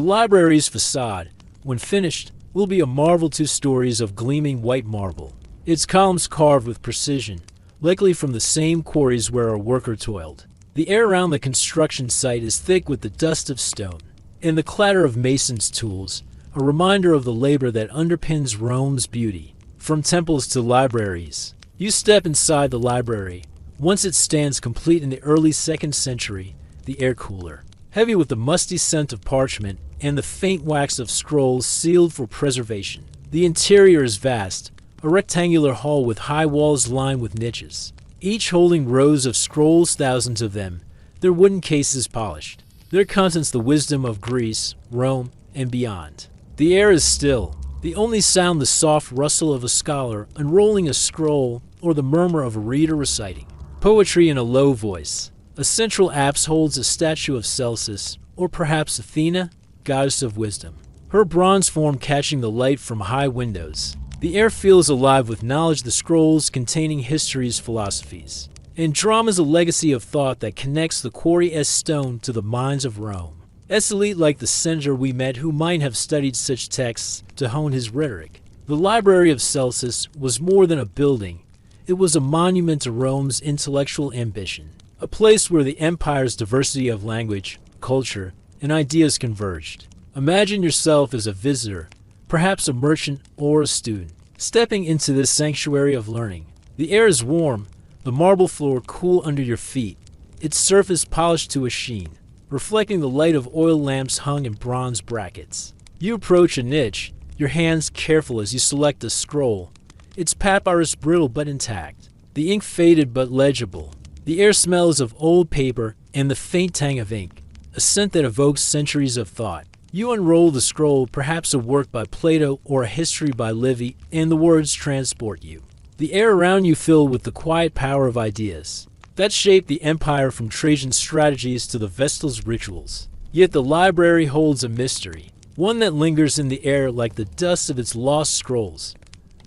library's facade, when finished, will be a marvel. 2 stories of gleaming white marble, its columns carved with precision, likely from the same quarries where a worker toiled. The air around the construction site is thick with the dust of stone. and the clatter of masons' tools, a reminder of the labor that underpins Rome's beauty. From temples to libraries. You step inside the library. Once it stands complete in the early 2nd century, the air cooler, heavy with the musty scent of parchment and the faint wax of scrolls sealed for preservation. The interior is vast, a rectangular hall with high walls lined with niches, each holding rows of scrolls, thousands of them, their wooden cases polished. Their contents the wisdom of Greece, Rome, and beyond. The air is still. The only sound the soft rustle of a scholar unrolling a scroll or the murmur of a reader reciting poetry in a low voice. A central apse holds a statue of Celsus, or perhaps Athena, goddess of wisdom, her bronze form catching the light from high windows. The air feels alive with knowledge, the scrolls containing history's philosophies. And drama is a legacy of thought that connects the quarry-esque stone to the minds of Rome. As elite like the senator we met who might have studied such texts to hone his rhetoric. The Library of Celsus was more than a building. It was a monument to Rome's intellectual ambition, a place where the empire's diversity of language, culture, and ideas converged. Imagine yourself as a visitor, perhaps a merchant or a student, stepping into this sanctuary of learning. The air is warm, the marble floor cool under your feet, its surface polished to a sheen, reflecting the light of oil lamps hung in bronze brackets. You approach a niche, your hands careful as you select a scroll, its papyrus brittle but intact, the ink faded but legible. The air smells of old paper and the faint tang of ink, a scent that evokes centuries of thought. You unroll the scroll, perhaps a work by Plato or a history by Livy, and the words transport you. The air around you filled with the quiet power of ideas that shaped the empire from Trajan's strategies to the Vestal's rituals. Yet the library holds a mystery, one that lingers in the air like the dust of its lost scrolls.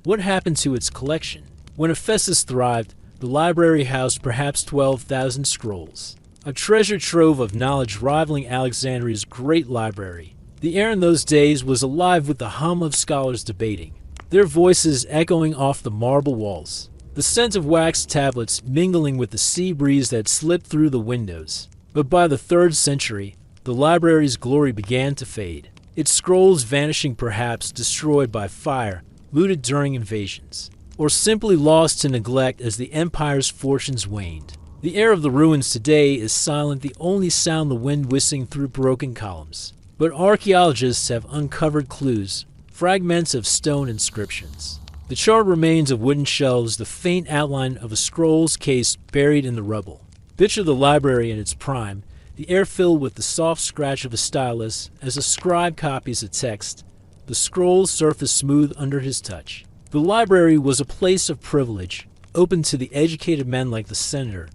What happened to its collection? When Ephesus thrived, the library housed perhaps 12,000 scrolls, a treasure trove of knowledge rivaling Alexandria's great library. The air in those days was alive with the hum of scholars debating, their voices echoing off the marble walls, the scent of waxed tablets mingling with the sea breeze that slipped through the windows. But by the 3rd century, the library's glory began to fade, its scrolls vanishing, perhaps destroyed by fire, looted during invasions, or simply lost to neglect as the empire's fortunes waned. The air of the ruins today is silent, the only sound the wind whistling through broken columns. But archaeologists have uncovered clues, fragments of stone inscriptions, the charred remains of wooden shelves, the faint outline of a scroll's case buried in the rubble. Picture the library in its prime, the air filled with the soft scratch of a stylus as a scribe copies a text, the scroll's surface smooth under his touch. The library was a place of privilege, open to the educated men like the senator,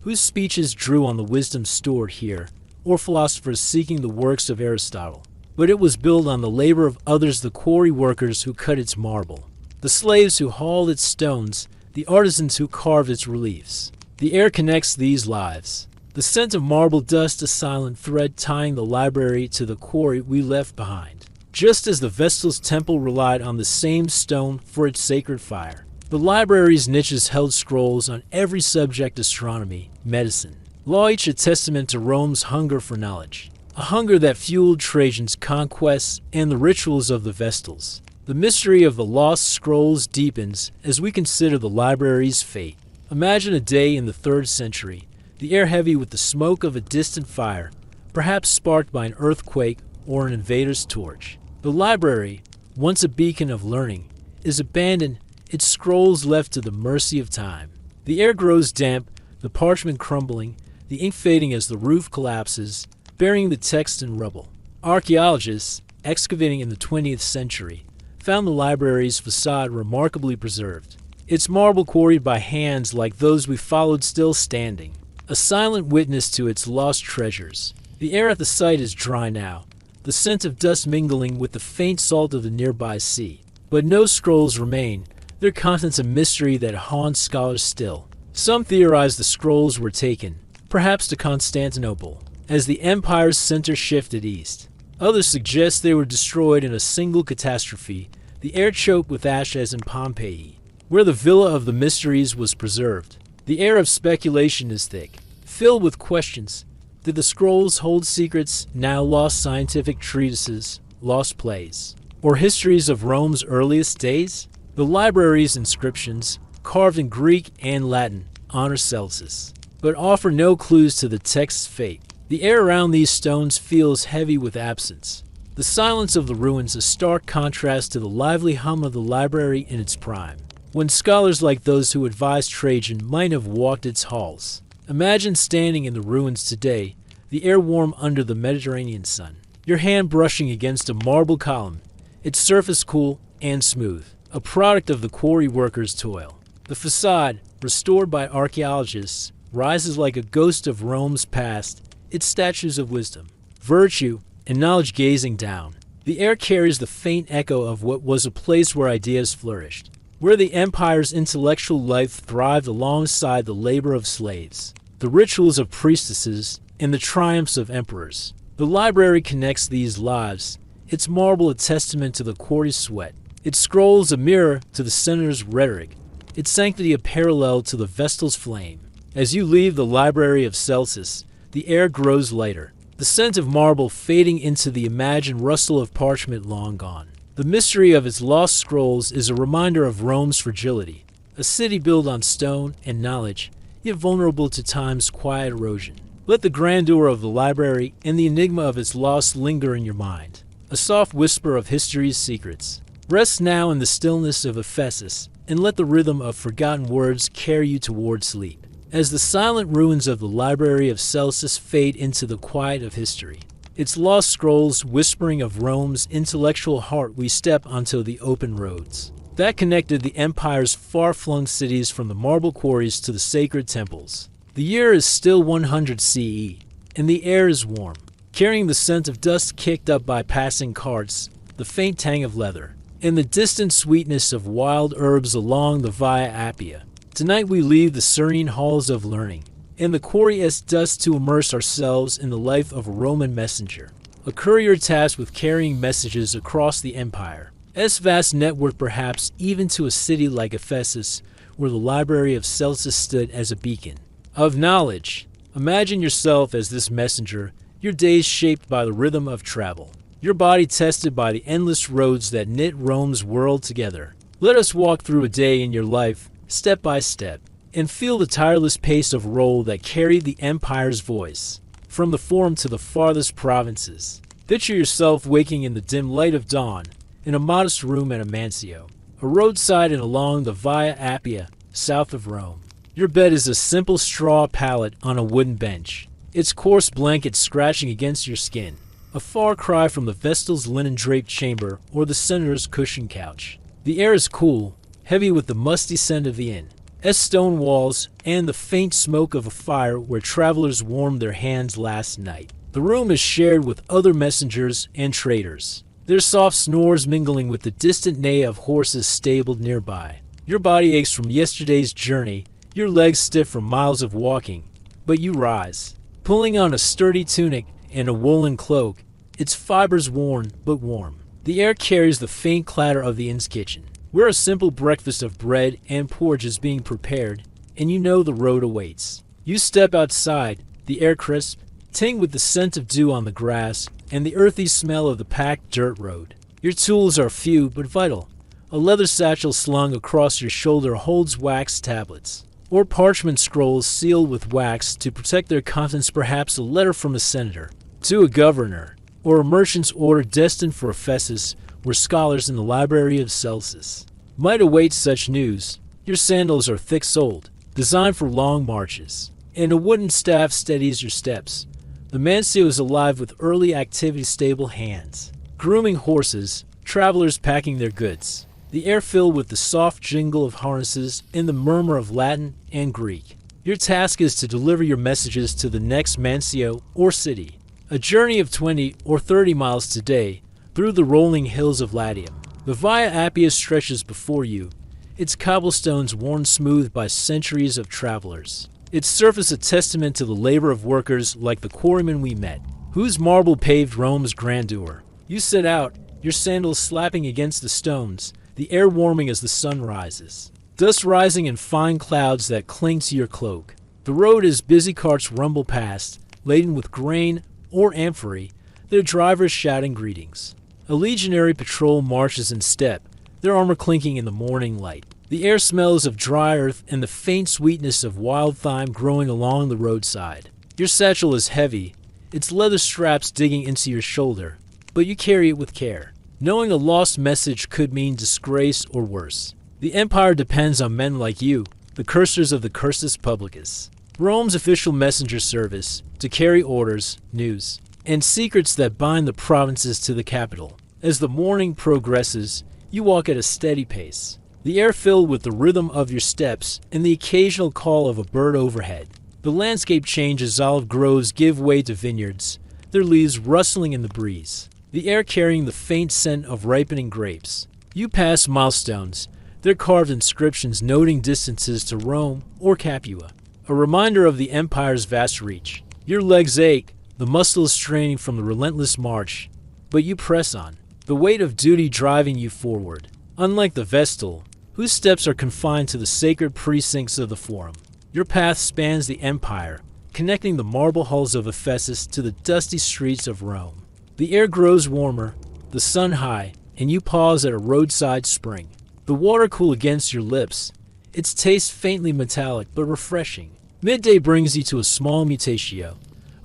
whose speeches drew on the wisdom stored here, or philosophers seeking the works of Aristotle. But it was built on the labor of others, the quarry workers who cut its marble, the slaves who hauled its stones, the artisans who carved its reliefs. The air connects these lives. The scent of marble dust, a silent thread tying the library to the quarry we left behind. Just as the Vestal's temple relied on the same stone for its sacred fire, the library's niches held scrolls on every subject: astronomy, medicine, law, each a testament to Rome's hunger for knowledge, a hunger that fueled Trajan's conquests and the rituals of the Vestals. The mystery of the lost scrolls deepens as we consider the library's fate. Imagine a day in the 3rd century, the air heavy with the smoke of a distant fire, perhaps sparked by an earthquake or an invader's torch. The library, once a beacon of learning, is abandoned, its scrolls left to the mercy of time. The air grows damp, the parchment crumbling, the ink fading as the roof collapses, burying the text in rubble. Archaeologists, excavating in the 20th century, found the library's facade remarkably preserved, its marble quarried by hands like those we followed still standing, a silent witness to its lost treasures. The air at the site is dry now, the scent of dust mingling with the faint salt of the nearby sea. But no scrolls remain, their contents a mystery that haunts scholars still. Some theorize the scrolls were taken, perhaps to Constantinople, as the empire's center shifted east. Others suggest they were destroyed in a single catastrophe, the air choked with ash as in Pompeii, where the Villa of the Mysteries was preserved. The air of speculation is thick, filled with questions. Did the scrolls hold secrets, now lost scientific treatises, lost plays, or histories of Rome's earliest days? The library's inscriptions, carved in Greek and Latin, honor Celsus, but offer no clues to the text's fate. The air around these stones feels heavy with absence. The silence of the ruins a stark contrast to the lively hum of the library in its prime, when scholars like those who advised Trajan might have walked its halls. Imagine standing in the ruins today, the air warm under the Mediterranean sun, your hand brushing against a marble column, its surface cool and smooth, a product of the quarry workers' toil. The facade, restored by archaeologists, rises like a ghost of Rome's past, its statues of wisdom, virtue, and knowledge gazing down. The air carries the faint echo of what was a place where ideas flourished, where the empire's intellectual life thrived alongside the labor of slaves, the rituals of priestesses, and the triumphs of emperors. The library connects these lives, its marble a testament to the quarry's sweat, its scrolls a mirror to the senator's rhetoric, its sanctity a parallel to the Vestal's flame. As you leave the library of Celsus, the air grows lighter, the scent of marble fading into the imagined rustle of parchment long gone. The mystery of its lost scrolls is a reminder of Rome's fragility, a city built on stone and knowledge, yet vulnerable to time's quiet erosion. Let the grandeur of the library and the enigma of its loss linger in your mind, a soft whisper of history's secrets. Rest now in the stillness of Ephesus, and let the rhythm of forgotten words carry you toward sleep. As the silent ruins of the library of Celsus fade into the quiet of history, its lost scrolls whispering of Rome's intellectual heart, we step onto the open roads that connected the empire's far-flung cities from the marble quarries to the sacred temples. The year is still 100 CE, and the air is warm, carrying the scent of dust kicked up by passing carts, the faint tang of leather, and the distant sweetness of wild herbs along the Via Appia. Tonight we leave the serene halls of learning, and the quarry as dust to immerse ourselves in the life of a Roman messenger, a courier tasked with carrying messages across the empire. As vast network perhaps even to a city like Ephesus, where the library of Celsus stood as a beacon of knowledge. Imagine yourself as this messenger, your days shaped by the rhythm of travel, your body tested by the endless roads that knit Rome's world together. Let us walk through a day in your life, step by step, and feel the tireless pace of roll that carried the empire's voice, from the Forum to the farthest provinces. Picture yourself waking in the dim light of dawn, in a modest room at Amancio, a roadside and along the Via Appia, south of Rome. Your bed is a simple straw pallet on a wooden bench, its coarse blanket scratching against your skin, a far cry from the Vestal's linen-draped chamber or the senator's cushioned couch. The air is cool, heavy with the musty scent of the inn, as stone walls, and the faint smoke of a fire where travelers warmed their hands last night. The room is shared with other messengers and traders, their soft snores mingling with the distant neigh of horses stabled nearby. Your body aches from yesterday's journey, your legs stiff from miles of walking, but you rise, pulling on a sturdy tunic and a woolen cloak, its fibers worn but warm. The air carries the faint clatter of the inn's kitchen, where a simple breakfast of bread and porridge is being prepared, and you know the road awaits. You step outside, the air crisp, tinged with the scent of dew on the grass and the earthy smell of the packed dirt road. Your tools are few but vital. A leather satchel slung across your shoulder holds wax tablets, or parchment scrolls sealed with wax to protect their contents, perhaps a letter from a senator, to a governor, or a merchant's order destined for Ephesus, where scholars in the library of Celsus might await such news. Your sandals are thick-soled, designed for long marches, and a wooden staff steadies your steps. The Mancio is alive with early activity, stable hands, grooming horses, travelers packing their goods. The air filled with the soft jingle of harnesses and the murmur of Latin and Greek. Your task is to deliver your messages to the next Mancio or city. A journey of 20 or 30 miles today through the rolling hills of Latium. The Via Appia stretches before you, its cobblestones worn smooth by centuries of travelers, its surface a testament to the labor of workers like the quarrymen we met, whose marble paved Rome's grandeur. You set out, your sandals slapping against the stones, the air warming as the sun rises, dust rising in fine clouds that cling to your cloak. The road is busy, carts rumble past, laden with grain or amphory, their drivers shouting greetings. A legionary patrol marches in step, their armor clinking in the morning light. The air smells of dry earth and the faint sweetness of wild thyme growing along the roadside. Your satchel is heavy, its leather straps digging into your shoulder, but you carry it with care, knowing a lost message could mean disgrace or worse. The Empire depends on men like you, the cursors of the cursus publicus, Rome's official messenger service, to carry orders, news, and secrets that bind the provinces to the capital. As the morning progresses, you walk at a steady pace, the air filled with the rhythm of your steps and the occasional call of a bird overhead. The landscape changes, olive groves give way to vineyards, their leaves rustling in the breeze, the air carrying the faint scent of ripening grapes. You pass milestones, their carved inscriptions noting distances to Rome or Capua, a reminder of the Empire's vast reach. Your legs ache, the muscles straining from the relentless march, but you press on, the weight of duty driving you forward. Unlike the Vestal, whose steps are confined to the sacred precincts of the Forum, your path spans the Empire, connecting the marble halls of Ephesus to the dusty streets of Rome. The air grows warmer, the sun high, and you pause at a roadside spring. The water cool against your lips, its taste faintly metallic but refreshing. Midday brings you to a small mutatio,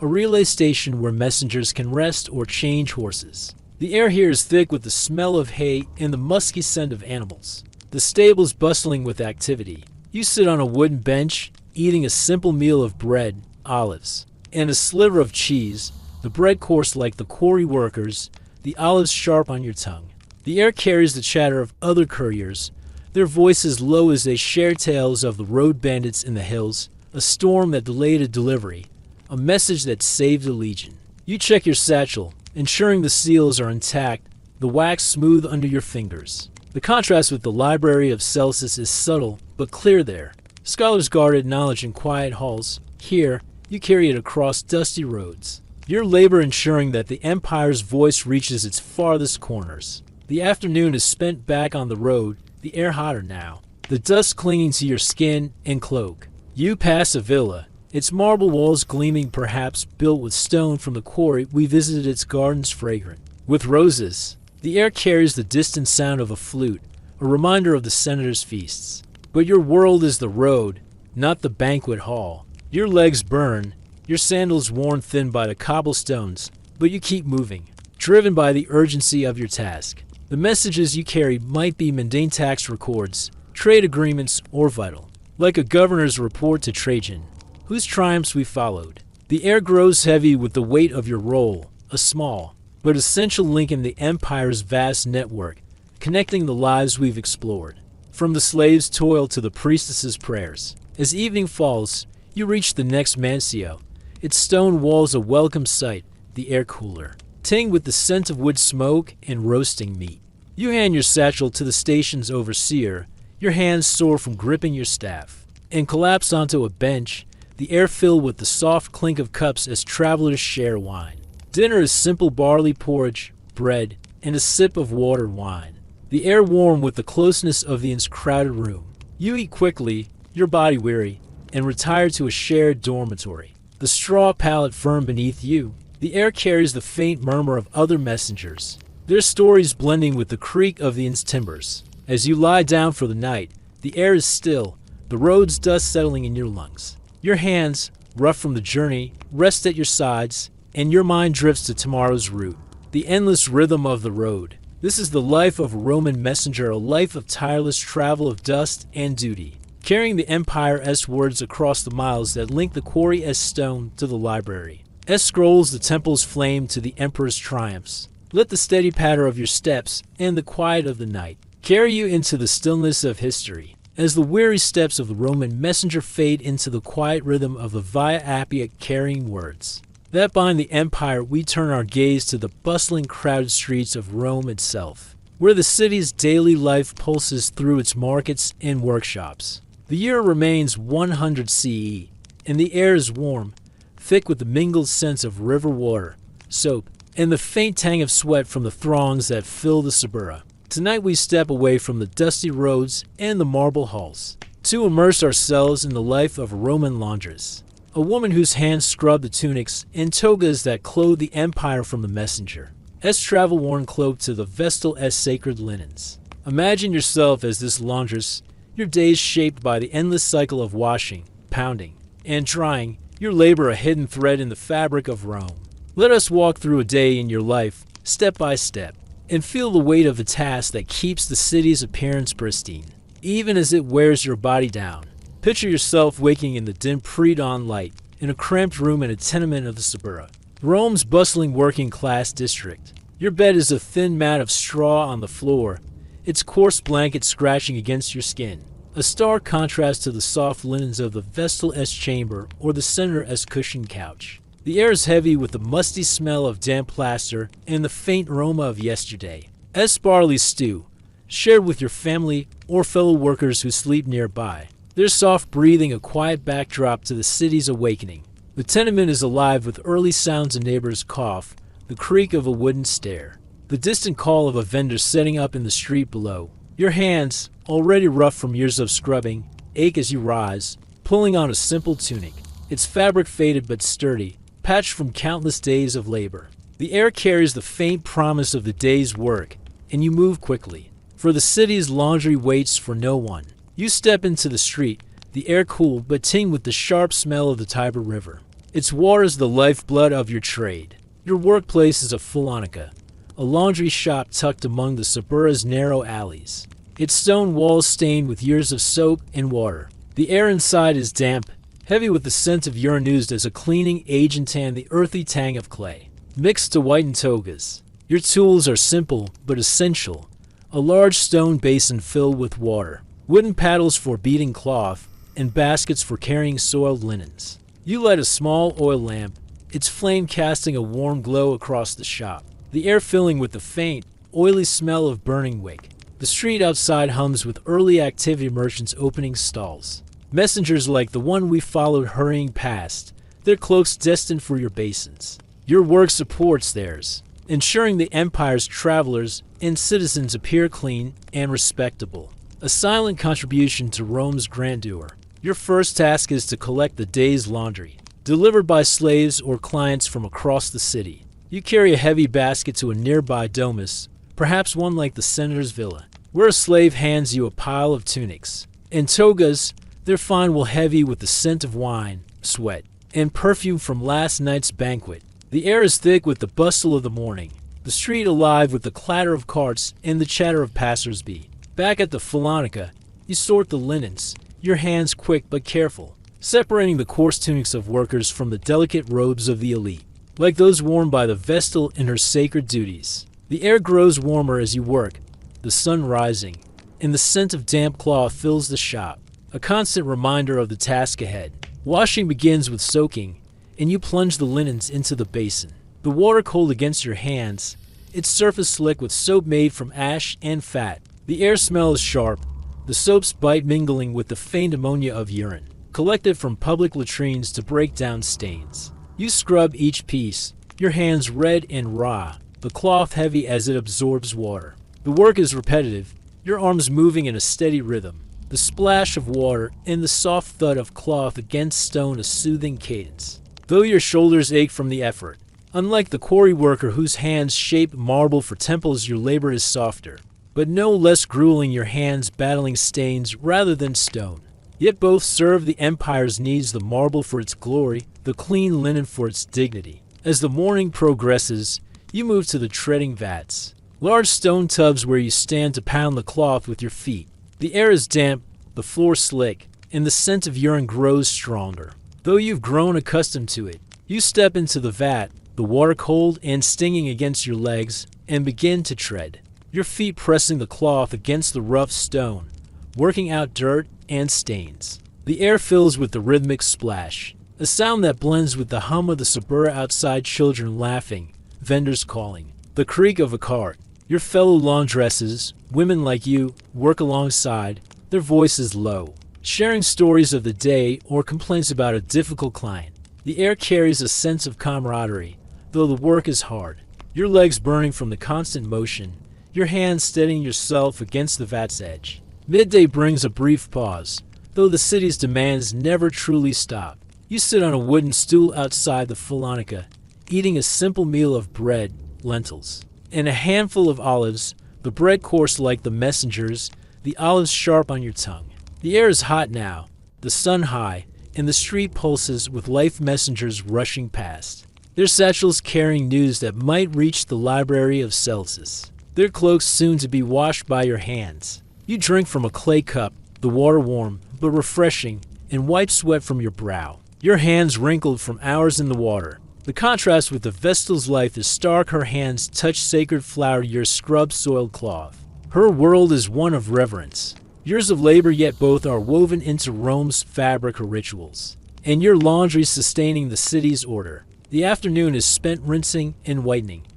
a relay station where messengers can rest or change horses. The air here is thick with the smell of hay and the musky scent of animals. The stables bustling with activity. You sit on a wooden bench, eating a simple meal of bread, olives, and a sliver of cheese, the bread coarse like the quarry workers, the olives sharp on your tongue. The air carries the chatter of other couriers, their voices low as they share tales of the road bandits in the hills, a storm that delayed a delivery, a message that saved a legion. You check your satchel, ensuring the seals are intact, the wax smooth under your fingers. The contrast with the Library of Celsus is subtle but clear there. Scholars guarded knowledge in quiet halls. Here, you carry it across dusty roads, your labor ensuring that the Empire's voice reaches its farthest corners. The afternoon is spent back on the road, the air hotter now, the dust clinging to your skin and cloak. You pass a villa, its marble walls gleaming, perhaps built with stone from the quarry we visited, its gardens fragrant with roses. The air carries the distant sound of a flute, a reminder of the senator's feasts. But your world is the road, not the banquet hall. Your legs burn, your sandals worn thin by the cobblestones, but you keep moving, driven by the urgency of your task. The messages you carry might be mundane tax records, trade agreements, or vital, like a governor's report to Trajan, whose triumphs we followed. The air grows heavy with the weight of your role, a small but essential link in the Empire's vast network, connecting the lives we've explored. From the slave's toil to the priestess's prayers. As evening falls, you reach the next mansio, its stone walls a welcome sight, the air cooler, tinged with the scent of wood smoke and roasting meat. You hand your satchel to the station's overseer, your hands sore from gripping your staff, and collapse onto a bench, the air filled with the soft clink of cups as travelers share wine. Dinner is simple barley porridge, bread, and a sip of watered wine. The air warm with the closeness of the crowded room. You eat quickly, your body weary, and retire to a shared dormitory. The straw pallet firm beneath you. The air carries the faint murmur of other messengers, their stories blending with the creak of the inn's timbers. As you lie down for the night, the air is still, the road's dust settling in your lungs. Your hands, rough from the journey, rest at your sides, and your mind drifts to tomorrow's route. The endless rhythm of the road. This is the life of a Roman messenger, a life of tireless travel of dust and duty, carrying the Empire-esque words across the miles that link the quarry-esque stone to the library. As scrolls the temple's flame to the emperor's triumphs. Let the steady patter of your steps and the quiet of the night carry you into the stillness of history. As the weary steps of the Roman messenger fade into the quiet rhythm of the Via Appia carrying words that bind the Empire, we turn our gaze to the bustling, crowded streets of Rome itself, where the city's daily life pulses through its markets and workshops. The year remains 100 CE, and the air is warm, thick with the mingled scents of river water, soap, and the faint tang of sweat from the throngs that fill the suburra. Tonight we step away from the dusty roads and the marble halls to immerse ourselves in the life of a Roman laundress, a woman whose hands scrub the tunics and togas that clothe the empire from the messenger. S travel-worn cloak to the vestal S sacred linens. Imagine yourself as this laundress, your days shaped by the endless cycle of washing, pounding, and drying, your labor a hidden thread in the fabric of Rome. Let us walk through a day in your life, step by step, and feel the weight of the task that keeps the city's appearance pristine, even as it wears your body down. Picture yourself waking in the dim pre-dawn light, in a cramped room in a tenement of the Suburra, Rome's bustling working-class district. Your bed is a thin mat of straw on the floor, its coarse blanket scratching against your skin, a stark contrast to the soft linens of the Vestal S chamber or the Senator S cushioned couch. The air is heavy with the musty smell of damp plaster and the faint aroma of yesterday. S barley stew, shared with your family or fellow workers who sleep nearby. Their soft breathing a quiet backdrop to the city's awakening. The tenement is alive with early sounds a neighbor's cough, the creak of a wooden stair, the distant call of a vendor setting up in the street below. Your hands, already rough from years of scrubbing, ache as you rise, pulling on a simple tunic, its fabric faded but sturdy, patched from countless days of labor. The air carries the faint promise of the day's work, and you move quickly, for the city's laundry waits for no one. You step into the street, the air cool but tinged with the sharp smell of the Tiber River. Its water is the lifeblood of your trade. Your workplace is a Philonica, a laundry shop tucked among the Suburra's narrow alleys, its stone walls stained with years of soap and water. The air inside is damp, heavy with the scent of urine used as a cleaning agent and the earthy tang of clay, mixed to whiten togas. Your tools are simple but essential, a large stone basin filled with water, wooden paddles for beating cloth, and baskets for carrying soiled linens. You light a small oil lamp, its flame casting a warm glow across the shop, the air filling with the faint, oily smell of burning wick. The street outside hums with early activity merchants opening stalls. Messengers like the one we followed hurrying past, their cloaks destined for your basins. Your work supports theirs, ensuring the empire's travelers and citizens appear clean and respectable. A silent contribution to Rome's grandeur. Your first task is to collect the day's laundry, delivered by slaves or clients from across the city. You carry a heavy basket to a nearby domus, perhaps one like the senator's villa, where a slave hands you a pile of tunics. And togas, their fine wool heavy with the scent of wine, sweat, and perfume from last night's banquet. The air is thick with the bustle of the morning, the street alive with the clatter of carts and the chatter of passers-by. Back at the Philonica, you sort the linens, your hands quick but careful, separating the coarse tunics of workers from the delicate robes of the elite, like those worn by the Vestal in her sacred duties. The air grows warmer as you work, the sun rising, and the scent of damp cloth fills the shop, a constant reminder of the task ahead. Washing begins with soaking, and you plunge the linens into the basin. The water cold against your hands, its surface slick with soap made from ash and fat. The air smell is sharp, the soap's bite mingling with the faint ammonia of urine, collected from public latrines to break down stains. You scrub each piece, your hands red and raw, the cloth heavy as it absorbs water. The work is repetitive, your arms moving in a steady rhythm, the splash of water and the soft thud of cloth against stone a soothing cadence. Though your shoulders ache from the effort, unlike the quarry worker whose hands shape marble for temples, your labor is softer, but no less grueling, your hands battling stains rather than stone. Yet both serve the empire's needs, the marble for its glory, the clean linen for its dignity. As the morning progresses, you move to the treading vats, large stone tubs where you stand to pound the cloth with your feet. The air is damp, the floor slick, and the scent of urine grows stronger. Though you've grown accustomed to it, you step into the vat, the water cold and stinging against your legs, and begin to tread, your feet pressing the cloth against the rough stone, working out dirt and stains. The air fills with the rhythmic splash, a sound that blends with the hum of the Suburra outside, children laughing, vendors calling, the creak of a cart. Your fellow laundresses, women like you, work alongside, their voices low, sharing stories of the day or complaints about a difficult client. The air carries a sense of camaraderie, though the work is hard, your legs burning from the constant motion, your hands steadying yourself against the vat's edge. Midday brings a brief pause, though the city's demands never truly stop. You sit on a wooden stool outside the Philonica, eating a simple meal of bread, lentils, and a handful of olives, the bread coarse like the messengers, the olives sharp on your tongue. The air is hot now, the sun high, and the street pulses with life messengers rushing past. Their satchels carrying news that might reach the library of Celsus. Their cloaks soon to be washed by your hands. You drink from a clay cup, the water warm, but refreshing, and wipe sweat from your brow. Your hands wrinkled from hours in the water. The contrast with the Vestal's life is stark. Her hands touch sacred flower, your scrub-soiled cloth. Her world is one of reverence. Years of labor, yet both are woven into Rome's fabric or rituals. And your laundry sustaining the city's order. The afternoon is spent rinsing and whitening,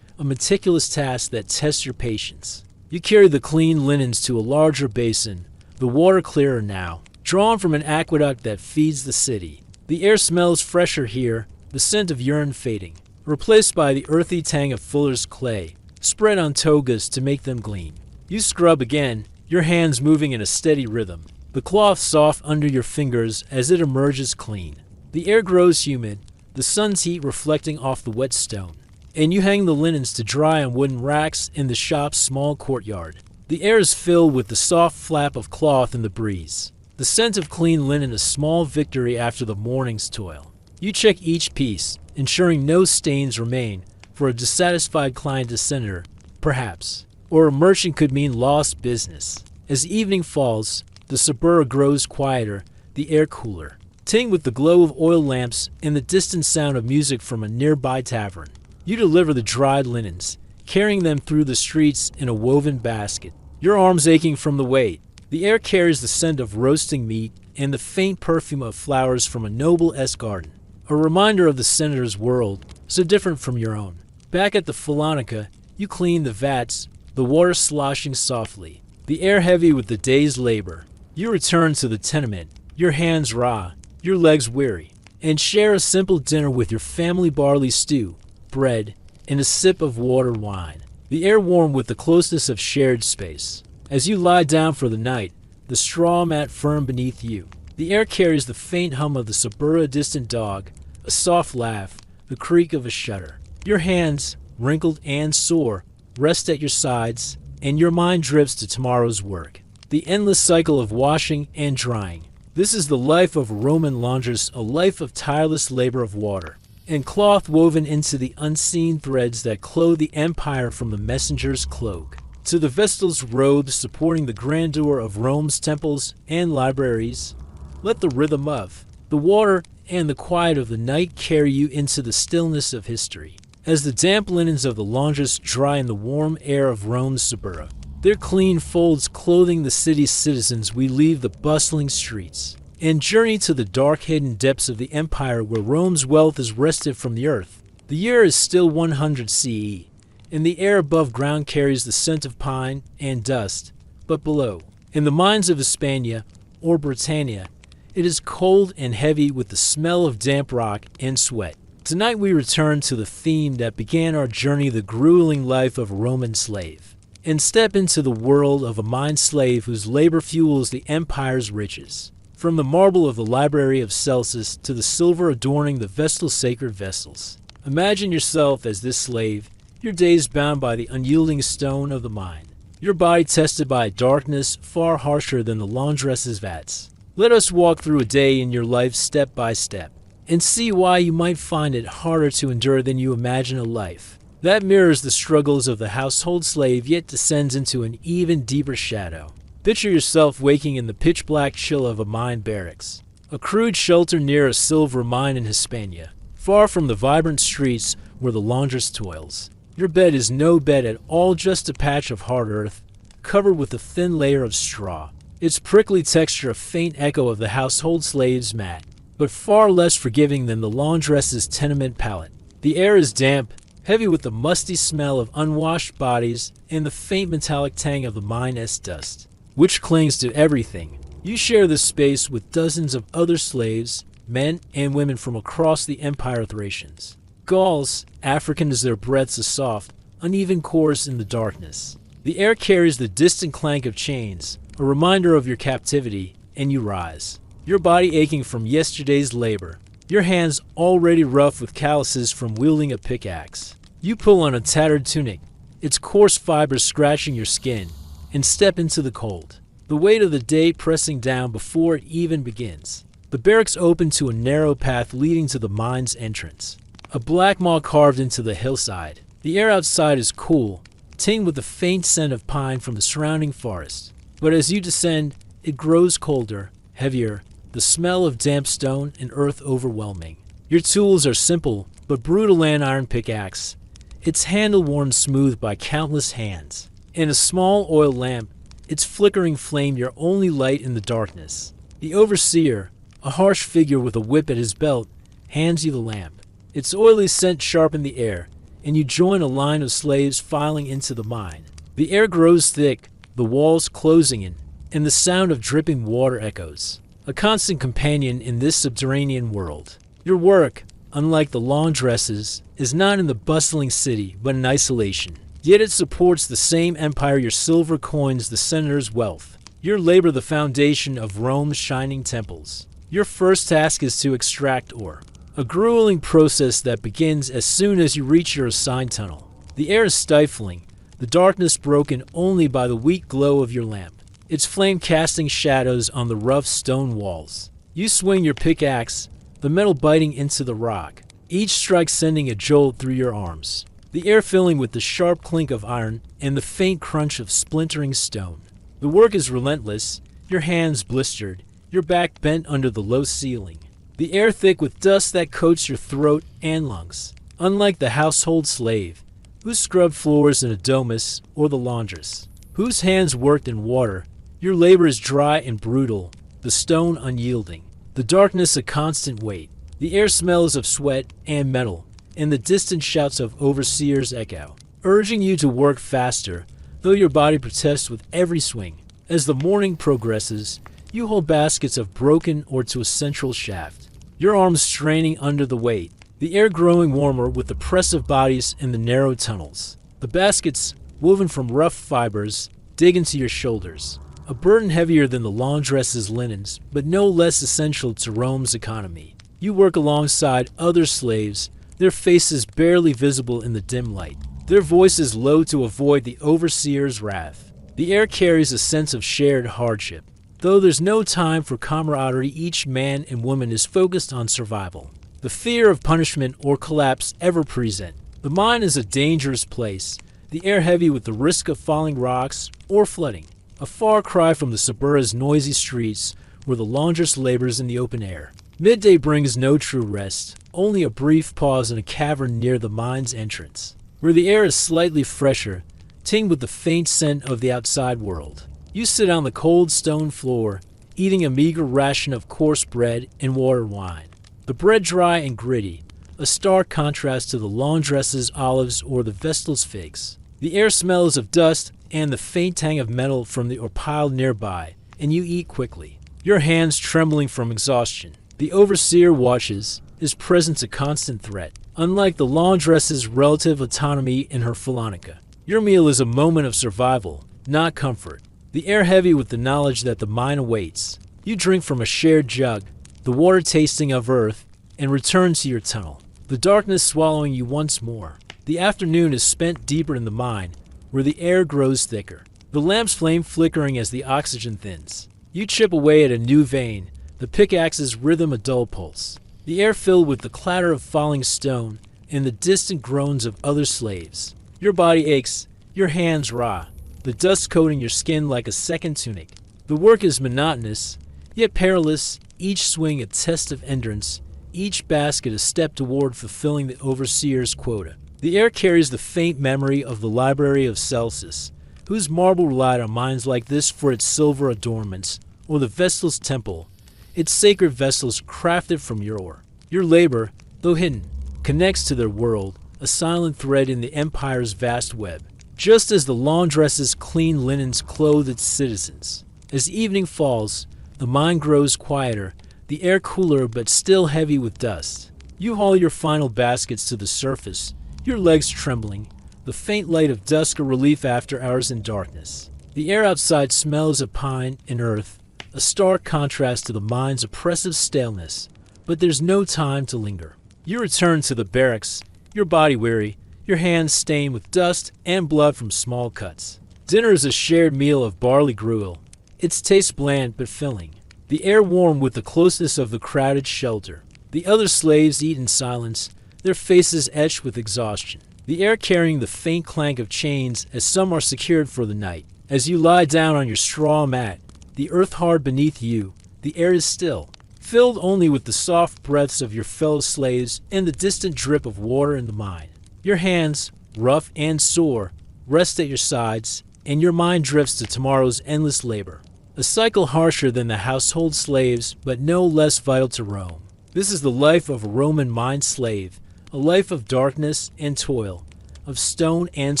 a meticulous task that tests your patience. You carry the clean linens to a larger basin, the water clearer now, drawn from an aqueduct that feeds the city. The air smells fresher here, the scent of urine fading, replaced by the earthy tang of fuller's clay, spread on togas to make them gleam. You scrub again, your hands moving in a steady rhythm, the cloth soft under your fingers as it emerges clean. The air grows humid, the sun's heat reflecting off the wet stone, and you hang the linens to dry on wooden racks in the shop's small courtyard. The air is filled with the soft flap of cloth in the breeze, the scent of clean linen, a small victory after the morning's toil. You check each piece, ensuring no stains remain for a dissatisfied client dissenter, perhaps, or a merchant could mean lost business. As evening falls, the suburb grows quieter, the air cooler, tinged with the glow of oil lamps and the distant sound of music from a nearby tavern. You deliver the dried linens, carrying them through the streets in a woven basket, your arms aching from the weight. The air carries the scent of roasting meat and the faint perfume of flowers from a noble-esque garden, a reminder of the senator's world, so different from your own. Back at the Philonica, you clean the vats, the water sloshing softly, the air heavy with the day's labor. You return to the tenement, your hands raw, your legs weary, and share a simple dinner with your family: barley stew, bread, and a sip of water wine. The air warm with the closeness of shared space. As you lie down for the night, the straw mat firm beneath you. The air carries the faint hum of the suburb, a distant dog, a soft laugh, the creak of a shutter. Your hands, wrinkled and sore, rest at your sides, and your mind drifts to tomorrow's work. The endless cycle of washing and drying. This is the life of a Roman laundress, a life of tireless labor of water, and cloth woven into the unseen threads that clothe the empire from the messenger's cloak to the Vestal's robes supporting the grandeur of Rome's temples and libraries. Let the rhythm of the water and the quiet of the night carry you into the stillness of history. As the damp linens of the laundress dry in the warm air of Rome's suburb, their clean folds clothing the city's citizens, we leave the bustling streets and journey to the dark hidden depths of the empire where Rome's wealth is wrested from the earth. The year is still 100 CE, and the air above ground carries the scent of pine and dust, but below, in the mines of Hispania or Britannia, it is cold and heavy with the smell of damp rock and sweat. Tonight we return to the theme that began our journey, the grueling life of a Roman slave, and step into the world of a mine slave whose labor fuels the empire's riches. From the marble of the library of Celsus to the silver adorning the Vestal sacred vessels. Imagine yourself as this slave, your days bound by the unyielding stone of the mine, your body tested by a darkness far harsher than the laundress's vats. Let us walk through a day in your life step by step, and see why you might find it harder to endure than you imagine a life that mirrors the struggles of the household slave yet descends into an even deeper shadow. Picture yourself waking in the pitch-black chill of a mine barracks, a crude shelter near a silver mine in Hispania, far from the vibrant streets where the laundress toils. Your bed is no bed at all, just a patch of hard earth, covered with a thin layer of straw, its prickly texture a faint echo of the household slave's mat, but far less forgiving than the laundress's tenement pallet. The air is damp, heavy with the musty smell of unwashed bodies and the faint metallic tang of the mine's dust, which clings to everything. You share this space with dozens of other slaves, men and women from across the empire of Thracians. Gauls, African as their breaths, a soft, uneven chorus in the darkness. The air carries the distant clank of chains, a reminder of your captivity, and you rise, your body aching from yesterday's labor. your hands already rough with calluses from wielding a pickaxe. You pull on a tattered tunic, its coarse fibers scratching your skin, and step into the cold, the weight of the day pressing down before it even begins. The barracks open to a narrow path leading to the mine's entrance, a black maw carved into the hillside. The air outside is cool, tinged with the faint scent of pine from the surrounding forest. But as you descend, it grows colder, heavier, the smell of damp stone and earth overwhelming. Your tools are simple, but brutal andiron pickaxe, its handle worn smooth by countless hands, and a small oil lamp, its flickering flame your only light in the darkness. The overseer, a harsh figure with a whip at his belt, hands you the lamp. Its oily scent sharpens the air, and you join a line of slaves filing into the mine. The air grows thick, the walls closing in, and the sound of dripping water echoes, a constant companion in this subterranean world. Your work, unlike the laundresses, is not in the bustling city, but in isolation. Yet it supports the same empire your silver coins the senator's wealth. Your labor the foundation of Rome's shining temples. Your first task is to extract ore, a grueling process that begins as soon as you reach your assigned tunnel. The air is stifling, the darkness broken only by the weak glow of your lamp, its flame casting shadows on the rough stone walls. You swing your pickaxe, the metal biting into the rock, each strike sending a jolt through your arms, the air filling with the sharp clink of iron and the faint crunch of splintering stone. The work is relentless, your hands blistered, your back bent under the low ceiling, the air thick with dust that coats your throat and lungs. Unlike the household slave, who scrubbed floors in a domus, or the laundress, whose hands worked in water, your labor is dry and brutal, the stone unyielding, the darkness a constant weight. The air smells of sweat and metal, and the distant shouts of overseers echo, urging you to work faster, though your body protests with every swing. As the morning progresses, you hold baskets of broken ore to a central shaft, your arms straining under the weight, the air growing warmer with the press of bodies in the narrow tunnels. The baskets, woven from rough fibers, dig into your shoulders, a burden heavier than the laundress's linens, but no less essential to Rome's economy. You work alongside other slaves, their faces barely visible in the dim light, their voices low to avoid the overseer's wrath. The air carries a sense of shared hardship. Though there's no time for camaraderie, each man and woman is focused on survival. The fear of punishment or collapse ever present. The mine is a dangerous place, the air heavy with the risk of falling rocks or flooding. A far cry from the suburba's noisy streets where the laundress labors in the open air. Midday brings no true rest, only a brief pause in a cavern near the mine's entrance, where the air is slightly fresher, tinged with the faint scent of the outside world. You sit on the cold stone floor, eating a meager ration of coarse bread and water wine. The bread dry and gritty, a stark contrast to the laundress's olives or the vestal's figs. The air smells of dust and the faint tang of metal from the ore piled nearby, and you eat quickly, your hands trembling from exhaustion. The overseer watches, his presence a constant threat. Unlike the laundress's relative autonomy in her Philonica, your meal is a moment of survival, not comfort. The air heavy with the knowledge that the mine awaits. You drink from a shared jug, the water tasting of earth, and return to your tunnel, the darkness swallowing you once more. The afternoon is spent deeper in the mine, where the air grows thicker, the lamp's flame flickering as the oxygen thins. You chip away at a new vein, the pickaxe's rhythm a dull pulse, the air filled with the clatter of falling stone and the distant groans of other slaves. Your body aches, your hands raw, the dust coating your skin like a second tunic. The work is monotonous, yet perilous, each swing a test of endurance, each basket a step toward fulfilling the overseer's quota. The air carries the faint memory of the library of Celsus, whose marble relied on mines like this for its silver adornments, or the vestal's temple, its sacred vessels crafted from your ore. Your labor, though hidden, connects to their world, a silent thread in the empire's vast web. Just as the laundress's clean linens clothe its citizens. As evening falls, the mine grows quieter, the air cooler but still heavy with dust. You haul your final baskets to the surface, your legs trembling, the faint light of dusk a relief after hours in darkness. The air outside smells of pine and earth, a stark contrast to the mine's oppressive staleness. But there's no time to linger. You return to the barracks, your body weary, your hands stained with dust and blood from small cuts. Dinner is a shared meal of barley gruel. Its taste bland but filling. The air warm with the closeness of the crowded shelter. The other slaves eat in silence, their faces etched with exhaustion. The air carrying the faint clank of chains as some are secured for the night. As you lie down on your straw mat, the earth hard beneath you, the air is still, filled only with the soft breaths of your fellow slaves and the distant drip of water in the mine. Your hands, rough and sore, rest at your sides, and your mind drifts to tomorrow's endless labor. A cycle harsher than the household slaves, but no less vital to Rome. This is the life of a Roman mine slave, a life of darkness and toil, of stone and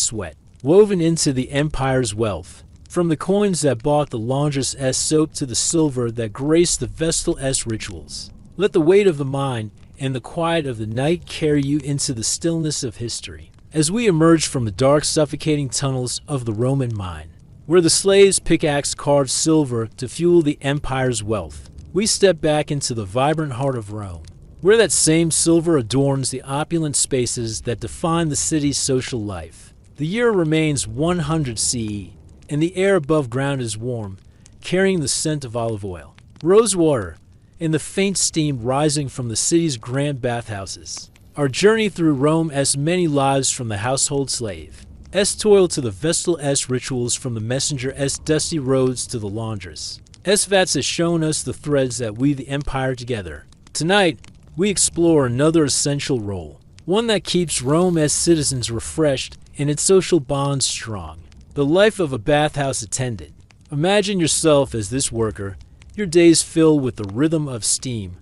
sweat, woven into the empire's wealth. From the coins that bought the laundress' soap to the silver that graced the Vestal rituals. Let the weight of the mine and the quiet of the night carry you into the stillness of history. As we emerge from the dark, suffocating tunnels of the Roman mine, where the slaves' pickaxe carved silver to fuel the empire's wealth, we step back into the vibrant heart of Rome, where that same silver adorns the opulent spaces that define the city's social life. The year remains 100 CE, and the air above ground is warm, carrying the scent of olive oil, rose water, and the faint steam rising from the city's grand bathhouses. Our journey through Rome as many lives from the household slave, toil to the Vestal rituals from the messenger dusty roads to the laundress. Vats has shown us the threads that weave the empire together. Tonight, we explore another essential role, one that keeps Rome as citizens refreshed and its social bonds strong. The life of a bathhouse attendant. Imagine yourself as this worker, your days filled with the rhythm of steam,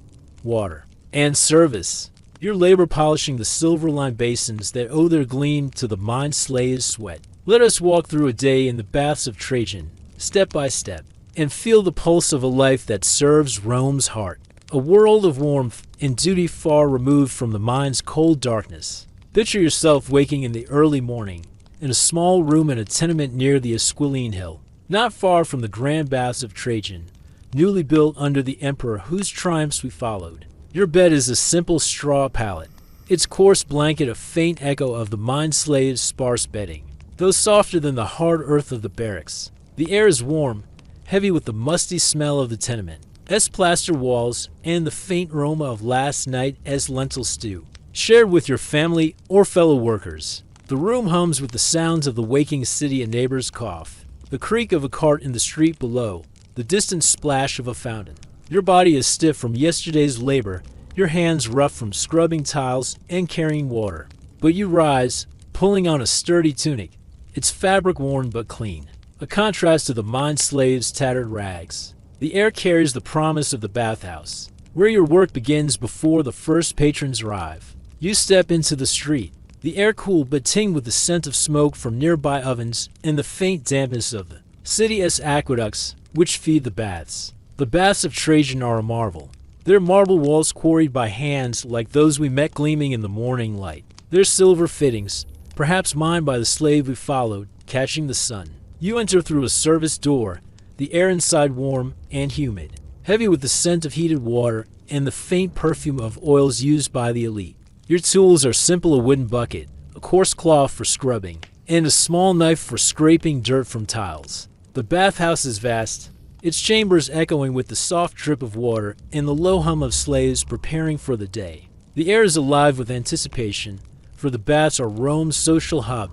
water, and service. Your labor polishing the silver-lined basins that owe their gleam to the mine slave's sweat. Let us walk through a day in the baths of Trajan, step by step, and feel the pulse of a life that serves Rome's heart. A world of warmth and duty far removed from the mine's cold darkness. Picture yourself waking in the early morning, in a small room in a tenement near the Esquiline Hill, not far from the grand baths of Trajan, newly built under the emperor whose triumphs we followed. Your bed is a simple straw pallet, its coarse blanket a faint echo of the mine slave's sparse bedding, though softer than the hard earth of the barracks. The air is warm, heavy with the musty smell of the tenement, plaster walls, and the faint aroma of last night's lentil stew, shared with your family or fellow workers. The room hums with the sounds of the waking city, a neighbor's cough, the creak of a cart in the street below, the distant splash of a fountain. Your body is stiff from yesterday's labor, your hands rough from scrubbing tiles and carrying water. But you rise, pulling on a sturdy tunic, its fabric worn but clean, a contrast to the mine slave's tattered rags. The air carries the promise of the bathhouse, where your work begins before the first patrons arrive. You step into the street, the air cool but tinged with the scent of smoke from nearby ovens and the faint dampness of the city's aqueducts which feed the baths. The baths of Trajan are a marvel. Their marble walls quarried by hands like those we met gleaming in the morning light. Their silver fittings, perhaps mined by the slave we followed, catching the sun. You enter through a service door, the air inside warm and humid, heavy with the scent of heated water and the faint perfume of oils used by the elite. Your tools are simple: a wooden bucket, a coarse cloth for scrubbing, and a small knife for scraping dirt from tiles. The bathhouse is vast, its chambers echoing with the soft drip of water and the low hum of slaves preparing for the day. The air is alive with anticipation, for the baths are Rome's social hub,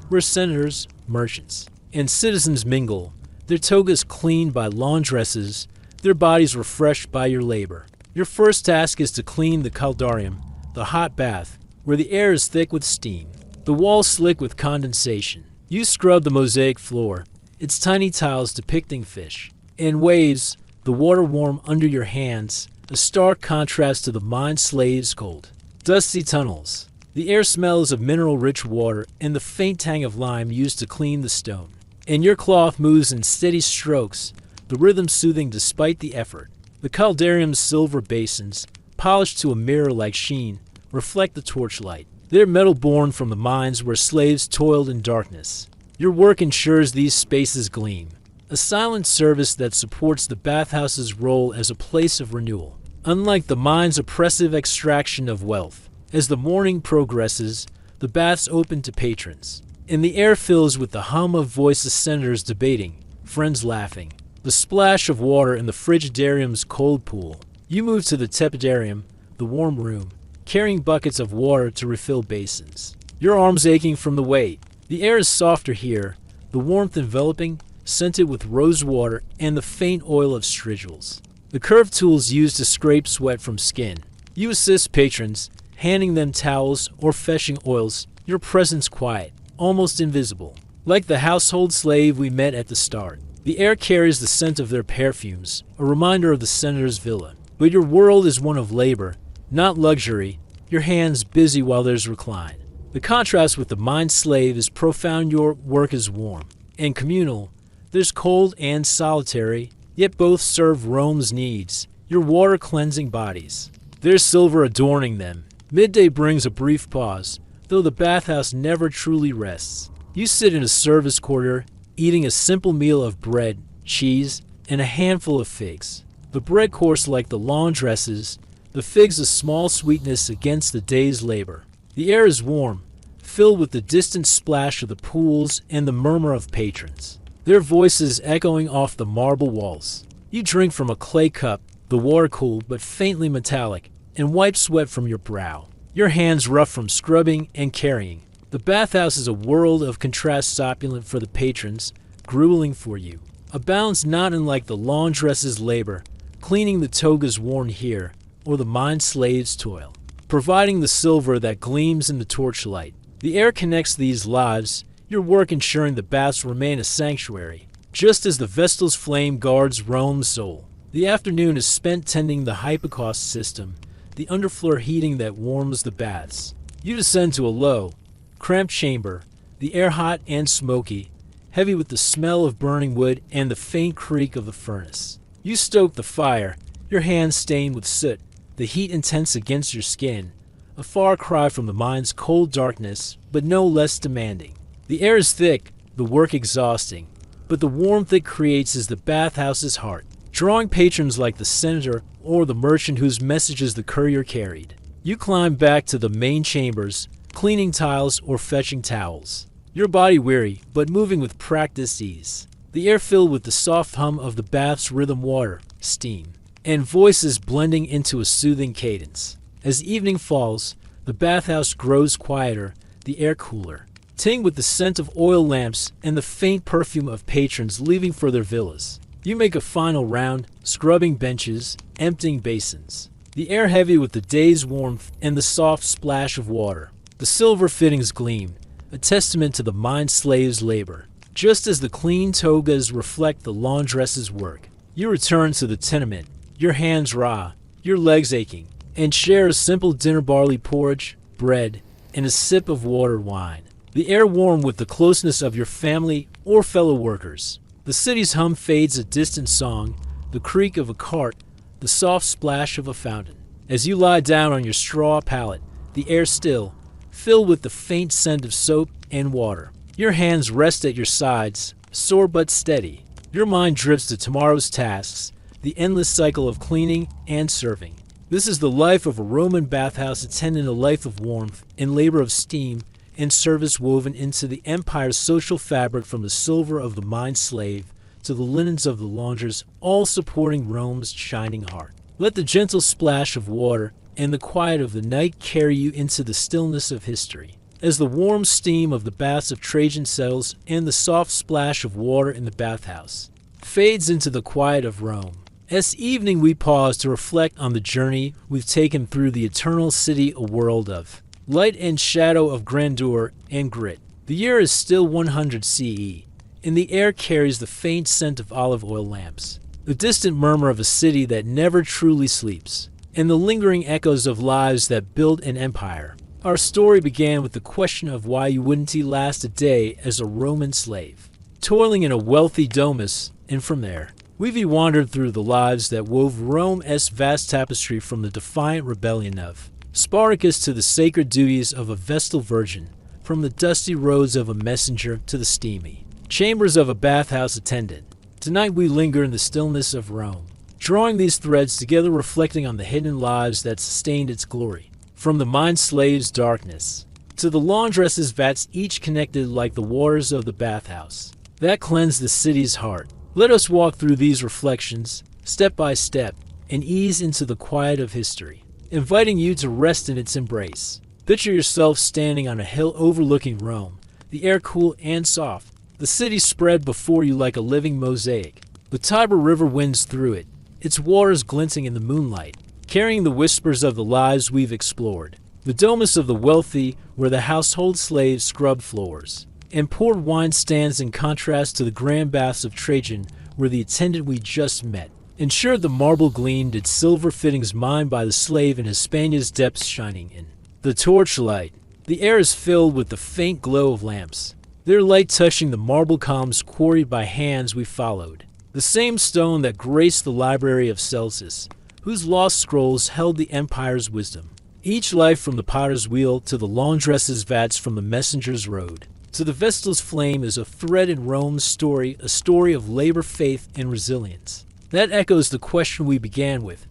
where senators, merchants, and citizens mingle, their togas cleaned by laundresses, their bodies refreshed by your labor. Your first task is to clean the caldarium, the hot bath, where the air is thick with steam, the walls slick with condensation. You scrub the mosaic floor, its tiny tiles depicting fish, and waves, the water warm under your hands, a stark contrast to the mine slave's cold. Dusty tunnels. The air smells of mineral-rich water and the faint tang of lime used to clean the stone. And your cloth moves in steady strokes, the rhythm soothing despite the effort. The caldarium's silver basins, polished to a mirror-like sheen, reflect the torchlight. They're metal born from the mines where slaves toiled in darkness. Your work ensures these spaces gleam, a silent service that supports the bathhouse's role as a place of renewal. unlike the mind's oppressive extraction of wealth. As the morning progresses, the baths open to patrons, and the air fills with the hum of voiceless senators debating, friends laughing, the splash of water in the frigidarium's cold pool. You move to the tepidarium, the warm room, carrying buckets of water to refill basins, your arms aching from the weight. The air is softer here, the warmth enveloping, scented with rose water and the faint oil of strigils. The curved tools used to scrape sweat from skin. You assist patrons, handing them towels or fetching oils, your presence quiet, almost invisible. Like the household slave we met at the start, the air carries the scent of their perfumes, a reminder of the senator's villa. But your world is one of labor, not luxury, your hands busy while others recline. The contrast with the mind slave is profound. Your work is warm and communal. There's cold and solitary, yet both serve Rome's needs, your water-cleansing bodies. There's silver adorning them. Midday brings a brief pause, though the bathhouse never truly rests. You sit in a service corridor, eating a simple meal of bread, cheese, and a handful of figs. The bread coarse like the laundresses, the figs a small sweetness against the day's labor. The air is warm, filled with the distant splash of the pools and the murmur of patrons, their voices echoing off the marble walls. You drink from a clay cup, the water cool but faintly metallic, and wipe sweat from your brow, your hands rough from scrubbing and carrying. The bathhouse is a world of contrast, opulent for the patrons, grueling for you. A balance not unlike the laundress's labor, cleaning the togas worn here, or the mind slave's toil, providing the silver that gleams in the torchlight. The air connects these lives, your work ensuring the baths remain a sanctuary, just as the Vestal's flame guards Rome's soul. The afternoon is spent tending the hypocaust system, the underfloor heating that warms the baths. You descend to a low, cramped chamber, the air hot and smoky, heavy with the smell of burning wood and the faint creak of the furnace. You stoke the fire, your hands stained with soot, the heat intense against your skin, a far cry from the mind's cold darkness, but no less demanding. The air is thick, the work exhausting, but the warmth it creates is the bathhouse's heart, drawing patrons like the senator or the merchant whose messages the courier carried. You climb back to the main chambers, cleaning tiles or fetching towels, your body weary, but moving with practiced ease. The air filled with the soft hum of the bath's rhythm, water, steam, and voices blending into a soothing cadence. As evening falls, the bathhouse grows quieter, the air cooler, tinged with the scent of oil lamps and the faint perfume of patrons leaving for their villas. You make a final round, scrubbing benches, emptying basins. The air heavy with the day's warmth and the soft splash of water. The silver fittings gleam, a testament to the mind slave's labor. Just as the clean togas reflect the laundress's work, you return to the tenement, your hands raw, your legs aching, and share a simple dinner: barley porridge, bread, and a sip of watered wine. The air warm with the closeness of your family or fellow workers. The city's hum fades, a distant song, the creak of a cart, the soft splash of a fountain. As you lie down on your straw pallet, the air still, filled with the faint scent of soap and water. Your hands rest at your sides, sore but steady. Your mind drifts to tomorrow's tasks, the endless cycle of cleaning and serving. This is the life of a Roman bathhouse, attending a life of warmth and labor, of steam and service woven into the empire's social fabric, from the silver of the mind slave to the linens of the laundress, all supporting Rome's shining heart. Let the gentle splash of water and the quiet of the night carry you into the stillness of history. As the warm steam of the baths of Trajan settles and the soft splash of water in the bathhouse fades into the quiet of Rome. As evening, we pause to reflect on the journey we've taken through the eternal city, a world of light and shadow, of grandeur and grit. The year is still 100 CE, and the air carries the faint scent of olive oil lamps, the distant murmur of a city that never truly sleeps, and the lingering echoes of lives that built an empire. Our story began with the question of why you wouldn't last a day as a Roman slave, toiling in a wealthy domus, and from there, we've wandered through the lives that wove Rome's vast tapestry, from the defiant rebellion of Spartacus to the sacred duties of a Vestal virgin, from the dusty roads of a messenger to the steamy chambers of a bathhouse attendant. Tonight we linger in the stillness of Rome, drawing these threads together, reflecting on the hidden lives that sustained its glory. From the mine slave's darkness to the laundress's vats, each connected like the waters of the bathhouse that cleansed the city's heart. Let us walk through these reflections, step by step, and ease into the quiet of history, inviting you to rest in its embrace. Picture yourself standing on a hill overlooking Rome, the air cool and soft, the city spread before you like a living mosaic. The Tiber River winds through it, its waters glinting in the moonlight, carrying the whispers of the lives we've explored. The domus of the wealthy, where the household slaves scrubbed floors and poured wine, stands in contrast to the grand baths of Trajan, where the attendant we just met ensured the marble gleamed, its silver fittings mined by the slave and Hispania's depths shining in the torchlight. The air is filled with the faint glow of lamps, their light touching the marble columns quarried by hands we followed. The same stone that graced the library of Celsus, whose lost scrolls held the empire's wisdom. Each life, from the potter's wheel to the laundress's vats, from the messenger's road to the vestal's flame, is a thread in Rome's story, a story of labor, faith, and resilience. That echoes the question we began with: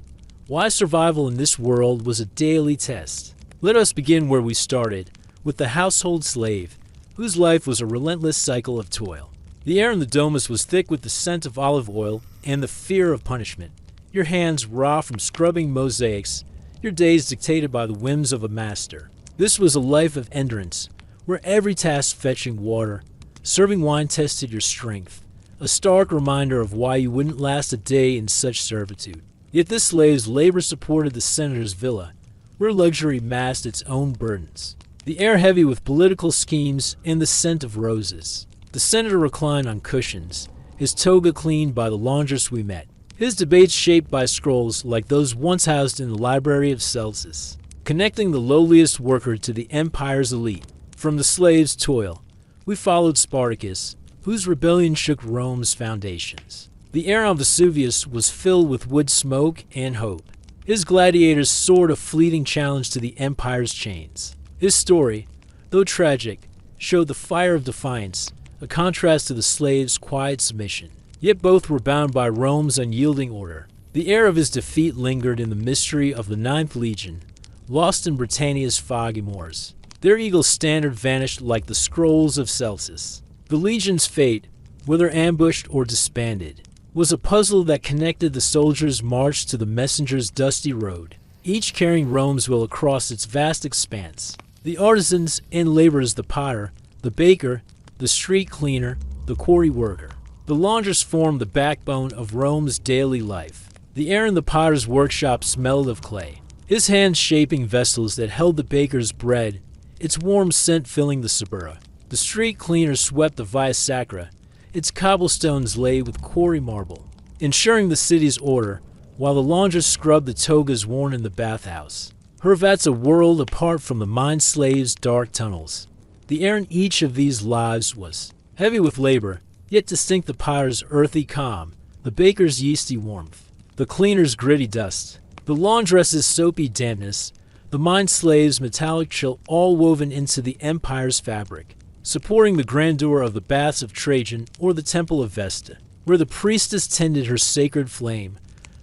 why survival in this world was a daily test. Let us begin where we started, with the household slave, whose life was a relentless cycle of toil. The air in the domus was thick with the scent of olive oil and the fear of punishment. Your hands raw from scrubbing mosaics, your days dictated by the whims of a master. This was a life of endurance, where every task, fetching water, serving wine, tested your strength, a stark reminder of why you wouldn't last a day in such servitude. Yet this slave's labor supported the senator's villa, where luxury masked its own burdens. The air heavy with political schemes and the scent of roses. The senator reclined on cushions, his toga cleaned by the laundress we met, his debates shaped by scrolls like those once housed in the library of Celsus, connecting the lowliest worker to the empire's elite. From the slave's toil, we followed Spartacus, whose rebellion shook Rome's foundations. The air on Vesuvius was filled with wood smoke and hope. His gladiators soared, a fleeting challenge to the empire's chains. His story, though tragic, showed the fire of defiance, a contrast to the slave's quiet submission. Yet both were bound by Rome's unyielding order. The air of his defeat lingered in the mystery of the Ninth Legion, lost in Britannia's foggy moors. Their eagle standard vanished like the scrolls of Celsus. The legion's fate, whether ambushed or disbanded, was a puzzle that connected the soldiers' march to the messenger's dusty road, each carrying Rome's will across its vast expanse. The artisans and laborers, the potter, the baker, the street cleaner, the quarry worker. The laundress formed the backbone of Rome's daily life. The air in the potter's workshop smelled of clay, his hands shaping vessels that held the baker's bread, its warm scent filling the suburra. The street cleaner swept the Via Sacra, its cobblestones laid with quarry marble, ensuring the city's order, while the laundress scrubbed the togas worn in the bathhouse. Her vats a world apart from the mine slave's dark tunnels. The air in each of these lives was heavy with labor, yet distinct: the potter's earthy calm, the baker's yeasty warmth, the cleaner's gritty dust, the laundress's soapy dampness, the mine slave's metallic chill, all woven into the empire's fabric, supporting the grandeur of the baths of Trajan or the temple of Vesta, where the priestess tended her sacred flame.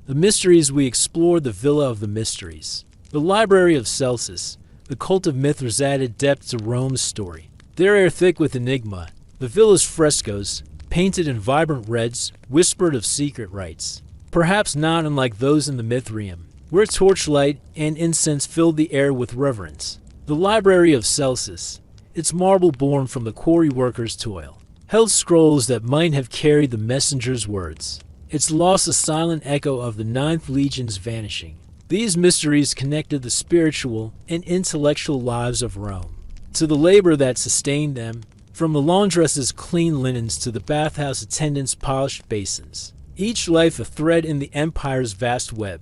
The mysteries we explored, the villa of the mysteries, the library of Celsus, the cult of Mithras added depth to Rome's story. Their air thick with enigma, the villa's frescoes, painted in vibrant reds, whispered of secret rites, perhaps not unlike those in the Mithraeum, where torchlight and incense filled the air with reverence. The library of Celsus, its marble born from the quarry worker's toil, held scrolls that might have carried the messenger's words, its loss a silent echo of the Ninth Legion's vanishing. These mysteries connected the spiritual and intellectual lives of Rome to the labor that sustained them, from the laundress's clean linens to the bathhouse attendant's polished basins. Each life a thread in the empire's vast web.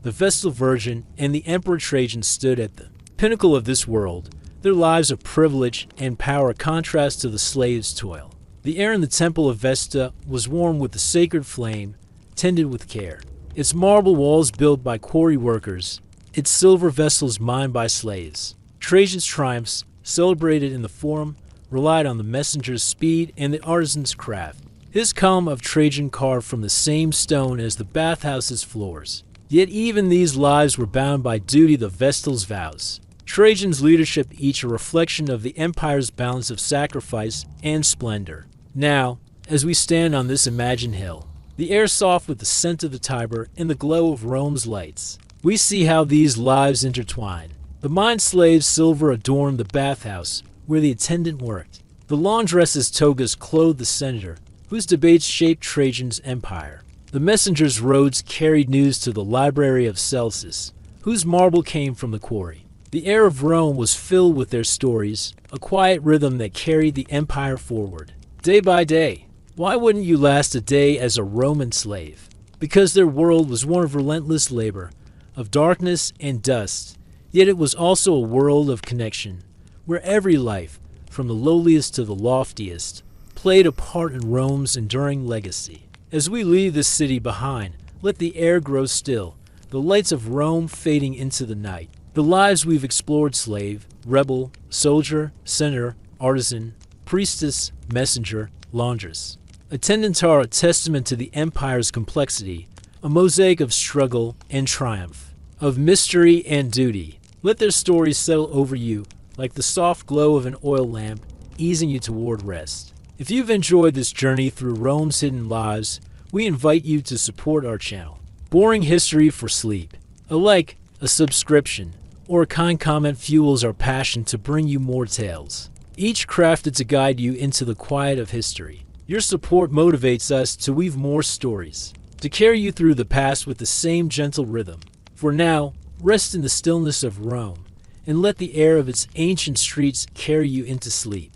The Vestal Virgin and the Emperor Trajan stood at the pinnacle of this world, their lives of privilege and power contrast to the slave's toil. The air in the temple of Vesta was warm with the sacred flame, tended with care. Its marble walls built by quarry workers, its silver vessels mined by slaves. Trajan's triumphs, celebrated in the Forum, relied on the messenger's speed and the artisan's craft. his column of Trajan carved from the same stone as the bathhouse's floors. Yet even these lives were bound by duty, the Vestal's vows. Trajan's leadership, each a reflection of the empire's balance of sacrifice and splendor. Now, as we stand on this imagined hill, the air soft with the scent of the Tiber and the glow of Rome's lights, we see how these lives intertwine. The mine slave's silver adorned the bathhouse where the attendant worked. The laundress's togas clothed the senator, whose debates shaped Trajan's empire. The messenger's roads carried news to the library of Celsus, whose marble came from the quarry. The air of Rome was filled with their stories, a quiet rhythm that carried the empire forward. Day by day. Why wouldn't you last a day as a Roman slave? Because their world was one of relentless labor, of darkness and dust, yet it was also a world of connection, where every life, from the lowliest to the loftiest, played a part in Rome's enduring legacy. As we leave this city behind, let the air grow still, the lights of Rome fading into the night. The lives we've explored: slave, rebel, soldier, senator, artisan, priestess, messenger, laundress. Attendants are a testament to the empire's complexity, a mosaic of struggle and triumph, of mystery and duty. Let their stories settle over you like the soft glow of an oil lamp, easing you toward rest. If you've enjoyed this journey through Rome's hidden lives, we invite you to support our channel. Boring History for Sleep. A like, a subscription, or a kind comment fuels our passion to bring you more tales, each crafted to guide you into the quiet of history. Your support motivates us to weave more stories, to carry you through the past with the same gentle rhythm. For now, rest in the stillness of Rome, and let the air of its ancient streets carry you into sleep.